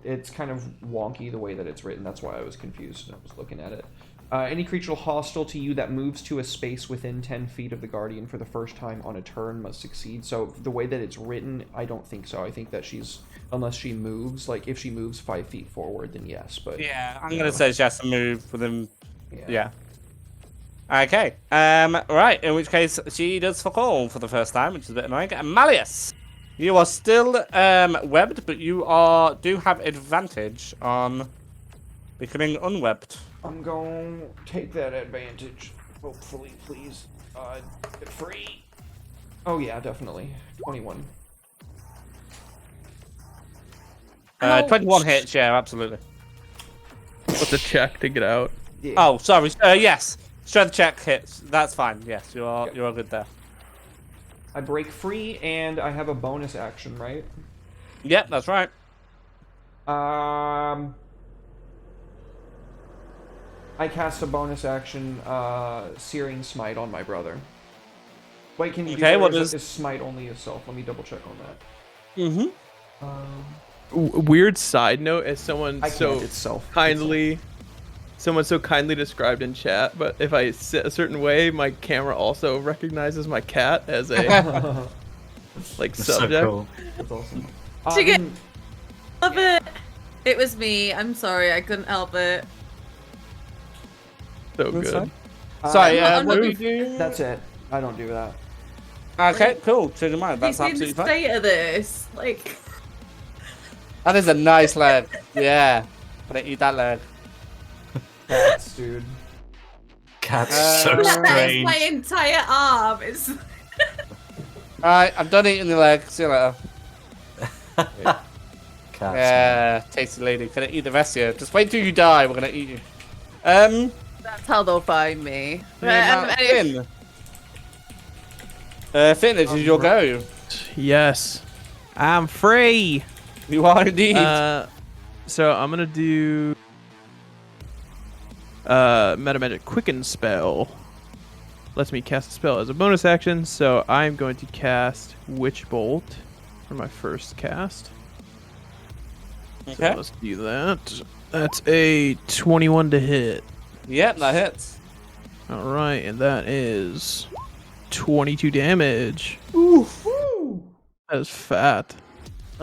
it's kind of wonky the way that it's written. That's why I was confused when I was looking at it. Any creature hostile to you that moves to a space within 10 feet of the Guardian for the first time on a turn must succeed. So the way that it's written, I don't think so. I think that unless she moves, like if she moves 5 feet forward, then yes. But Yeah, I'm gonna say she has to move within. yeah. Yeah. Okay. Right. In which case, she does fuck all for the first time, which is a bit annoying. And Malleus, you are still webbed, but you do have advantage on becoming unwebbed. I'm going to take that advantage. Hopefully, please. Get free. Oh yeah, definitely. 21. 21 hits. Yeah, absolutely. What's a check to get out? Yeah. Oh, sorry. Yes. Strength check hits. That's fine. Yes, you are. Okay. You are good there. I break free and I have a bonus action, right? Yep, that's right. I cast a bonus action, Searing Smite on my brother. Wait, can you do Okay, that, or what is does- Smite only yourself? Let me double check on that. Mm-hmm. Weird side note, as someone I so can't, it's self. someone so kindly described in chat, but if I sit a certain way, my camera also recognizes my cat as a like That's subject. so cool. It's awesome. To get- Then- Love it. It was me. I'm sorry. I couldn't help it. So That's good. fine. Sorry, I'm what not do you do? That's it. I don't do that. Okay, cool. Change your mind. Have That's you seen the absolutely fine. state of this? Like, That is a nice leg. Yeah. But eat that leg. Cats, dude. Cats so Uh, that is strange. my entire arm. It's Alright, I'm done eating the leg. See you later. Cats, Yeah, tasty lady. Gonna eat the rest of you. Just wait till you die. We're gonna eat you. Um, That's how they'll find me. Finn. Finn, this is your go. Yes. I'm free. You are indeed. So I'm gonna do Meta Magic Quicken spell. Lets me cast a spell as a bonus action, so I'm going to cast Witch Bolt for my first cast. Okay. So let's do that. That's a 21 to hit. Yep, that hits. All right, and that is 22 damage. Woo! That is fat. It's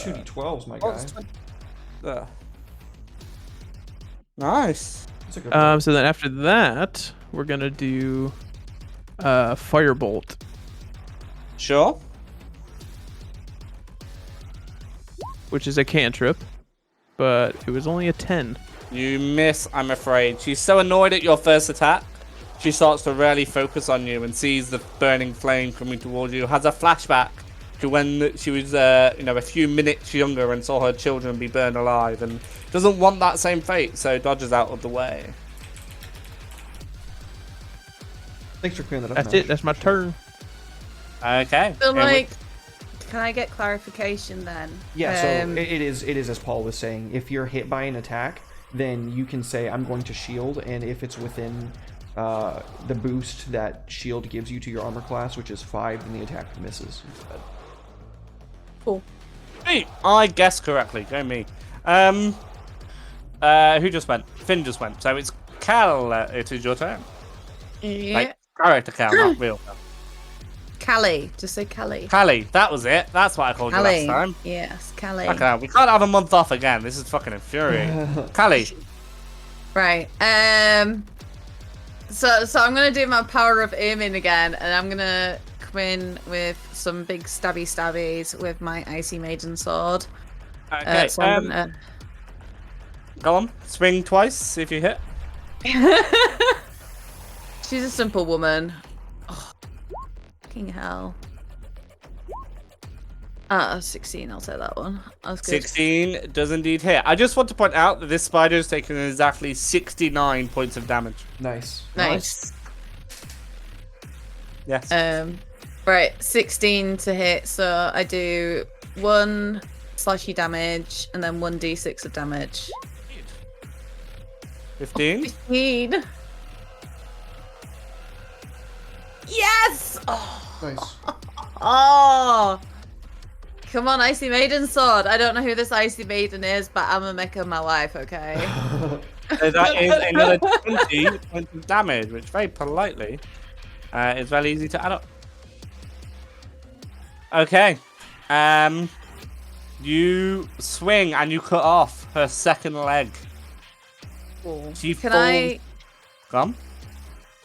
2d12s, my guy. Nice. That's a good one. So then after that, we're gonna do Firebolt. Sure. Which is a cantrip, but it was only a 10. You miss, I'm afraid. She's so annoyed at your first attack, she starts to really focus on you and sees the burning flame coming towards you. Has a flashback to when she was, a few minutes younger and saw her children be burned alive, and doesn't want that same fate, so dodges out of the way. Thanks for clearing that up. That's man. it. That's my turn. Okay. So, And we- like, can I get clarification then? Yeah, so it is as Paul was saying. If you're hit by an attack, then you can say I'm going to shield, and if it's within the boost that shield gives you to your armor class, which is 5, then the attack misses instead. Cool. Hey, I guessed correctly. Go me. Who just went? Finn just went. So it's Cal. It is your turn. Yeah. Like, character Cal, not real Cal. Callie. Just say Callie. Callie, that was it. That's what I called you last time. Yes, Callie. Fucking hell, we can't have a month off again. This is fucking infuriating. Callie. Right. So I'm gonna do my power of aiming again, and I'm gonna come in with some big stabbies with my icy maiden sword. Okay, So I'm gonna... go on. Swing twice, see if you hit. She's a simple woman. Oh, fucking hell. 16. I'll take that one. That's good. 16 does indeed hit. I just want to point out that this spider has taken exactly 69 points of damage. Nice. Nice. Yes. Right, 16 to hit. So I do 1 slashy damage and then 1d6 of damage. 15. 15. Yes! Oh. Nice. Oh! Come on, Icy Maiden Sword. I don't know who this Icy Maiden is, but I'm gonna make her my wife, okay? So that is another 20 points of damage, which very politely is very easy to add up. Okay. You swing and you cut off her second leg. Cool. She Can falls... I... Come.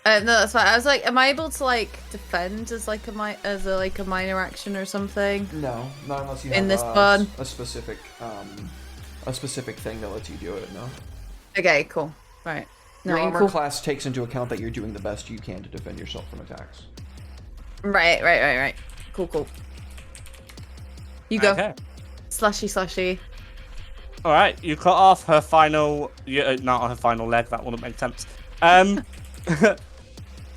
No, that's fine. I was like, am I able to like defend as like a minor action or something? No, not unless you In have this one? a specific thing that lets you do it. No. Okay, cool. Right. No, Your armor cool. class takes into account that you're doing the best you can to defend yourself from attacks. Right. Cool. You go. Okay. Slashy. Alright, you cut off her final... not her final leg, that wouldn't make sense.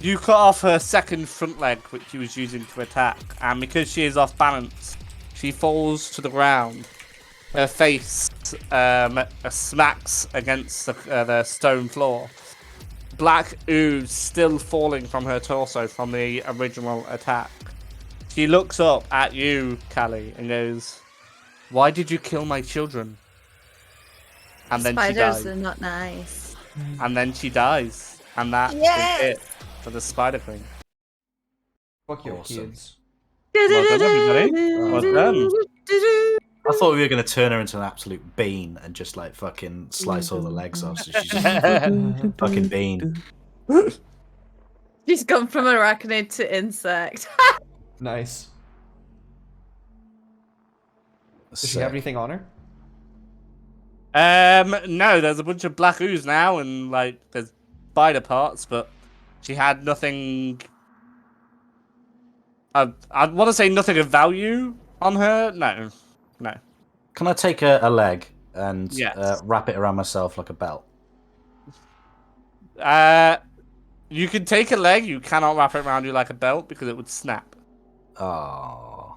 You cut off her second front leg, which she was using to attack, and because she is off balance, she falls to the ground. Her face smacks against the stone floor. Black ooze still falling from her torso from the original attack. She looks up at you, Callie, and goes, "Why did you kill my children?" And then she Spiders dies. are not nice. And then she dies. And that is it for the Spider Queen. Fuck your Awesome. kids. Well done, everybody. Well done. I thought we were going to turn her into an absolute bean and just like fucking slice all the legs off. So she's just fucking bean. She's gone from arachnid to insect. Nice. Does she Sick. have anything on her? No, there's a bunch of black ooze now, and like there's spider parts, but she had nothing I'd want to say nothing of value on her. No. Can I take a leg and Yes. wrap it around myself like a belt? You can take a leg. You cannot wrap it around you like a belt because it would snap. Oh.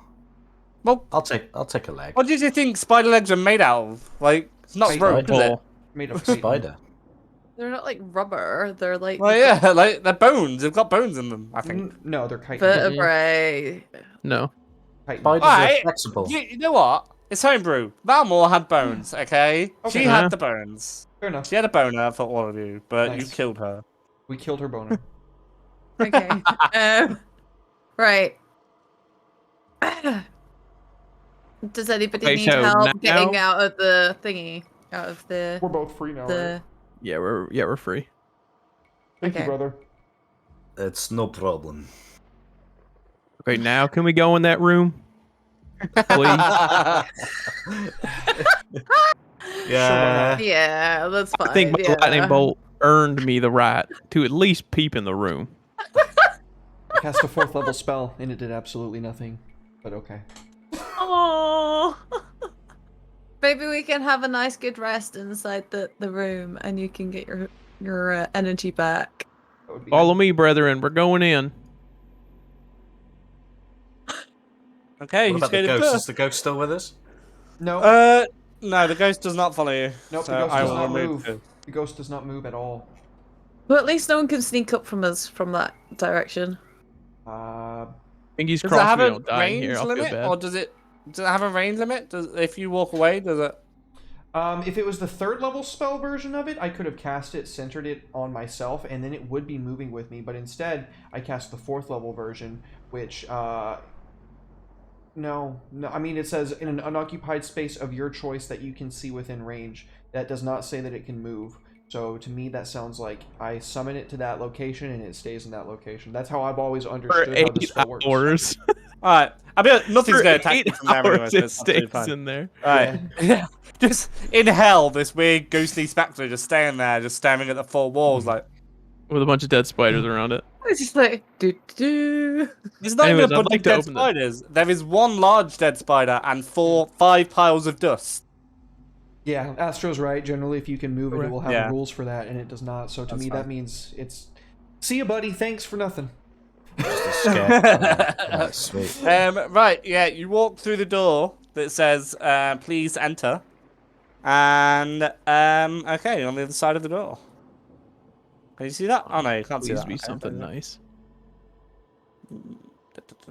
Well, I'll take a leg. what did you think spider legs are made out of? Like, it's not Chitin. rope, is it? Made of chitin. Spider. They're not like rubber. They're like Well, yeah, like they're bones. They've got bones in them. I think. No, they're chitin. vertebrae. No. Chitin. Spiders Alright, are flexible. You know what? It's homebrew. Valmore had bones. Okay, Okay. she had the bones. Fair enough. She had a boner for all of you, but you Nice. killed her. We killed her boner. Okay. Right. Does anybody Okay, need so help getting now- out of the thingy? Out of the We're both free now, the. Yeah, we're free. Thank you, Okay. brother. It's no problem. Okay, now can we go in that room? Please. Yeah. Yeah, that's fine. I think my yeah. lightning bolt earned me the right to at least peep in the room. I cast a 4th level spell, and it did absolutely nothing. But okay. Oh. Maybe we can have a nice good rest inside the room, and you can get your energy back. That would be Follow me, brethren. We're going in. Okay, What who's about the going ghost? Is first? the ghost still with us? No, No, the ghost does not follow you. nope, so the ghost I does will not remove move. it. The ghost does not move at all. Well, at least no one can sneak up from us from that direction. Fingers Does it crossed have we a don't die in range here. I'll feel limit, bad. or does it have a range limit? If you walk away, does it? If it was the 3rd level spell version of it, I could have cast it, centered it on myself, and then it would be moving with me. But instead, I cast the 4th level version, which, no. I mean, it says in an unoccupied space of your choice that you can see within range. That does not say that it can move. So to me, that sounds like I summon it to that location and it stays in that location. That's how I've always For understood how this 8 spell works. hours. All right. I mean, nothing's For going to attack 8 you from there anyway, hours so it it's absolutely stays fine. in there. All right. Yeah. Just in hell, this weird ghostly spectre just staying there, just staring at the four walls, like With a bunch of dead spiders around it. It's just like do do. there's not Anyways, even a I'd bunch like of to dead open the- spiders. There is one large dead spider and 5 piles of dust. Yeah, Astro's right. Generally, if you can move it, it will have Yeah. rules for that, and it does not. So to That's me, fine. that means it's... See ya, buddy. Thanks for nothing. Just a scare. Oh, sweet. Right, yeah, you walk through the door that says, please enter. And, okay, on the other side of the door. Can you see that? Oh, no, you can't see Please that. be Okay, something there you nice.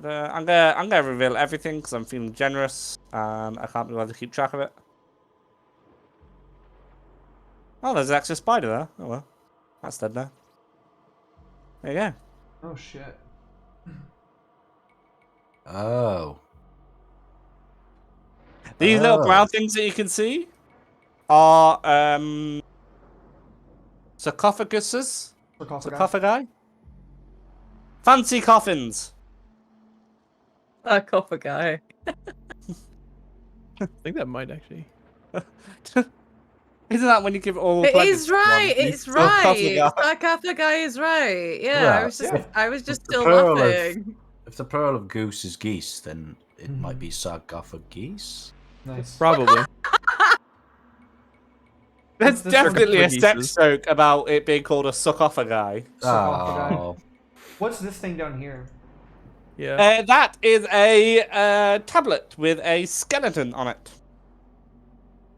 go. I'm gonna reveal everything because I'm feeling generous. I can't be able to keep track of it. Oh, there's an extra spider there. Oh, well. That's dead now. There you go. Oh, shit. Oh. These little Oh. brown things that you can see are sarcophaguses. Sarcophagi? Fancy coffins. Sarcophagi. I think that might actually. Isn't that when you give all? It pleasure is to right. one, you It's right. sarcophagi? Sarcophagi is right. Yeah, Yeah, I was just The still plural of- laughing. If the plural of goose is geese, then it Mhm. might be sarcophagus. Nice. Probably. There's What's the definitely a sarcophaguses? sex joke about it being called a sarcophagi. Sarcophagi. Oh. What's this thing down here? Yeah. That is a tablet with a skeleton on it.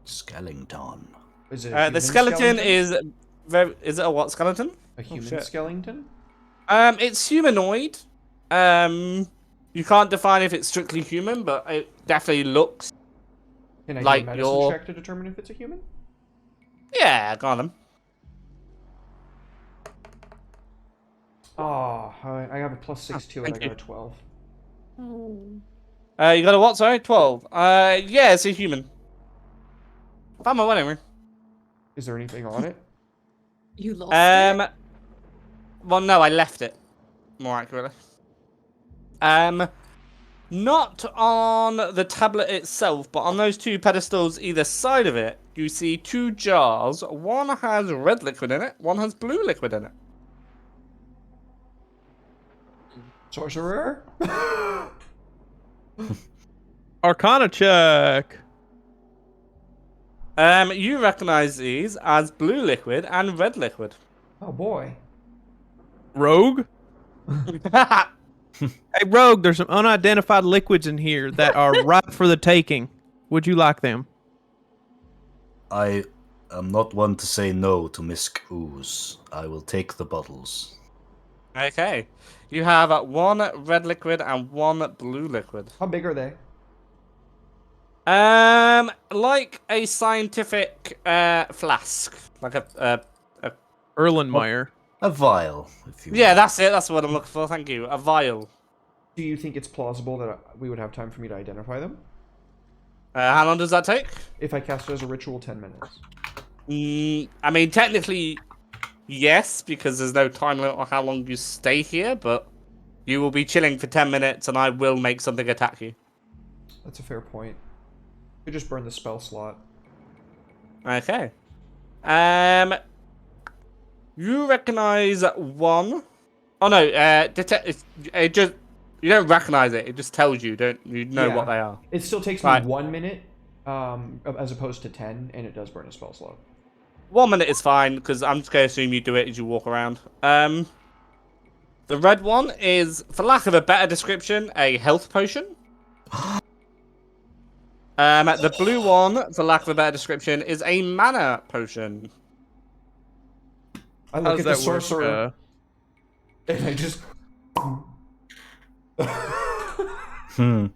Skellington. Is it a The human skeleton skeleton? is it a what skeleton? A human shit. skeleton? It's humanoid. You can't define if it's strictly human, but it definitely looks. Can I Like do a medicine your- check to determine if it's a human? Yeah, got them. Oh, I have a +6 to it. I thank got you. a 12. You got a what? Sorry, 12. Yeah, it's a human. Found my one anyway. Is there anything on it? You lost it. Well, no, I left it. More accurately. Not on the tablet itself, but on those two pedestals either side of it, you see 2 jars. One has red liquid in it, one has blue liquid in it. Sorcerer. Arcana check. You recognize these as blue liquid and red liquid. Oh boy. Rogue. Hey, Rogue, there's some unidentified liquids in here that are ripe for the taking. Would you like them? I am not one to say no to Misk Ooze. I will take the bottles. Okay. You have one red liquid and one blue liquid. How big are they? Like a scientific flask, like a Erlenmeyer. A vial, if you yeah, will. that's it. That's what I'm looking for. Thank you. A vial. Do you think it's plausible that we would have time for me to identify them? How long does that take? If I cast it as a ritual, 10 minutes. I mean, technically, yes, because there's no time limit on how long you stay here, but you will be chilling for 10 minutes and I will make something attack you. That's a fair point. You just burn the spell slot. Okay. You recognize one. Oh no, it just you don't recognize it. It just tells you. Don't you know what they are? It still takes me Right. 1 minute, as opposed to 10, and it does burn a spell slot. 1 minute is fine because I'm just going to assume you do it as you walk around. The red one is, for lack of a better description, a health potion. The blue one, for lack of a better description, is a mana potion. I How look does at the that work? sorcerer, and I just... Hmm.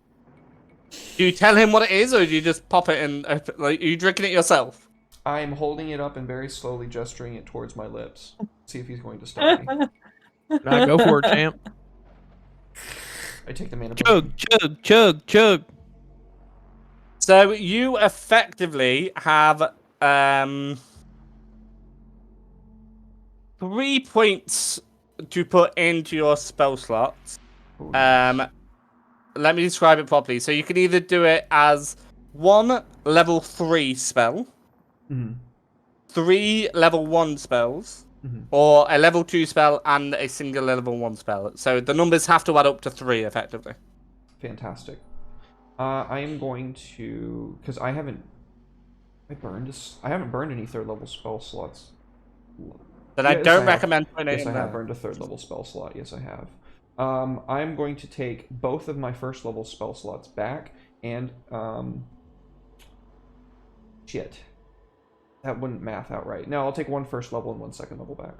Do you tell him what it is, or do you just pop it and like? Are you drinking it yourself? I'm holding it up and very slowly gesturing it towards my lips. See if he's going to stop me. Nah, go for it, champ. I take the mana Chug, potion. chug, chug, chug. So you effectively have 3 points to put into your spell slots. Oh, nice. Let me describe it properly. So you can either do it as 1 level 3 spell, Mhm. 3 level 1 spells, Mhm. or a level 2 spell and a single level 1 spell. So the numbers have to add up to 3 effectively. Fantastic. I am going to, because I haven't burned any 3rd level spell slots. But I Yes, don't have. recommend putting it Yes, in I have there. burned a 3rd level spell slot. Yes, I have. I'm going to take both of my 1st level spell slots back, and shit, that wouldn't math out right. No, I'll take 1 1st level and 1 2nd level back.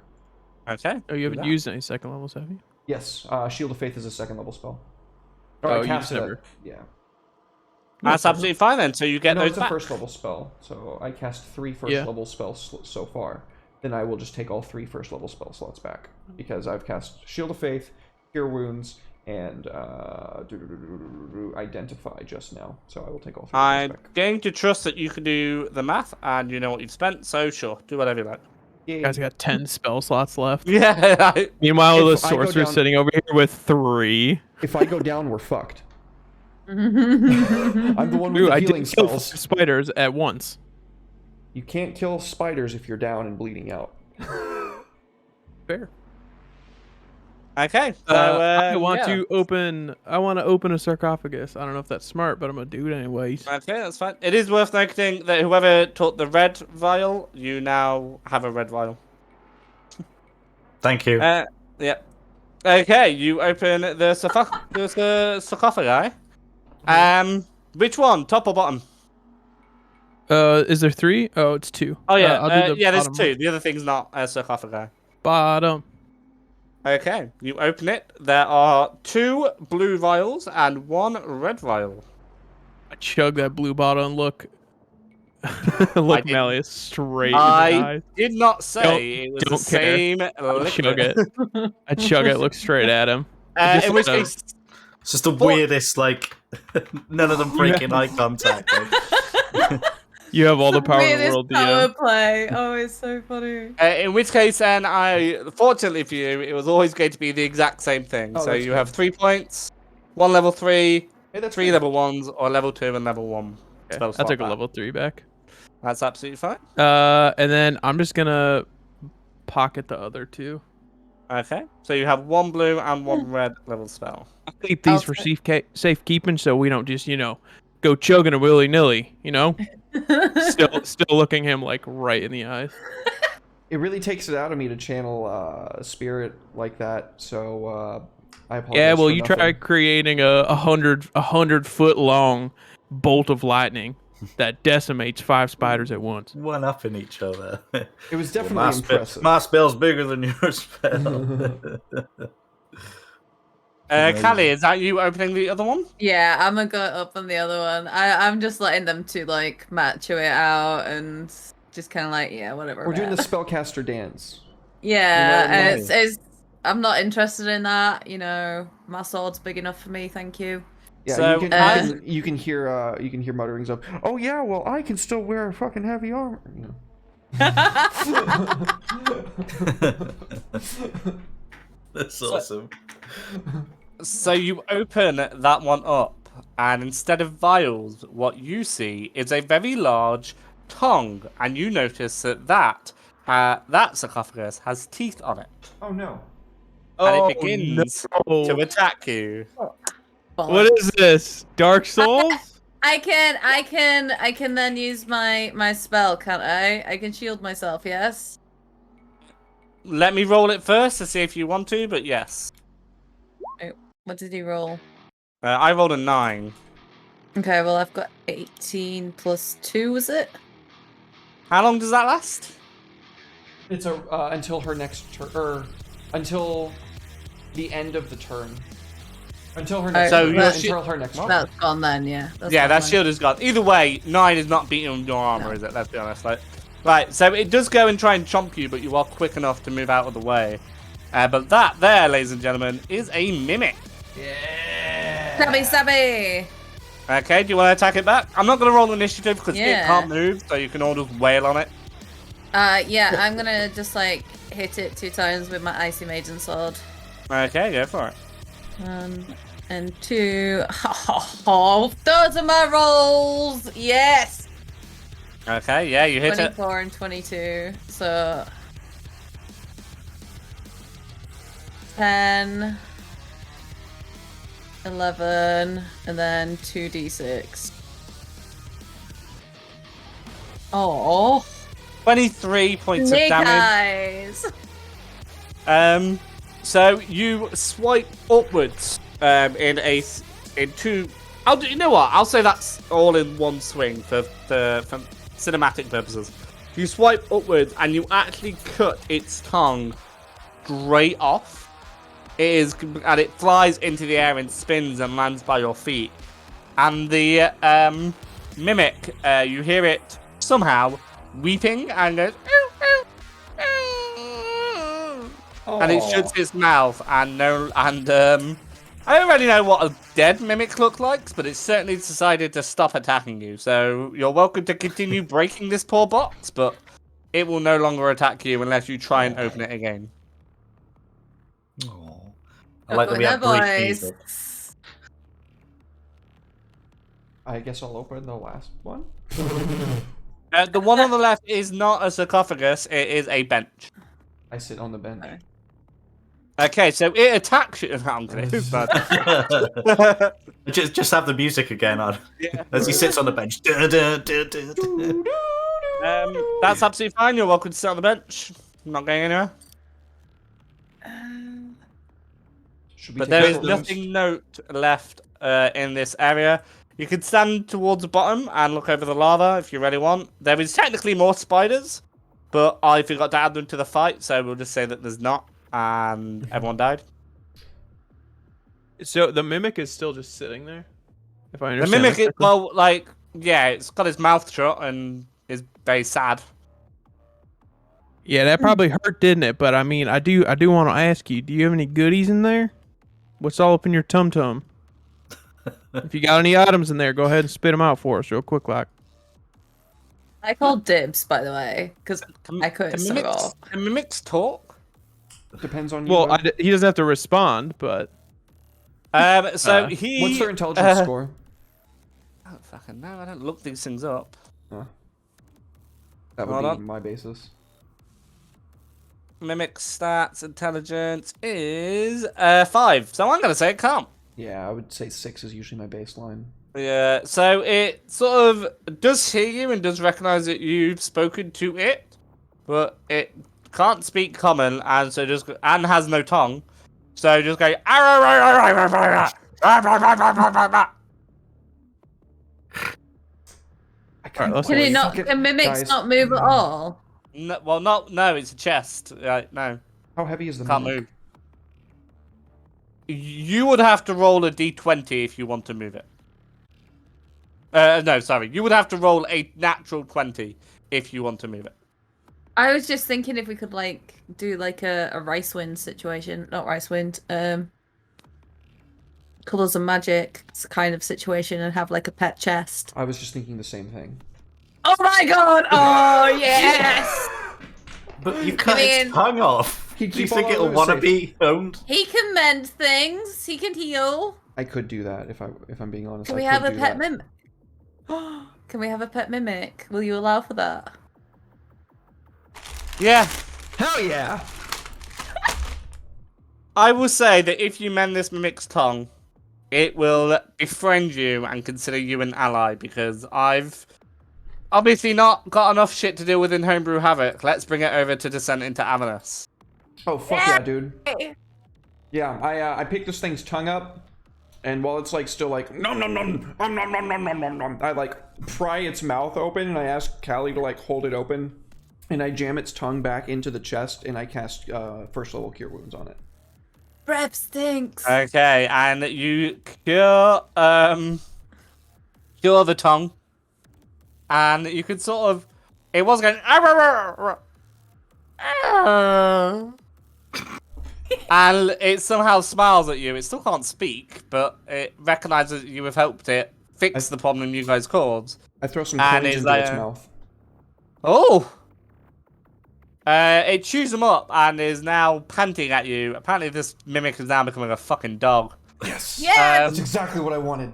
Okay. Oh, you do haven't that. used any second levels, have you? Yes, Shield of Faith is a 2nd level spell. Oh, I you cast just it. never- Yeah. That's absolutely fine then. So you get No, those it's a back. 1st level spell, so I cast 3 first Yeah. level spells so far. Then I will just take all 3 1st level spell slots back because I've cast Shield of Faith, Cure Wounds, and Identify just now. So I will take all 3 of I'm those back. going to trust that you can do the math and you know what you've spent. So sure, do whatever you like. Yay. Guys got 10 spell slots left. Yeah. Meanwhile, If the I go sorcerer's down- sitting over here with 3. If I go down, we're fucked. I'm the one with Ooh, the I healing did kill 4 spells. spiders at once. You can't kill spiders if you're down and bleeding out. Fair. Okay. So I want yeah. to open. I want to open a sarcophagus. I don't know if that's smart, but I'm gonna do it anyways. Okay, that's fine. It is worth noting that whoever took the red vial, you now have a red vial. Thank you. Yeah. Okay, you open the sarcophagi. Which one? Top or bottom? Is there 3? Oh, it's 2. Oh yeah, I'll do the yeah. There's bottom 2. one. The other thing's not a sarcophagi. Bottom. Okay, you open it. There are 2 blue vials and 1 red vial. I chug that blue bottle and look. Look didn't- Malleus straight in the I eyes. did not say it was the don't care. same I chug liquid. it. I chug it. Look straight at him. Just In which let him- case, It's just the weirdest, like, none of them breaking eye contact. You have all the power in the Weirdest world, power DM. play. Oh, it's so funny. in which case, then fortunately for you, it was always going to be the exact same thing. Oh, So that's you good. have 3 points, 1 level 3, Hey, that's 3 good. level 1s, or level 2 and level 1 Okay, spell I slot took a back. level 3 back. That's absolutely fine. And then I'm just gonna pocket the other 2. Okay, so you have one blue and one red level spell. Keep these for safekeeping, so we don't just go chugging a willy nilly. Still looking him like right in the eyes. It really takes it out of me to channel a spirit like that. So I apologize. Yeah, well, for you nothing. try creating a 100-foot long bolt of lightning that decimates 5 spiders at once. One up in each other. It was definitely impressive. My spell's bigger than your spell. Callie, is that you opening the other one? Yeah, I'm gonna go up on the other one. I'm just letting them two like macho it out and just kind of like, yeah, whatever. We're doing man. the spellcaster dance. Yeah, No, and no. it's I'm not interested in that. My sword's big enough for me, thank you. Yeah, So, you can hear mutterings of, "Oh yeah, well I can still wear fucking heavy armor." That's awesome. So you open that one up, and instead of vials, what you see is a very large tongue, and you notice that sarcophagus has teeth on it, Oh no. and Oh, it begins no. to attack you. What is this? Dark Souls? I can then use my spell, can't I? I can shield myself, yes? Let me roll it first to see if you want to, but yes. What did he roll? I rolled a 9. Okay, well I've got 18 plus 2, was it? How long does that last? It's until her next turn, or until the end of the turn. Until her next. So turn. you're Until her next turn. That's gone then, yeah. Yeah, that fine. shield is gone. Either way, 9 is not beating your armor, No. is it? Let's be honest. Right, so it does go and try and chomp you, but you are quick enough to move out of the way. But that there, ladies and gentlemen, is a mimic. Stabby! Okay, do you want to attack it back? I'm not going to roll initiative because it Yeah. can't move, so you can all just wail on it. Yeah, I'm gonna just like hit it 2 times with my icy maiden sword. Okay, go for it. 1 and 2. Oh, those are my rolls! Yes! Okay, yeah, you hit it. 24 and 22. So 10, 11, and then 2d6. Oh, 23 points of snake damage. eyes! So you swipe upwards in two. You know what? I'll say that's all in one swing for cinematic purposes. You swipe upwards and you actually cut its tongue straight off. And it flies into the air and spins and lands by your feet. And the mimic, you hear it somehow weeping and goes. And it shuts its mouth I don't really know what a dead mimic looks like, but it's certainly decided to stop attacking you. So you're welcome to continue breaking this poor box, but it will no longer attack you unless you try and open it again. Aww. I like that we have Boys. brief music. I guess I'll open the last one. The one on the left is not a sarcophagus, it is a bench. I sit on the bench. Okay, so it attacks you. I'm kidding. just have the music again on Yeah. as he sits on the bench. That's absolutely fine. You're welcome to sit on the bench. I'm not going anywhere. Should we But take there a is short nothing note left in this area. You can stand towards the bottom and look over the lava if you really want. There is technically more spiders, but I forgot to add them to the fight, so we'll just say that there's not, and everyone died. So the mimic is still just sitting there? If I The understand mimic, that correctly? it's got his mouth shut and is very sad. Yeah, that probably hurt, didn't it? But I mean, I do want to ask you, do you have any goodies in there? What's all up in your tum-tum? If you got any items in there, go ahead and spit them out for us real quick, like. I called dibs, by the way, because I couldn't so well. Can mimics talk? Depends on you. Well, he doesn't have to respond, but what's their intelligence score? I don't fucking know. I don't look these things up. That would Hold be on. my basis. Mimic stats intelligence is 5. So I'm gonna say it can't. Yeah, I would say 6 is usually my baseline. Yeah. So it sort of does hear you and does recognize that you've spoken to it, but it can't speak common and and has no tongue. So just go. I can't let's Can see. it not? fucking- Can mimics guys, not move at all? No, well, no, it's a chest. No, How heavy is the can't mimic? move. You would have to roll a d20 if you want to move it. No, sorry. You would have to roll a natural 20 if you want to move it. I was just thinking if we could like do like a rice wind situation, not rice wind, colors of magic kind of situation, and have like a pet chest. I was just thinking the same thing. Oh my god! Oh yes! But you cut mean- its tongue off. He'd Do you keep think all it'll others want to safe. be owned? He can mend things. He can heal. I could do that if I'm being honest. Can I we could have a do pet that. mimic? Can we have a pet mimic? Will you allow for that? Yeah. Hell yeah! I will say that if you mend this mimic's tongue, it will befriend you and consider you an ally because I've obviously not got enough shit to deal with in Homebrew Havoc. Let's bring it over to Descent into Avernus. Oh fuck yeah, dude. Yeah, I picked this thing's tongue up, and while it's like still like nom nom nom nom nom nom nom nom nom nom, I like pry its mouth open and I ask Callie to like hold it open, and I jam its tongue back into the chest and I cast first level cure wounds on it. Breath stinks. Okay, and you cure the tongue, and you can sort of. It was going. And it somehow smiles at you. It still can't speak, but it recognizes that you have helped it fix the problem you guys caused. I throw some And coins it's into like, its mouth. Oh! It chews them up and is now panting at you. Apparently, this mimic is now becoming a fucking dog. Yes. Yes! That's exactly what I wanted.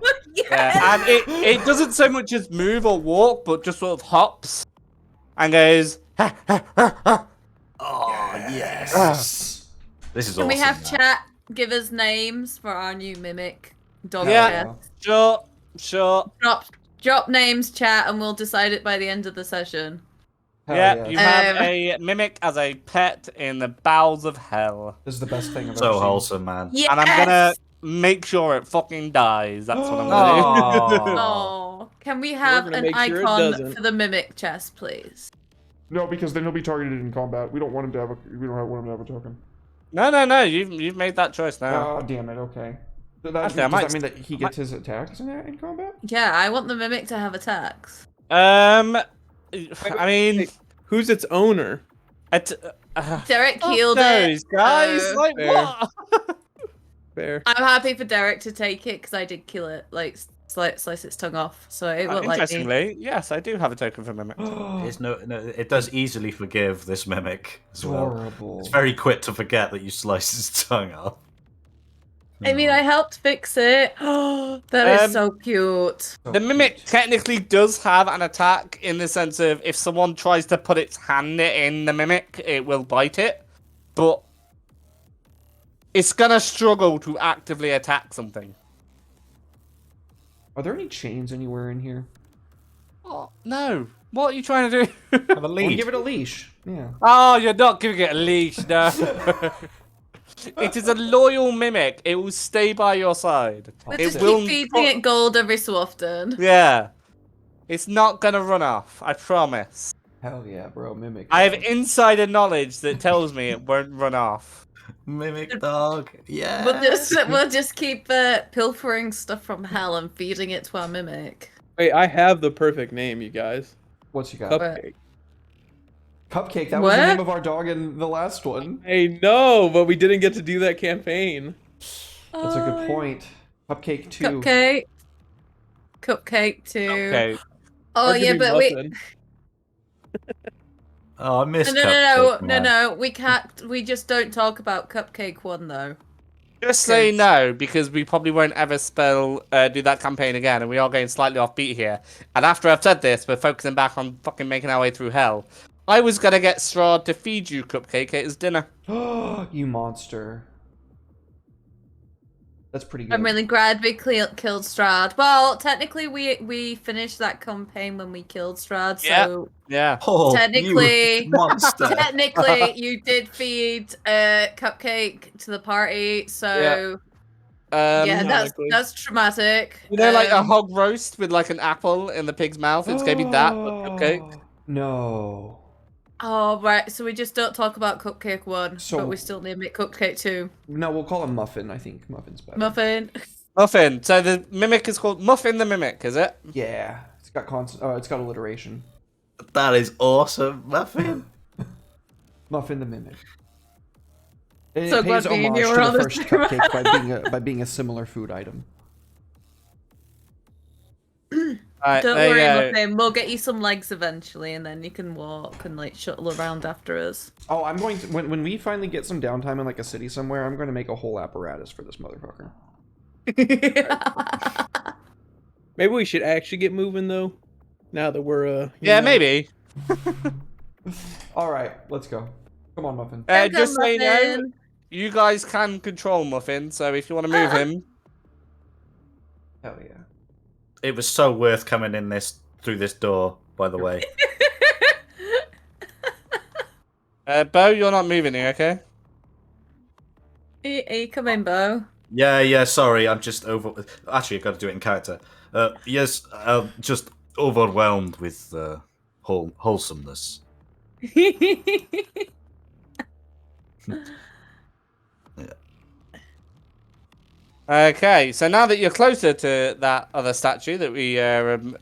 And it doesn't so much as move or walk, but just sort of hops and goes. Oh, yes. This is Can awesome. we have man. chat give us names for our new mimic dog? Yeah. chest? Sure. Drop names, chat, and we'll decide it by the end of the session. Hell Yeah, yes. you have Um, a mimic as a pet in the bowels of hell. This is the best thing I've ever So seen. wholesome, man. Yes! And I'm gonna make sure it fucking dies. That's what I'm gonna do. Oh, can we have gonna an make sure it icon doesn't. for the mimic chest, please? No, because then he'll be targeted in combat. We don't want him to have a. We don't want him to have a token. No. You've made that choice now. Oh damn it. Okay. Actually, I Does might- that mean that he gets his attacks in combat? Yeah, I want the mimic to have attacks. I mean, Who's its owner? Derek fuck healed knows, it. guys. so Like fair. what? Fair. I'm happy for Derek to take it because I did kill it, like slice its tongue off. So it won't like me. Interestingly, yes, I do have a token for mimic. It's no, it does easily forgive this mimic as well. Adorable. It's very quick to forget that you sliced its tongue off. I mean, I helped fix it. That is so cute. The mimic technically does have an attack in the sense of if someone tries to put its hand in the mimic, it will bite it, but it's gonna struggle to actively attack something. Are there any chains anywhere in here? Oh, no. What are you trying to do? Have a We'll lead. give it a leash. Yeah. Oh, you're not giving it a leash, no. It is a loyal mimic. It will stay by your side. We'll It just will keep feeding it gold every so often. Yeah. It's not gonna run off, I promise. Hell yeah, bro. Mimic. I have insider knowledge that tells me it won't run off. Mimic dog. Yeah. We'll just keep pilfering stuff from hell and feeding it to our mimic. Wait, I have the perfect name, you guys. What's you got? Cupcake. Cupcake. That was the What? name of our dog in the last one. I know, but we didn't get to do that campaign. That's a good point. Cupcake 2. Cupcake. Cupcake too. Okay. Oh Hard to yeah, do but we muffin. Oh, I missed no, Cupcake, man. no. We can't. We just don't talk about Cupcake 1 though. Just say no, because we probably won't ever do that campaign again, and we are going slightly off beat here. And after I've said this, we're focusing back on fucking making our way through hell. I was gonna get Strahd to feed you Cupcake at his dinner. You monster. That's pretty good. I'm really glad we killed Strahd. Well, technically, we finished that campaign when we killed Strahd, so Yeah. Oh, technically, you monster. technically, you did feed Cupcake to the party. So yeah, Technically. that's traumatic. You know, like a hog roast with like an apple in the pig's mouth. It's gonna be that, but Cupcake. No. Oh right, so we just don't talk about Cupcake 1, So- but we still name it Cupcake 2. No, we'll call him Muffin. I think Muffin's better. Muffin. Muffin. So the mimic is called Muffin the Mimic, is it? Yeah. It's got it's got alliteration. That is awesome, Muffin. Muffin the Mimic. And So it pays glad me and homage you to were on the the first same cupcake by being a similar food item. Alright, Don't there worry, you go. Muffin. We'll get you some legs eventually, and then you can walk and like shuttle around after us. Oh, I'm going to when we finally get some downtime in like a city somewhere, I'm going to make a whole apparatus for this motherfucker. Maybe we should actually get moving though. Now that we're you Yeah, know. maybe. All right, let's go. Come on, Muffin. Just so you know, Muffin. you guys can control Muffin, so if you want to move him. Hell yeah. It was so worth coming in through this door, by the way. Bo, you're not moving here, okay? Are you coming, Bo? Yeah, sorry, I'm just Actually, I've got to do it in character. Yes, just overwhelmed with wholesomeness. Okay, so now that you're closer to that other statue that we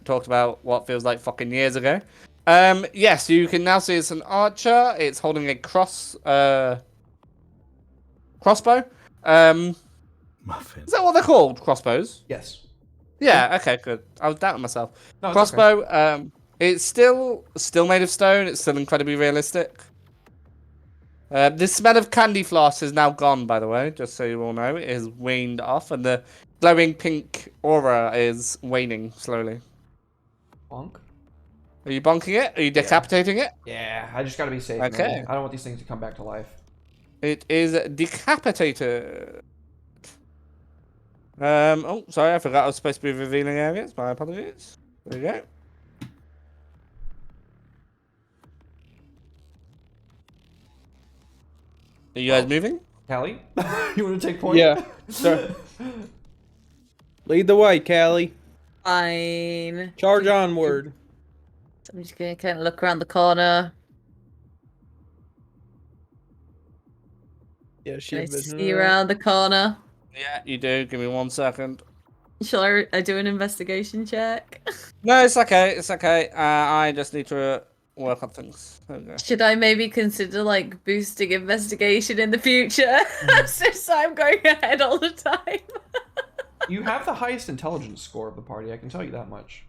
talked about what feels like fucking years ago, yes, you can now see it's an archer. It's holding a crossbow. Muffin. Is that what they're called? Crossbows? Yes. Yeah, okay, good. I was doubting myself. No, it's Crossbow, it's still made of stone. It's still incredibly realistic. The smell of candy floss is now gone, by the way, just so you all know. It has waned off, and the glowing pink aura is waning slowly. Bonk. Are you bonking it? Are you decapitating it? Yeah, I just gotta be safe. Okay. Man. I don't want these things to come back to life. It is decapitated. Oh, sorry, I forgot I was supposed to be revealing areas. My apologies. There you go. Are you guys moving? Callie, you want to take point? Yeah. Sure. Lead the way, Callie. Fine. Charge onward. I'm just gonna kind of look around the corner. Yeah, she Can I has vision. see around the corner? Yeah, you do. Give me 1 second. Shall I do an investigation check? No, it's okay. It's okay. I just need to work on things. There we go. Should I maybe consider like boosting investigation in the future? Since I'm going ahead all the time. You have the highest intelligence score of the party. I can tell you that much.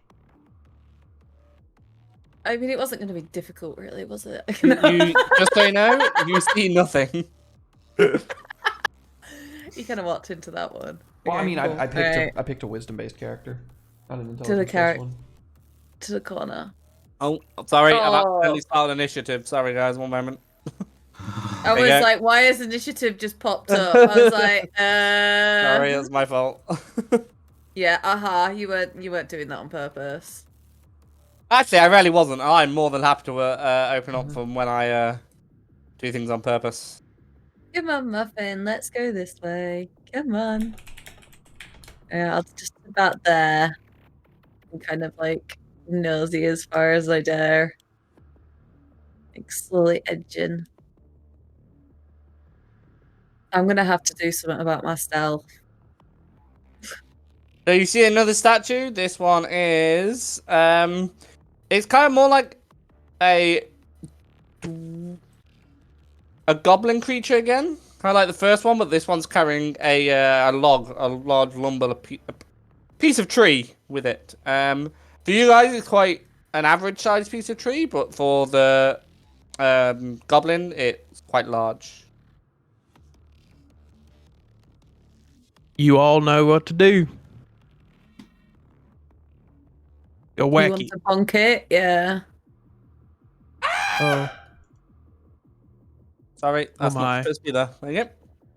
I mean, it wasn't going to be difficult, really, was it? You just so you know, you see nothing. You kind of walked into that one. Well, I Okay, mean, cool. I picked Alright, I picked a wisdom-based character, not an the intelligence-based charac- one. to the corner. Oh, sorry. I've Oh. accidentally started initiative. Sorry, guys. 1 moment. I was go. like, why has initiative just popped up? I was like, Sorry, it's my fault. yeah, you weren't doing that on purpose. Actually, I really wasn't. I'm more than happy to open up from when I do things on purpose. Come on, Muffin, let's go this way. Come on. Yeah, I'll just about there. I'm kind of like nosy as far as I dare. Like slowly edging. I'm gonna have to do something about my stealth. So you see another statue. This one is it's kind of more like a goblin creature again, kind of like the first one, but this one's carrying a large lumber, a piece of tree with it. For you guys, it's quite an average-sized piece of tree, but for the goblin, it's quite large. You all know what to do. Go You wacky. want to bonk it? Yeah. Oh, Sorry, that's my. not supposed to be there. There you go.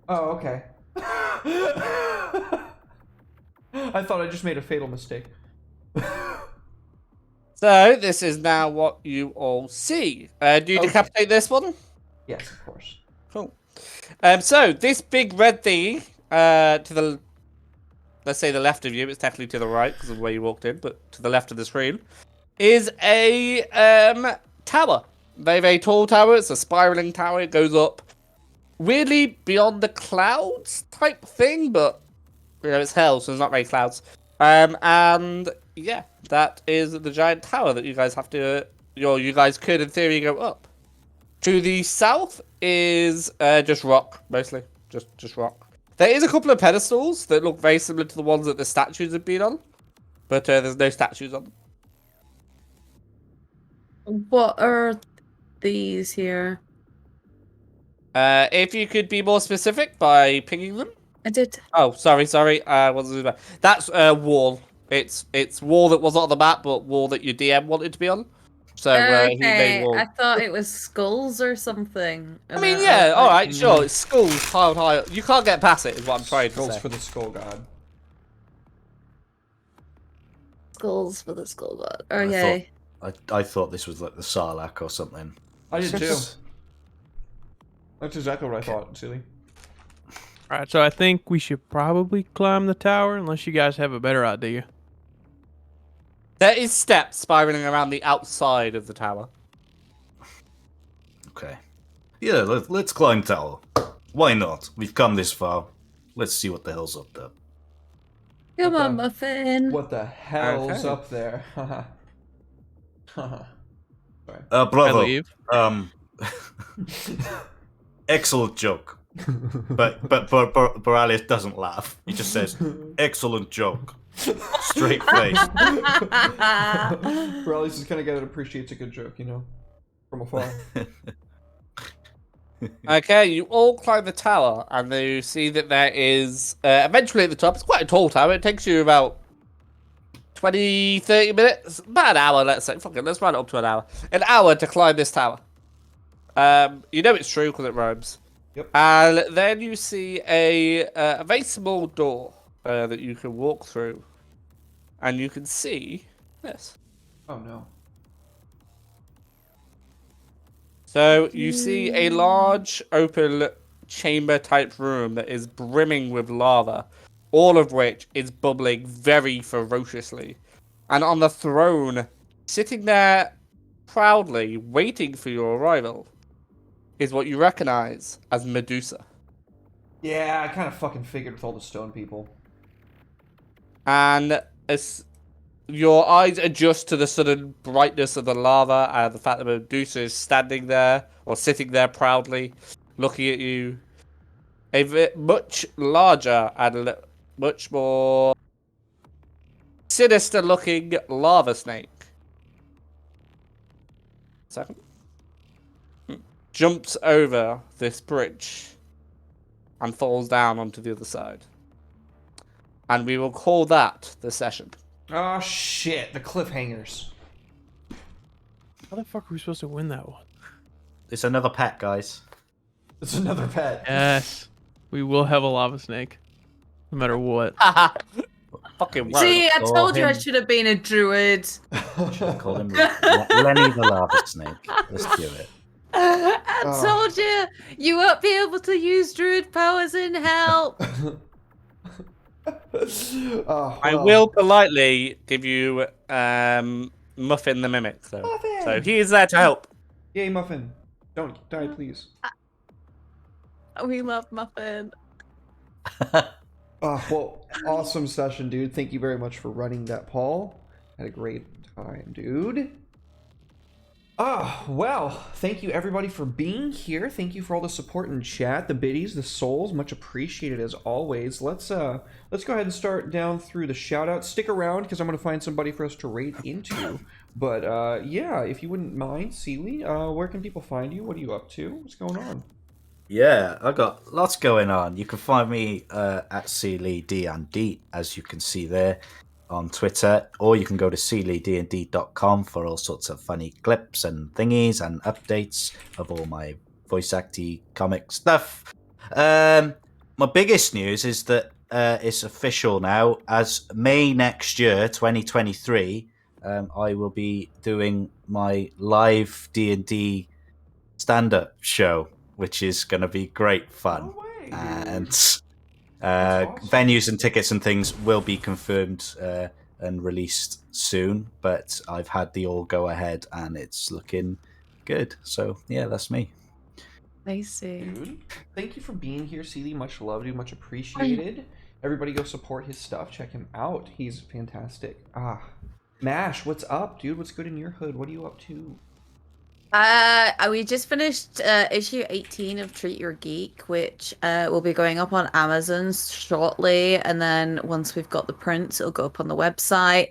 Oh, okay. I thought I just made a fatal mistake. So this is now what you all see. Do you Okay. decapitate this one? Yes, of course. Cool. So this big red thing, to the, let's say the left of you, it's technically to the right because of where you walked in, but to the left of the screen, is a tower. Very, very tall tower. It's a spiraling tower. It goes up weirdly beyond the clouds type thing, but you know it's hell, so there's not very clouds. And yeah, that is the giant tower that you guys have to, you guys could in theory go up. To the south is just rock, mostly. Just rock. There is a couple of pedestals that look very similar to the ones that the statues have been on, but there's no statues on them. What are these here? If you could be more specific by pinging them. I did. Oh, sorry. That's wall. It's wall that wasn't on the map, but wall that your DM wanted to be on. So he made Okay, wall. I thought it was skulls or something. I mean, yeah, all right, sure. It's skulls piled high. You can't get past it, is what I'm trying to Skulls say. for the skull god. Skulls for the skull god. Okay. I thought this was like the Sarlacc or something. I did too. That's exactly what I thought, silly. Alright, so I think we should probably climb the tower unless you guys have a better idea. There is steps spiraling around the outside of the tower. Okay. Yeah, let's climb tower. Why not? We've come this far. Let's see what the hell's up there. Come What on, the- Muffin. What the hell's Okay. up there? Sorry. I Brother. leave. Excellent joke. But Boralius doesn't laugh. He just says, "Excellent joke." Straight face. Boralius is the kind of guy that appreciates a good joke, you know, from afar. Okay, you all climb the tower, and you see that there is, eventually at the top, it's quite a tall tower, it takes you about 20, 30 minutes, about an hour, let's say. Fuck it, let's run it up to an hour. An hour to climb this tower. You know it's true because it rhymes. Yep. And then you see a very small door that you can walk through, and you can see this. Oh no. So you see a large open chamber type room that is brimming with lava, all of which is bubbling very ferociously. And on the throne, sitting there proudly, waiting for your arrival, is what you recognize as Medusa. Yeah, I kind of fucking figured with all the stone people. And as your eyes adjust to the sudden brightness of the lava and the fact that Medusa is standing there, or sitting there proudly, looking at you, a much larger and much more sinister looking lava snake. Second. Jumps over this bridge and falls down onto the other side. And we will call that the session. Oh shit, the cliffhangers. How the fuck are we supposed to win that one? It's another pet, guys. It's another pet. Yes. We will have a lava snake. No matter what. Fucking See, I Call told you I him. should have been a druid. Call him Lenny the Lava Snake. Let's do it. I told you, you won't be able to use druid powers in hell. Oh, I well. will politely give you Muffin the Mimic, though. Muffin! So he is there to help. Yay, Muffin. Don't die, please. We love Muffin. Well, awesome session, dude. Thank you very much for running that, Paul. Had a great time, dude. Well, thank you everybody for being here. Thank you for all the support in chat, the biddies, the souls, much appreciated as always. Let's go ahead and start down through the shout outs. Stick around because I'm gonna find somebody for us to raid into. But yeah, if you wouldn't mind, Seely, where can people find you? What are you up to? What's going on? Yeah, I got lots going on. You can find me at CLD and D, as you can see there. on Twitter, or you can go to seelydnd.com for all sorts of funny clips and thingies and updates of all my voice acty comic stuff. My biggest news is that it's official now. As May next year, 2023, I will be doing my live D&D stand-up show, which is going to be great fun. No way, dude. And That's awesome. venues and tickets and things will be confirmed and released soon, but I've had the all go ahead and it's looking good. So yeah, that's me. I see. Dude, thank you for being here, Seely. Much love, dude. Much appreciated. Everybody go support his stuff. Check him out. He's fantastic. Mash, what's up, dude? What's good in your hood? What are you up to? We just finished issue 18 of Treat Your Geek, which will be going up on Amazon shortly, and then once we've got the prints, it'll go up on the website.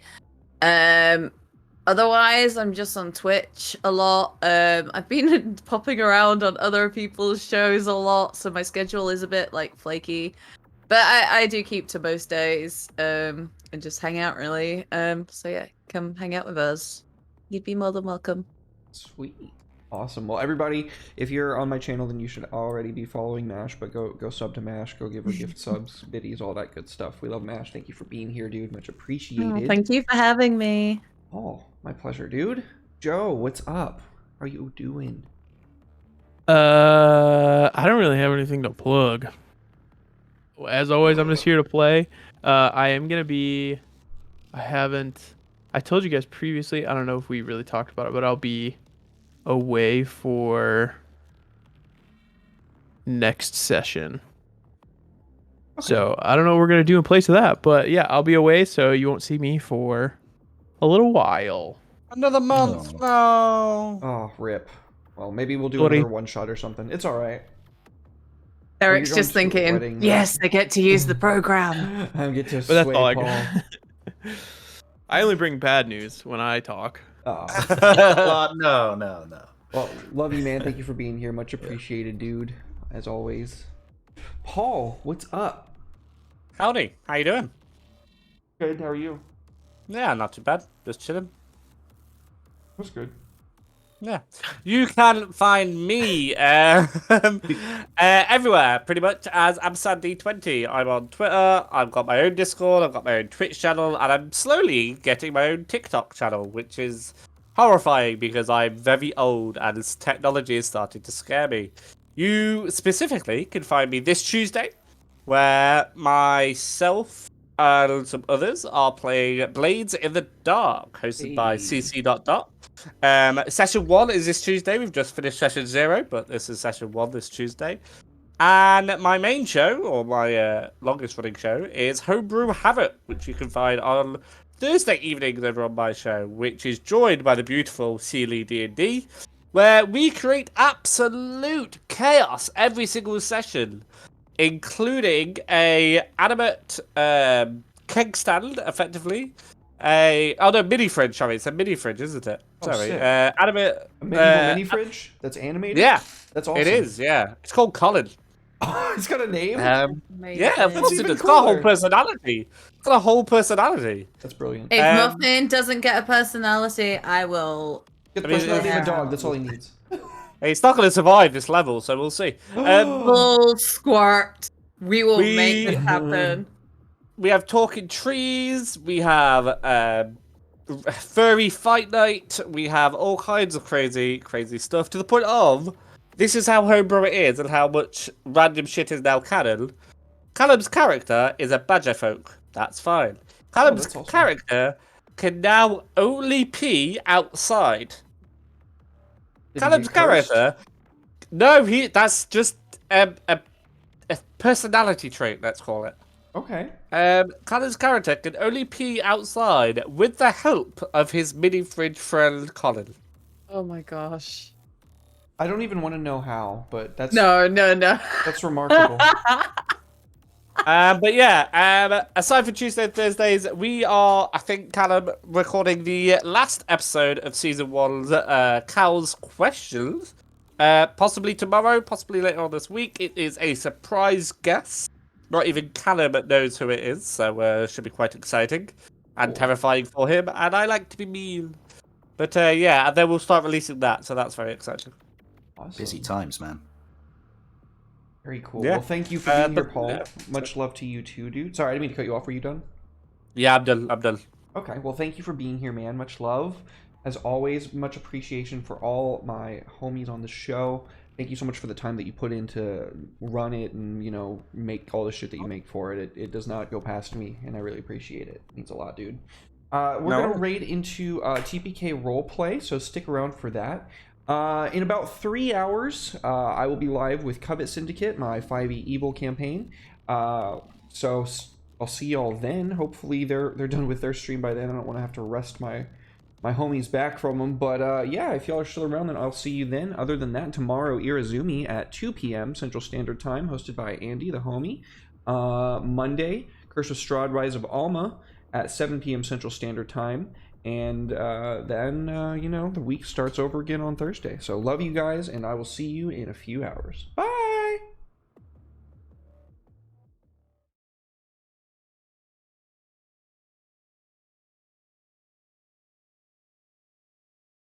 Otherwise, I'm just on Twitch a lot. I've been popping around on other people's shows a lot, so my schedule is a bit like flaky. But I do keep to most days, and just hang out really. So yeah, come hang out with us. You'd be more than welcome. Sweet. Awesome. Well, everybody, if you're on my channel, then you should already be following Mash, but go sub to Mash, go give her gift subs, biddies, all that good stuff. We love Mash. Thank you for being here, dude. Much appreciated. Oh, thank you for having me. Oh, my pleasure, dude. Joe, what's up? How are you doing? I don't really have anything to plug. As always, I'm just here to play. I am gonna be. I told you guys previously. I don't know if we really talked about it, but I'll be away for next session. Okay. So I don't know what we're gonna do in place of that, but yeah, I'll be away, so you won't see me for a little while. Another month. No. Oh, rip. Well, maybe we'll do Sorry. another one shot or something. It's all right. Eric's you're just going to a thinking, wedding, yes, I get to use the program. I get to But that's sway all I Paul. got. I only bring bad news when I talk. Well, no. Well, love you, man. Thank you for being here. Much appreciated, dude. As always. Paul, what's up? Howdy, how you doing? Good. How are you? Yeah, not too bad. Just chilling. That's good. Yeah. You can find me everywhere, pretty much, as AmSandy20. I'm on Twitter, I've got my own Discord, I've got my own Twitch channel, and I'm slowly getting my own TikTok channel, which is horrifying because I'm very old and technology is starting to scare me. You specifically can find me this Tuesday, where myself and some others are playing Blades in the Dark, hosted by CC. Session 1 is this Tuesday. We've just finished session 0, but this is session 1 this Tuesday. And my main show, or my longest running show, is Homebrew Havoc, which you can find on Thursday evenings over on my show, which is joined by the beautiful Seely D&D, where we create absolute chaos every single session, including a animate keg stand, effectively. Mini fridge. Sorry, it's a mini fridge, isn't it? Oh, Sorry, sick. animate. A medieval mini fridge that's animated? Yeah, That's awesome. it is. Yeah, it's called Colin. It's got a name? Yeah, of course even it does. It's got a whole cooler. personality. It's got a whole personality. That's brilliant. If Um, Muffin doesn't get a personality, I will. Get the I mean, personality of a yeah. dog. That's all he needs. He's not going to survive this level, so we'll see. Full squirt. We will We- make this happen. We have talking trees. We have furry fight night. We have all kinds of crazy stuff, to the point of this is how homebrew it is and how much random shit is now canon. Callum's character is a badger folk. That's fine. Callum's that's awesome. character can now only pee outside. Did he Callum's get cursed? character. No, that's just a personality trait, let's call it. Okay. Callum's character can only pee outside with the help of his mini fridge friend Colin. Oh my gosh. I don't even want to know how, but that's No. that's remarkable. But yeah, aside from Tuesday and Thursdays, we are, I think, Callum, recording the last episode of Season 1's Cal's Questions. Possibly tomorrow, possibly later on this week. It is a surprise guest. Not even Callum knows who it is, so should be quite exciting. and terrifying for him, and I like to be mean. But yeah, and then we'll start releasing that, so that's very exciting. Awesome. Busy times, man. Very cool. Yeah. Well, thank you for being here, but- Paul. Much love to you too, dude. Sorry, I didn't mean to cut you off. Were you done? Yeah, I'm done. Okay, well, thank you for being here, man. Much love. As always, much appreciation for all my homies on the show. Thank you so much for the time that you put in to run it and, you know, make all the shit that you make for it. It does not go past me, and I really appreciate it. It means a lot, dude. We're going to raid into TPK roleplay, so stick around for that. In about 3 hours, I will be live with Covet Syndicate, my 5e Evil campaign. So I'll see y'all then. Hopefully they're done with their stream by then. I don't want to have to wrest my homies back from them. But yeah, if y'all are still around, then I'll see you then. Other than that, tomorrow, Irazumi at 2 p.m. Central Standard Time, hosted by Andy, the homie. Monday, Curse of Strahd, Rise of Alma at 7 p.m. Central Standard Time. And then, you know, the week starts over again on Thursday. So love you guys, and I will see you in a few hours. Bye!